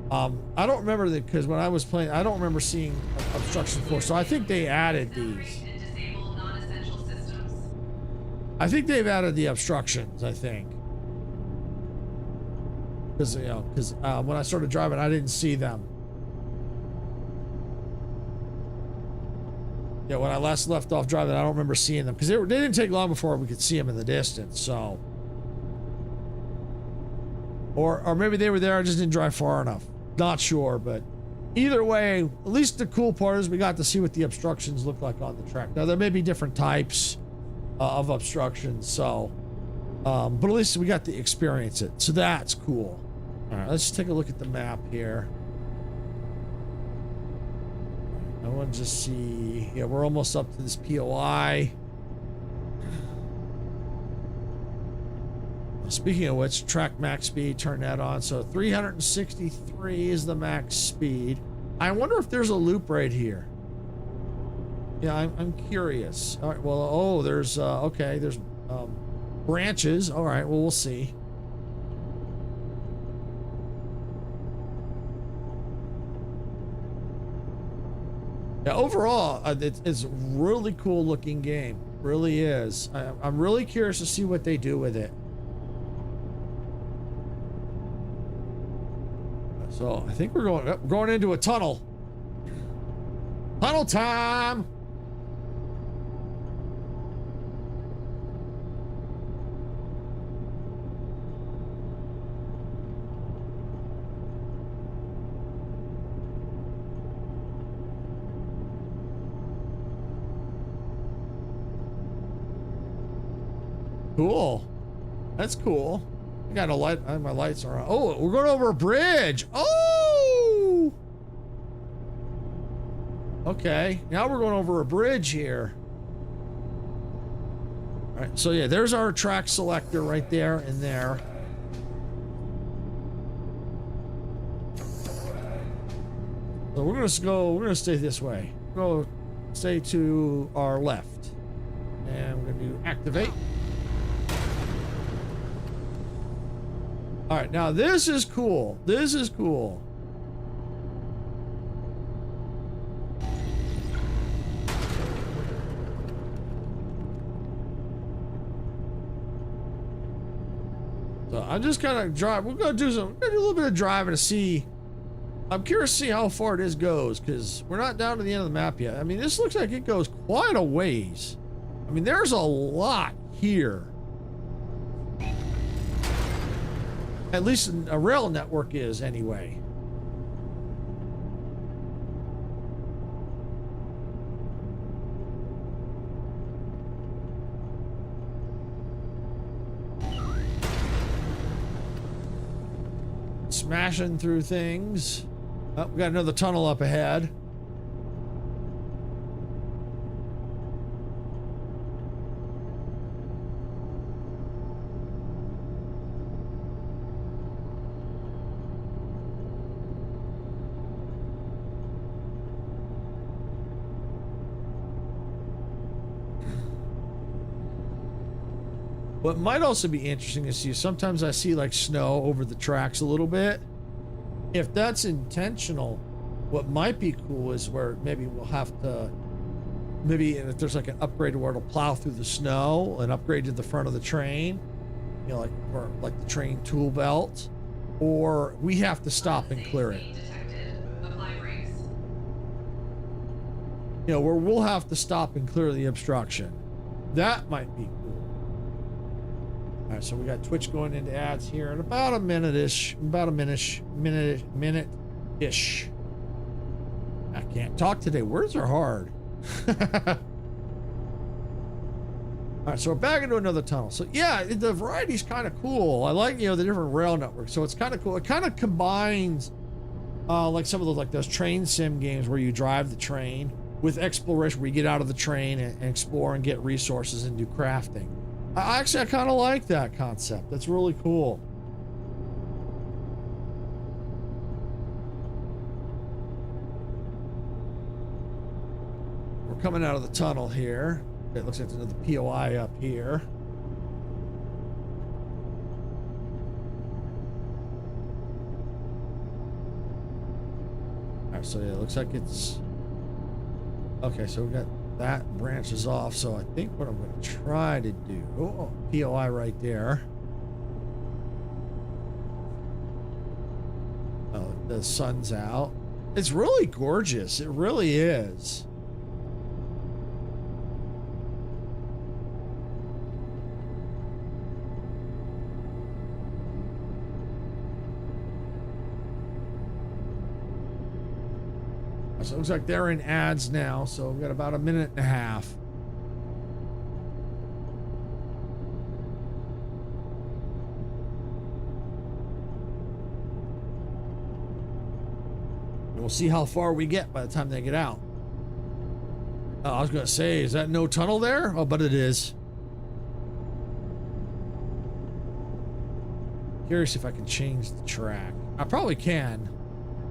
I don't remember that, because when I was playing, I don't remember seeing obstructions before. So I think they added these. Disable non-essential systems. I think they've added the obstructions, I think. Because, you know, when I started driving, I didn't see them. Yeah, when I last left off driving, I don't remember seeing them, because they didn't take long before we could see them in the distance. So Or maybe they were there, I just didn't drive far enough. Not sure, but either way, at least the cool part is we got to see what the obstructions look like on the track. Now, there may be different types of obstructions, so, but at least we got to experience it. So that's cool. All right, let's take a look at the map here. I want to just see, yeah, we're almost up to this POI. Speaking of which, track max speed, turn that on. So 363 is the max speed. I wonder if there's a loop right here. Yeah, I'm curious. All right, well, oh, there's, okay, there's branches. All right, well, we'll see. Yeah, overall, it's a really cool looking game. Really is. I'm really curious to see what they do with it. So I think we're going into a tunnel. Tunnel time. Cool. That's cool. I got a light. My lights are on. Oh, we're going over a bridge. Oh. Okay. Now we're going over a bridge here. All right. So yeah, there's our track selector right there and there. So we're gonna go. We're gonna stay this way. Go. Stay to our left, and we're gonna do activate. All right, now this is cool. This is cool. So I'm just gonna drive. We're gonna do a little bit of driving to see. I'm curious to see how far this goes because we're not down to the end of the map yet. I mean, this looks like it goes quite a ways. I mean, there's a lot here. At least a rail network is, anyway. Smashing through things. Oh, we got another tunnel up ahead. What might also be interesting to see, sometimes I see like snow over the tracks a little bit. If that's intentional, what might be cool is where maybe we'll have to, maybe if there's like an upgrade where it'll plow through the snow, an upgrade to the front of the train, you know, like, or like the train tool belt, or we have to stop and clear it. You know, where we'll have to stop and clear the obstruction. That might be cool. All right, so we got Twitch going into ads here in about a minute-ish, minute-ish. I can't talk today. Words are hard. All right, so we're back into another tunnel. So yeah, the variety's kind of cool. I like, you know, the different rail networks. So it's kind of cool. It kind of combines like some of those, like those train sim games where you drive the train with exploration, where you get out of the train and explore and get resources and do crafting. I kind of like that concept. That's really cool. We're coming out of the tunnel here. It looks like there's another POI up here. All right, so yeah, it looks like it's... Okay, so we got that branches off, so I think what I'm going to try to do... Oh, POI right there. Oh, the sun's out. It's really gorgeous. It really is. So it looks like they're in ads now, so we've got about a minute and a half. And we'll see how far we get by the time they get out. Oh, I was gonna say, is that no tunnel there? Oh, but it is. Curious if I can change the track. I probably can.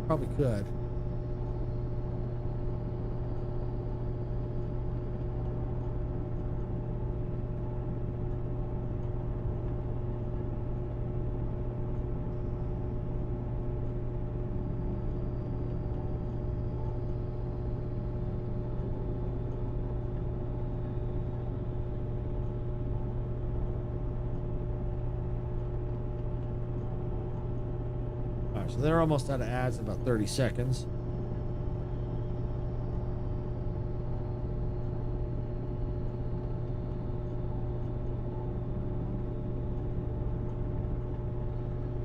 Probably could. So they're almost out of ads in about 30 seconds.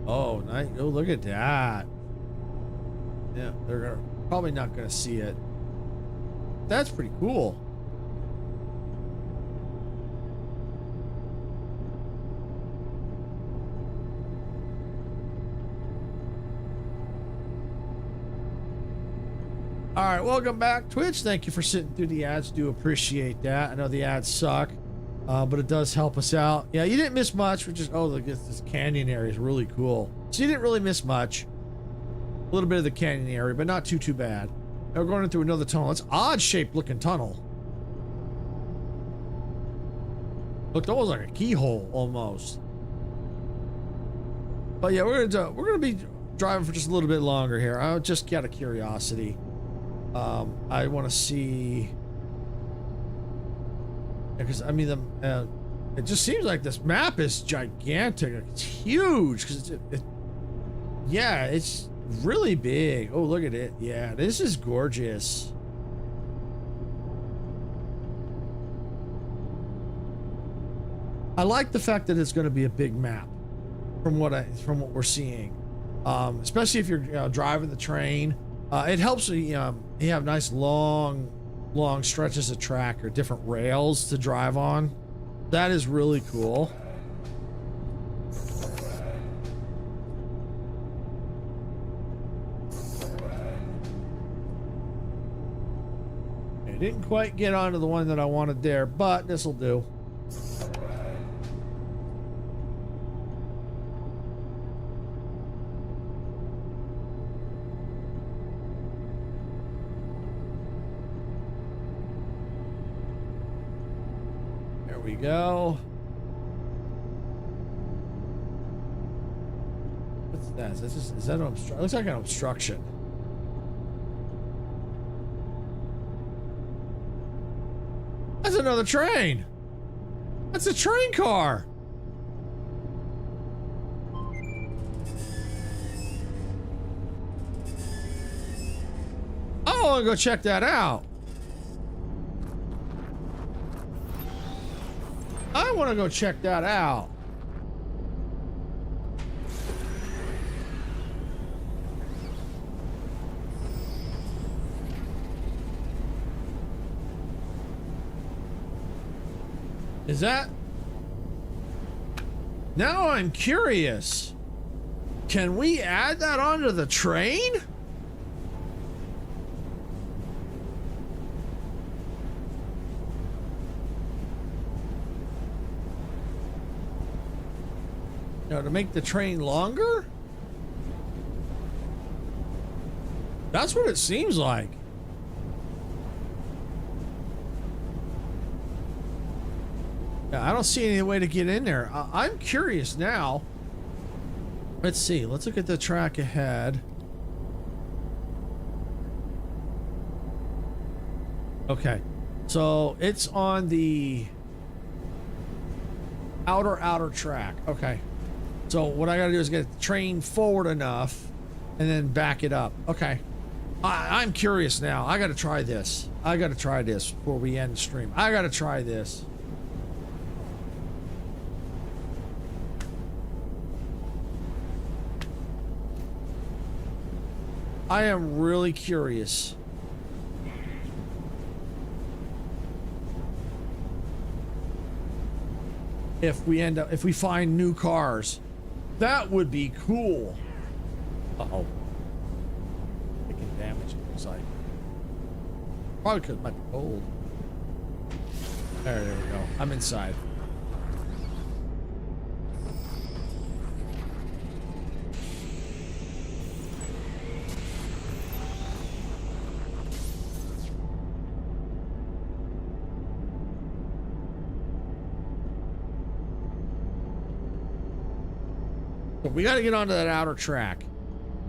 Oh, nice. Oh, look at that. Yeah, they're probably not going to see it. That's pretty cool. All right, welcome back, Twitch. Thank you for sitting through the ads. Do appreciate that. I know the ads suck, but it does help us out. Yeah, you didn't miss much. Which is, oh, look, this canyon area is really cool. So you didn't really miss much. A little bit of the canyon area, but not too bad. Now we're going into another tunnel. It's odd-shaped looking tunnel. Looked almost like a keyhole almost. But yeah, we're gonna be driving for just a little bit longer here. I just got a curiosity. I want to see, because I mean it just seems like this map is gigantic. It's huge because yeah, it's really big. Oh, look at it. Yeah, this is gorgeous. I like the fact that it's going to be a big map from what we're seeing, especially if you're driving the train. It helps you have nice long stretches of track or different rails to drive on. That is really cool. I didn't quite get onto the one that I wanted there, but this will do. We go. What's that? Is that an obstruction? It looks like an obstruction. That's another train. That's a train car. I want to go check that out. I want to go check that out. Is that? Now I'm curious. Can we add that onto the train? To make the train longer? That's what it seems like. Yeah, I don't see any way to get in there. I'm curious now. Let's see. Let's look at the track ahead. Okay. So it's on the outer track. Okay. So what I gotta do is get the train forward enough and then back it up. Okay. I'm curious now. I gotta try this. I gotta try this before we end the stream. I gotta try this. I am really curious if we find new cars. That would be cool. Uh-oh. Taking damage, it looks like. Probably because it might be cold. There we go. I'm inside. So we got to get onto that outer track.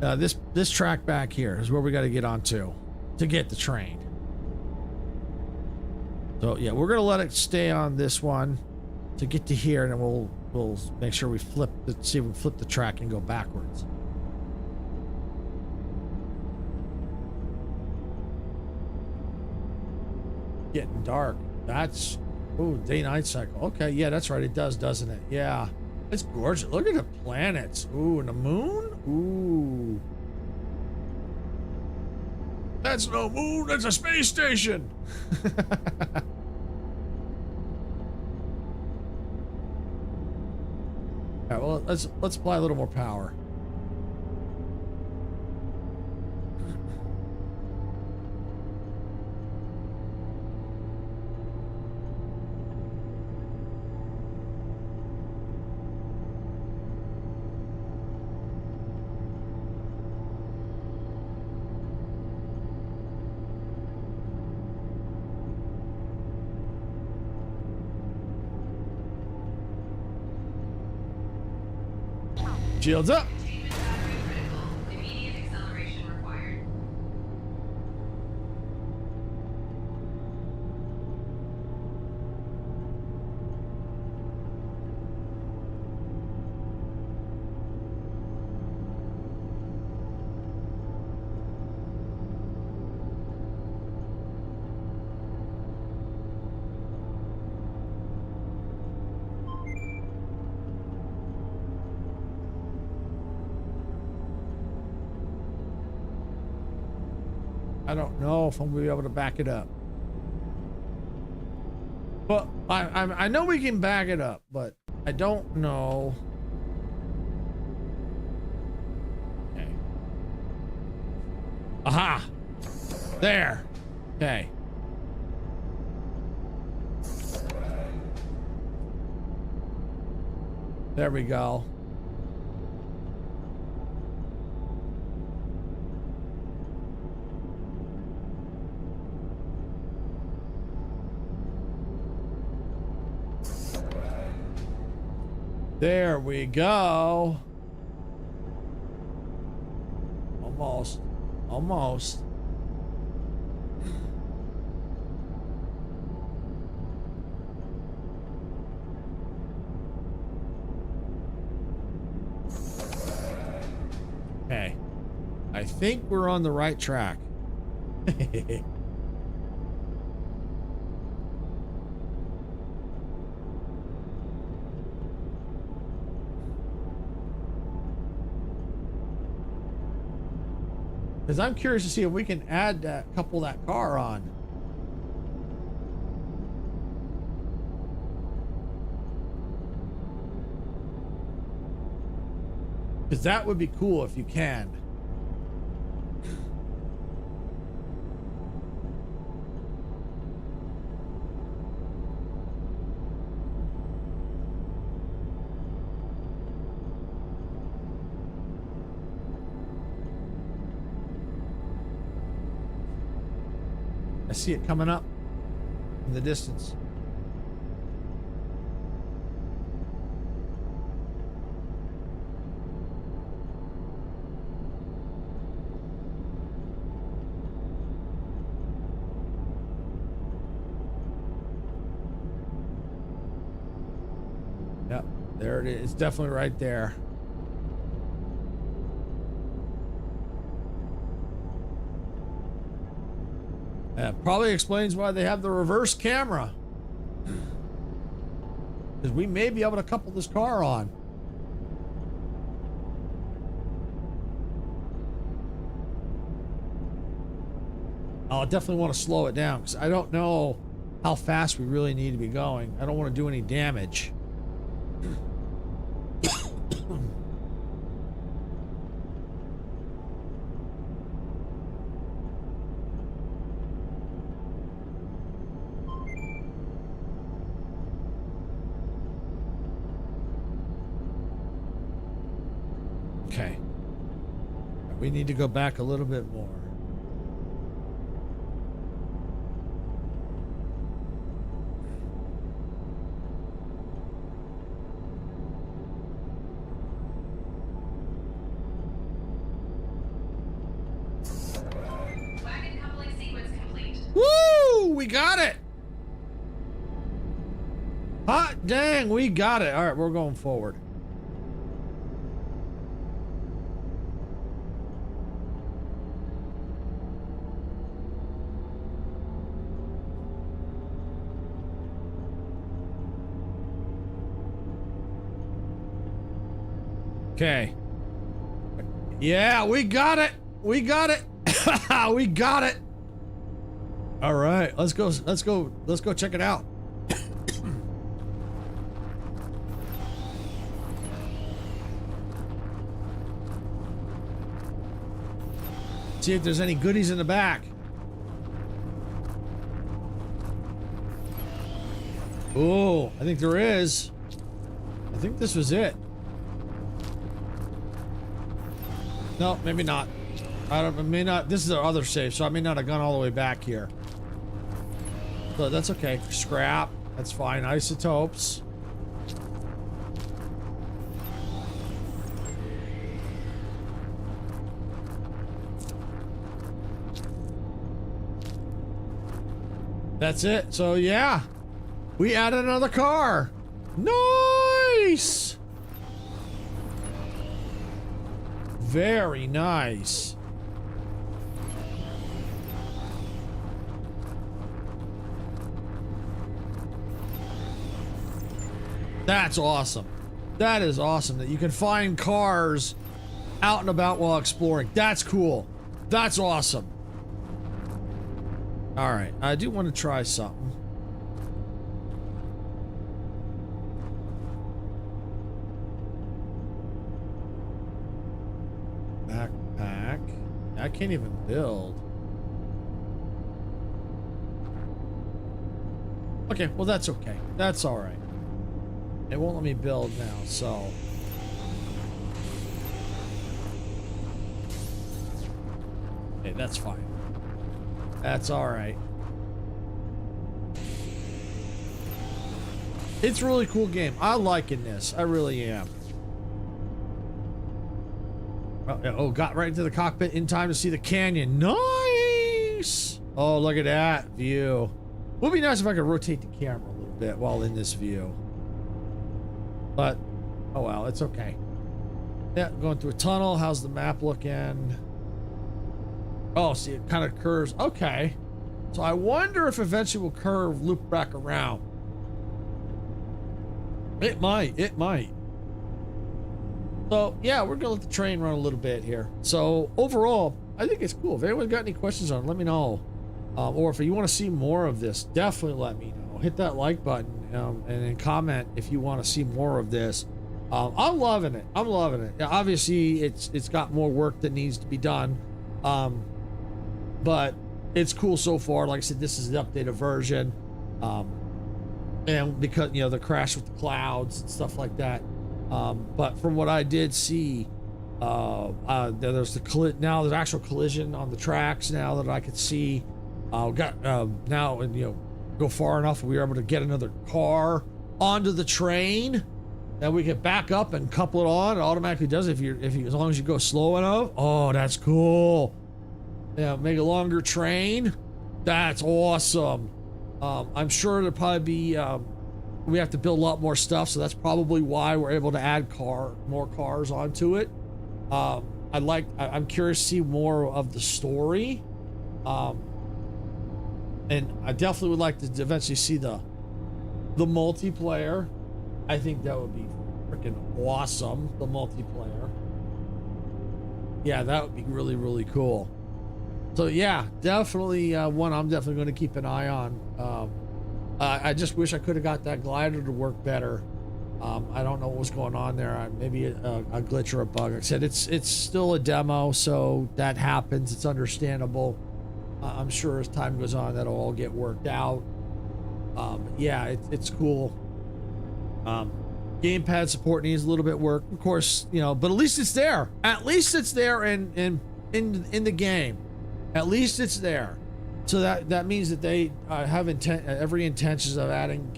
This track back here is where we got to get onto to get the train. So yeah, we're gonna let it stay on this one to get to here, and then we'll make sure we see if we can flip the track and go backwards. Getting dark. That's day-night cycle. Okay, yeah, that's right. It does, doesn't it? Yeah. It's gorgeous. Look at the planets. Ooh, and the moon? Ooh. That's no moon, that's a space station. All right, well, let's apply a little more power. Shields up. Containment battery critical. Immediate acceleration required. I don't know if I'm gonna be able to back it up. But I know we can back it up, but I don't know. Okay. Aha! There. Okay. There we go. There we go. Almost. Almost. Okay. I think we're on the right track. Because I'm curious to see if we can add that, couple that car on. Because that would be cool if you can. I see it coming up in the distance. Yep, there it is. It's definitely right there. Probably explains why they have the reverse camera. Because we may be able to couple this car on. I'll definitely want to slow it down because I don't know how fast we really need to be going. I don't want to do any damage. Okay. We need to go back a little bit more. Wagon coupling sequence complete. Woo! We got it! Hot dang, we got it. All right, we're going forward. Okay. Yeah, we got it. We got it. We got it. All right, let's go check it out. See if there's any goodies in the back. Oh, I think there is. I think this was it. No, maybe not. I may not. This is our other safe, so I may not have gone all the way back here. But that's okay. Scrap. That's fine. Isotopes. That's it. So yeah, we added another car. Nice. Very nice. That's awesome. That is awesome that you can find cars out and about while exploring. That's cool. That's awesome. All right, I do want to try something. Backpack. I can't even build. Okay, well that's okay. That's all right. It won't let me build now, so. Okay, that's fine. That's all right. It's a really cool game. I'm liking this. I really am. Oh, got right into the cockpit in time to see the canyon. Nice! Oh, look at that view. Would be nice if I could rotate the camera a little bit while in this view. But, oh well, it's okay. Yeah, going through a tunnel. How's the map looking? Oh, see, it kind of curves. Okay. So I wonder if eventually we'll curve, loop back around. It might. It might. So, yeah, we're going to let the train run a little bit here. So, overall, I think it's cool. If anyone's got any questions on it, let me know. Or if you want to see more of this, definitely let me know. Hit that like button and then comment if you want to see more of this. I'm loving it. I'm loving it. Yeah, obviously, it's got more work that needs to be done. But it's cool so far. Like I said, this is the updated version. And because, you know, the crash with the clouds and stuff like that. But from what I did see, there's now there's actual collision on the tracks now that I could see. Now, and you know, go far enough, we were able to get another car onto the train. Then we can back up and couple it on. It automatically does it as long as you go slow enough. Oh, that's cool. Yeah, make a longer train. That's awesome. I'm sure there'll probably be we have to build a lot more stuff, so that's probably why we're able to add more cars onto it. I'm curious to see more of the story. And I definitely would like to eventually see the multiplayer. I think that would be freaking awesome, the multiplayer. Yeah, that would be really, really cool. So yeah, definitely one I'm definitely going to keep an eye on. I just wish I could have got that glider to work better. I don't know what was going on there. Maybe a glitch or a bug. Like I said, it's still a demo, so that happens. It's understandable. I'm sure as time goes on, that'll all get worked out. Yeah, it's cool. Gamepad support needs a little bit of work, of course, you know, but at least it's there. At least it's there in the game. At least it's there. So that means that they have every intentions of adding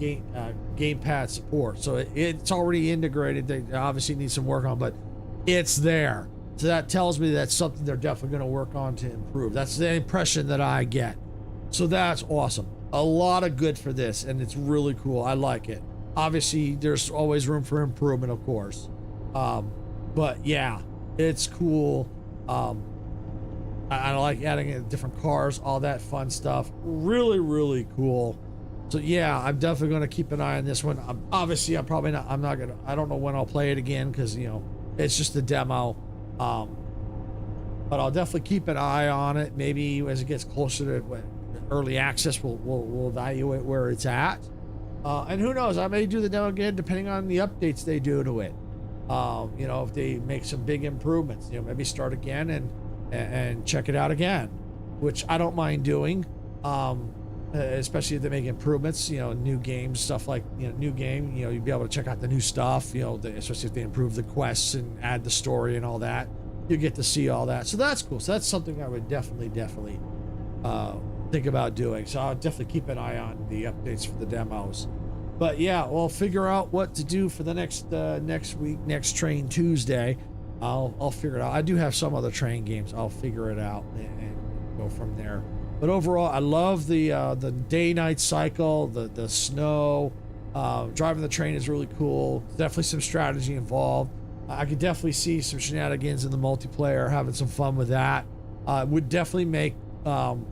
gamepad support. So it's already integrated. They obviously need some work on, but it's there. So that tells me that's something they're definitely going to work on to improve. That's the impression that I get. So that's awesome. A lot of good for this, and it's really cool. I like it. Obviously, there's always room for improvement, of course. But yeah, it's cool. I like adding different cars, all that fun stuff. Really, really cool. So yeah, I'm definitely going to keep an eye on this one. Obviously, I don't know when I'll play it again because, you know, it's just a demo. But I'll definitely keep an eye on it. Maybe as it gets closer to early access, we'll evaluate where it's at. And who knows, I may do the demo again depending on the updates they do to it. You know, if they make some big improvements, you know, maybe start again and check it out again, which I don't mind doing. Especially if they make improvements, you know, new games, stuff like, you know, new game, you know, you'd be able to check out the new stuff, you know, especially if they improve the quests and add the story and all that, you get to see all that. So that's cool. So that's something I would definitely think about doing. So I'll definitely keep an eye on the updates for the demos. But yeah, we'll figure out what to do for the next week, next Train Tuesday. I'll figure it out. I do have some other train games. I'll figure it out and go from there. But overall, I love the day-night cycle, the snow. Driving the train is really cool. Definitely some strategy involved. I could definitely see some shenanigans in the multiplayer, having some fun with that. Would definitely make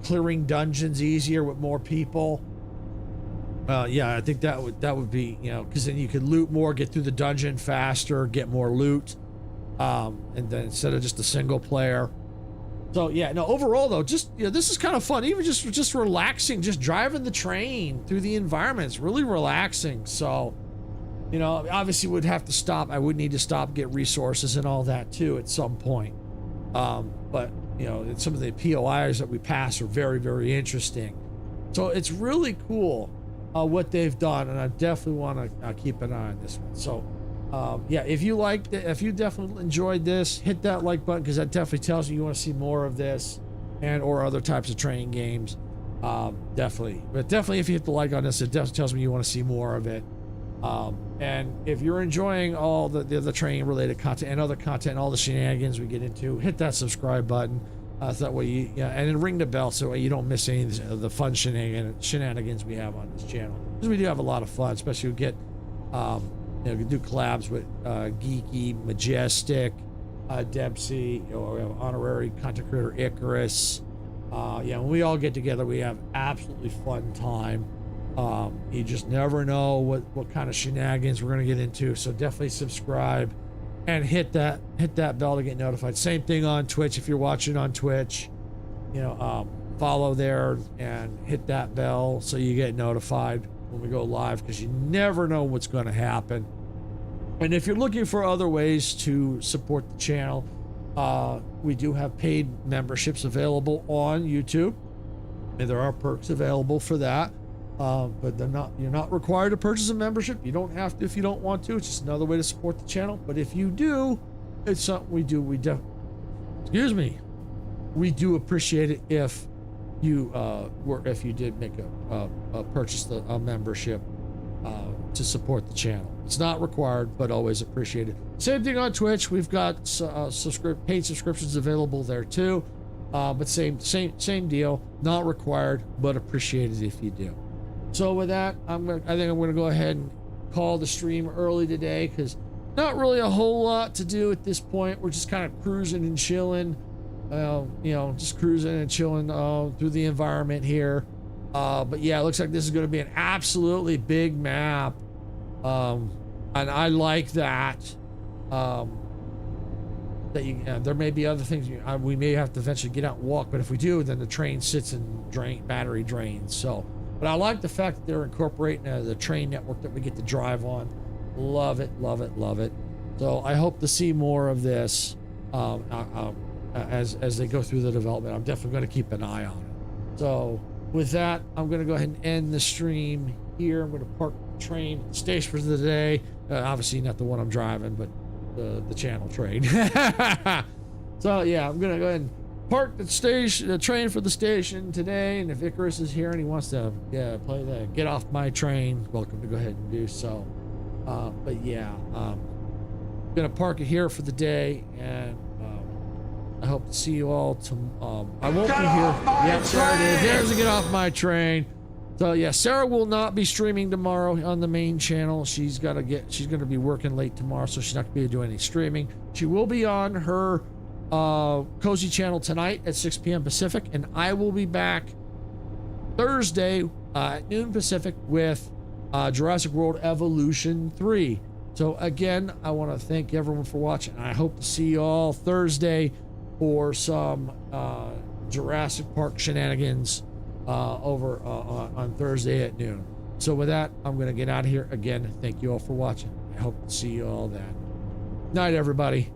clearing dungeons easier with more people. Yeah, I think that would be, you know, because then you could loot more, get through the dungeon faster, get more loot, and then instead of just a single player. So yeah, no, overall though, just, you know, this is kind of fun. Even just relaxing, just driving the train through the environment. It's really relaxing. So, you know, obviously would have to stop. I would need to stop, get resources and all that too at some point. But you know, some of the POIs that we pass are very, very interesting. So it's really cool what they've done, and I definitely want to keep an eye on this one. So yeah, if you definitely enjoyed this, hit that like button, because that definitely tells you want to see more of this and or other types of train games. Definitely, but definitely if you hit the like on this, it definitely tells me you want to see more of it. And if you're enjoying all the train related content and other content, all the shenanigans we get into, hit that subscribe button. So that way and then ring the bell so you don't miss any of the fun shenanigans we have on this channel. Because we do have a lot of fun, especially we get, you know, we do collabs with Geeky, Majestic, Dempsey, you know, we have honorary content creator Icarus. Yeah, when we all get together, we have absolutely fun time. You just never know what kind of shenanigans we're gonna get into. So definitely subscribe and hit that bell to get notified. Same thing on Twitch. If you're watching on Twitch, you know, follow there and hit that bell so you get notified when we go live, because you never know what's going to happen. And if you're looking for other ways to support the channel, we do have paid memberships available on YouTube, and there are perks available for that. But you're not required to purchase a membership. You don't have to if you don't want to. It's just another way to support the channel. But if you do, it's something we do. We do appreciate it if you did make a purchase a membership to support the channel. It's not required, but always appreciated. Same thing on Twitch. We've got paid subscriptions available there too. But same deal. Not required, but appreciated if you do. So with that, I think I'm going to go ahead and call the stream early today, because not really a whole lot to do at this point. We're just kind of cruising and chilling, you know, just cruising and chilling through the environment here. But yeah, it looks like this is going to be an absolutely big map, and I like that. There may be other things we may have to eventually get out and walk, but if we do, then the train sits and battery drains. So. But I like the fact that they're incorporating the train network that we get to drive on. Love it, love it, love it. So I hope to see more of this as they go through the development. I'm definitely going to keep an eye on it. So with that, I'm going to go ahead and end the stream here. I'm going to park the train at the station for the day. Obviously not the one I'm driving, but the channel train. So yeah, I'm going to go ahead and park the train for the station today. And if Icarus is here and he wants to play the Get Off My Train, welcome to go ahead and do so. But yeah, gonna park it here for the day, and I hope to see you all I won't be here. Yep, there it is. There's a Get Off My Train. So yeah, Sarah will not be streaming tomorrow on the main channel. She's gonna be working late tomorrow, so she's not gonna be able to do any streaming. She will be on her Cozy channel tonight at 6 p.m. Pacific, and I will be back Thursday at noon Pacific with Jurassic World Evolution 3. So again, I want to thank everyone for watching. I hope to see you all Thursday for some Jurassic Park shenanigans over on Thursday at noon. So with that, I'm going to get out of here. Again, thank you all for watching. I hope to see you all then. Night, everybody.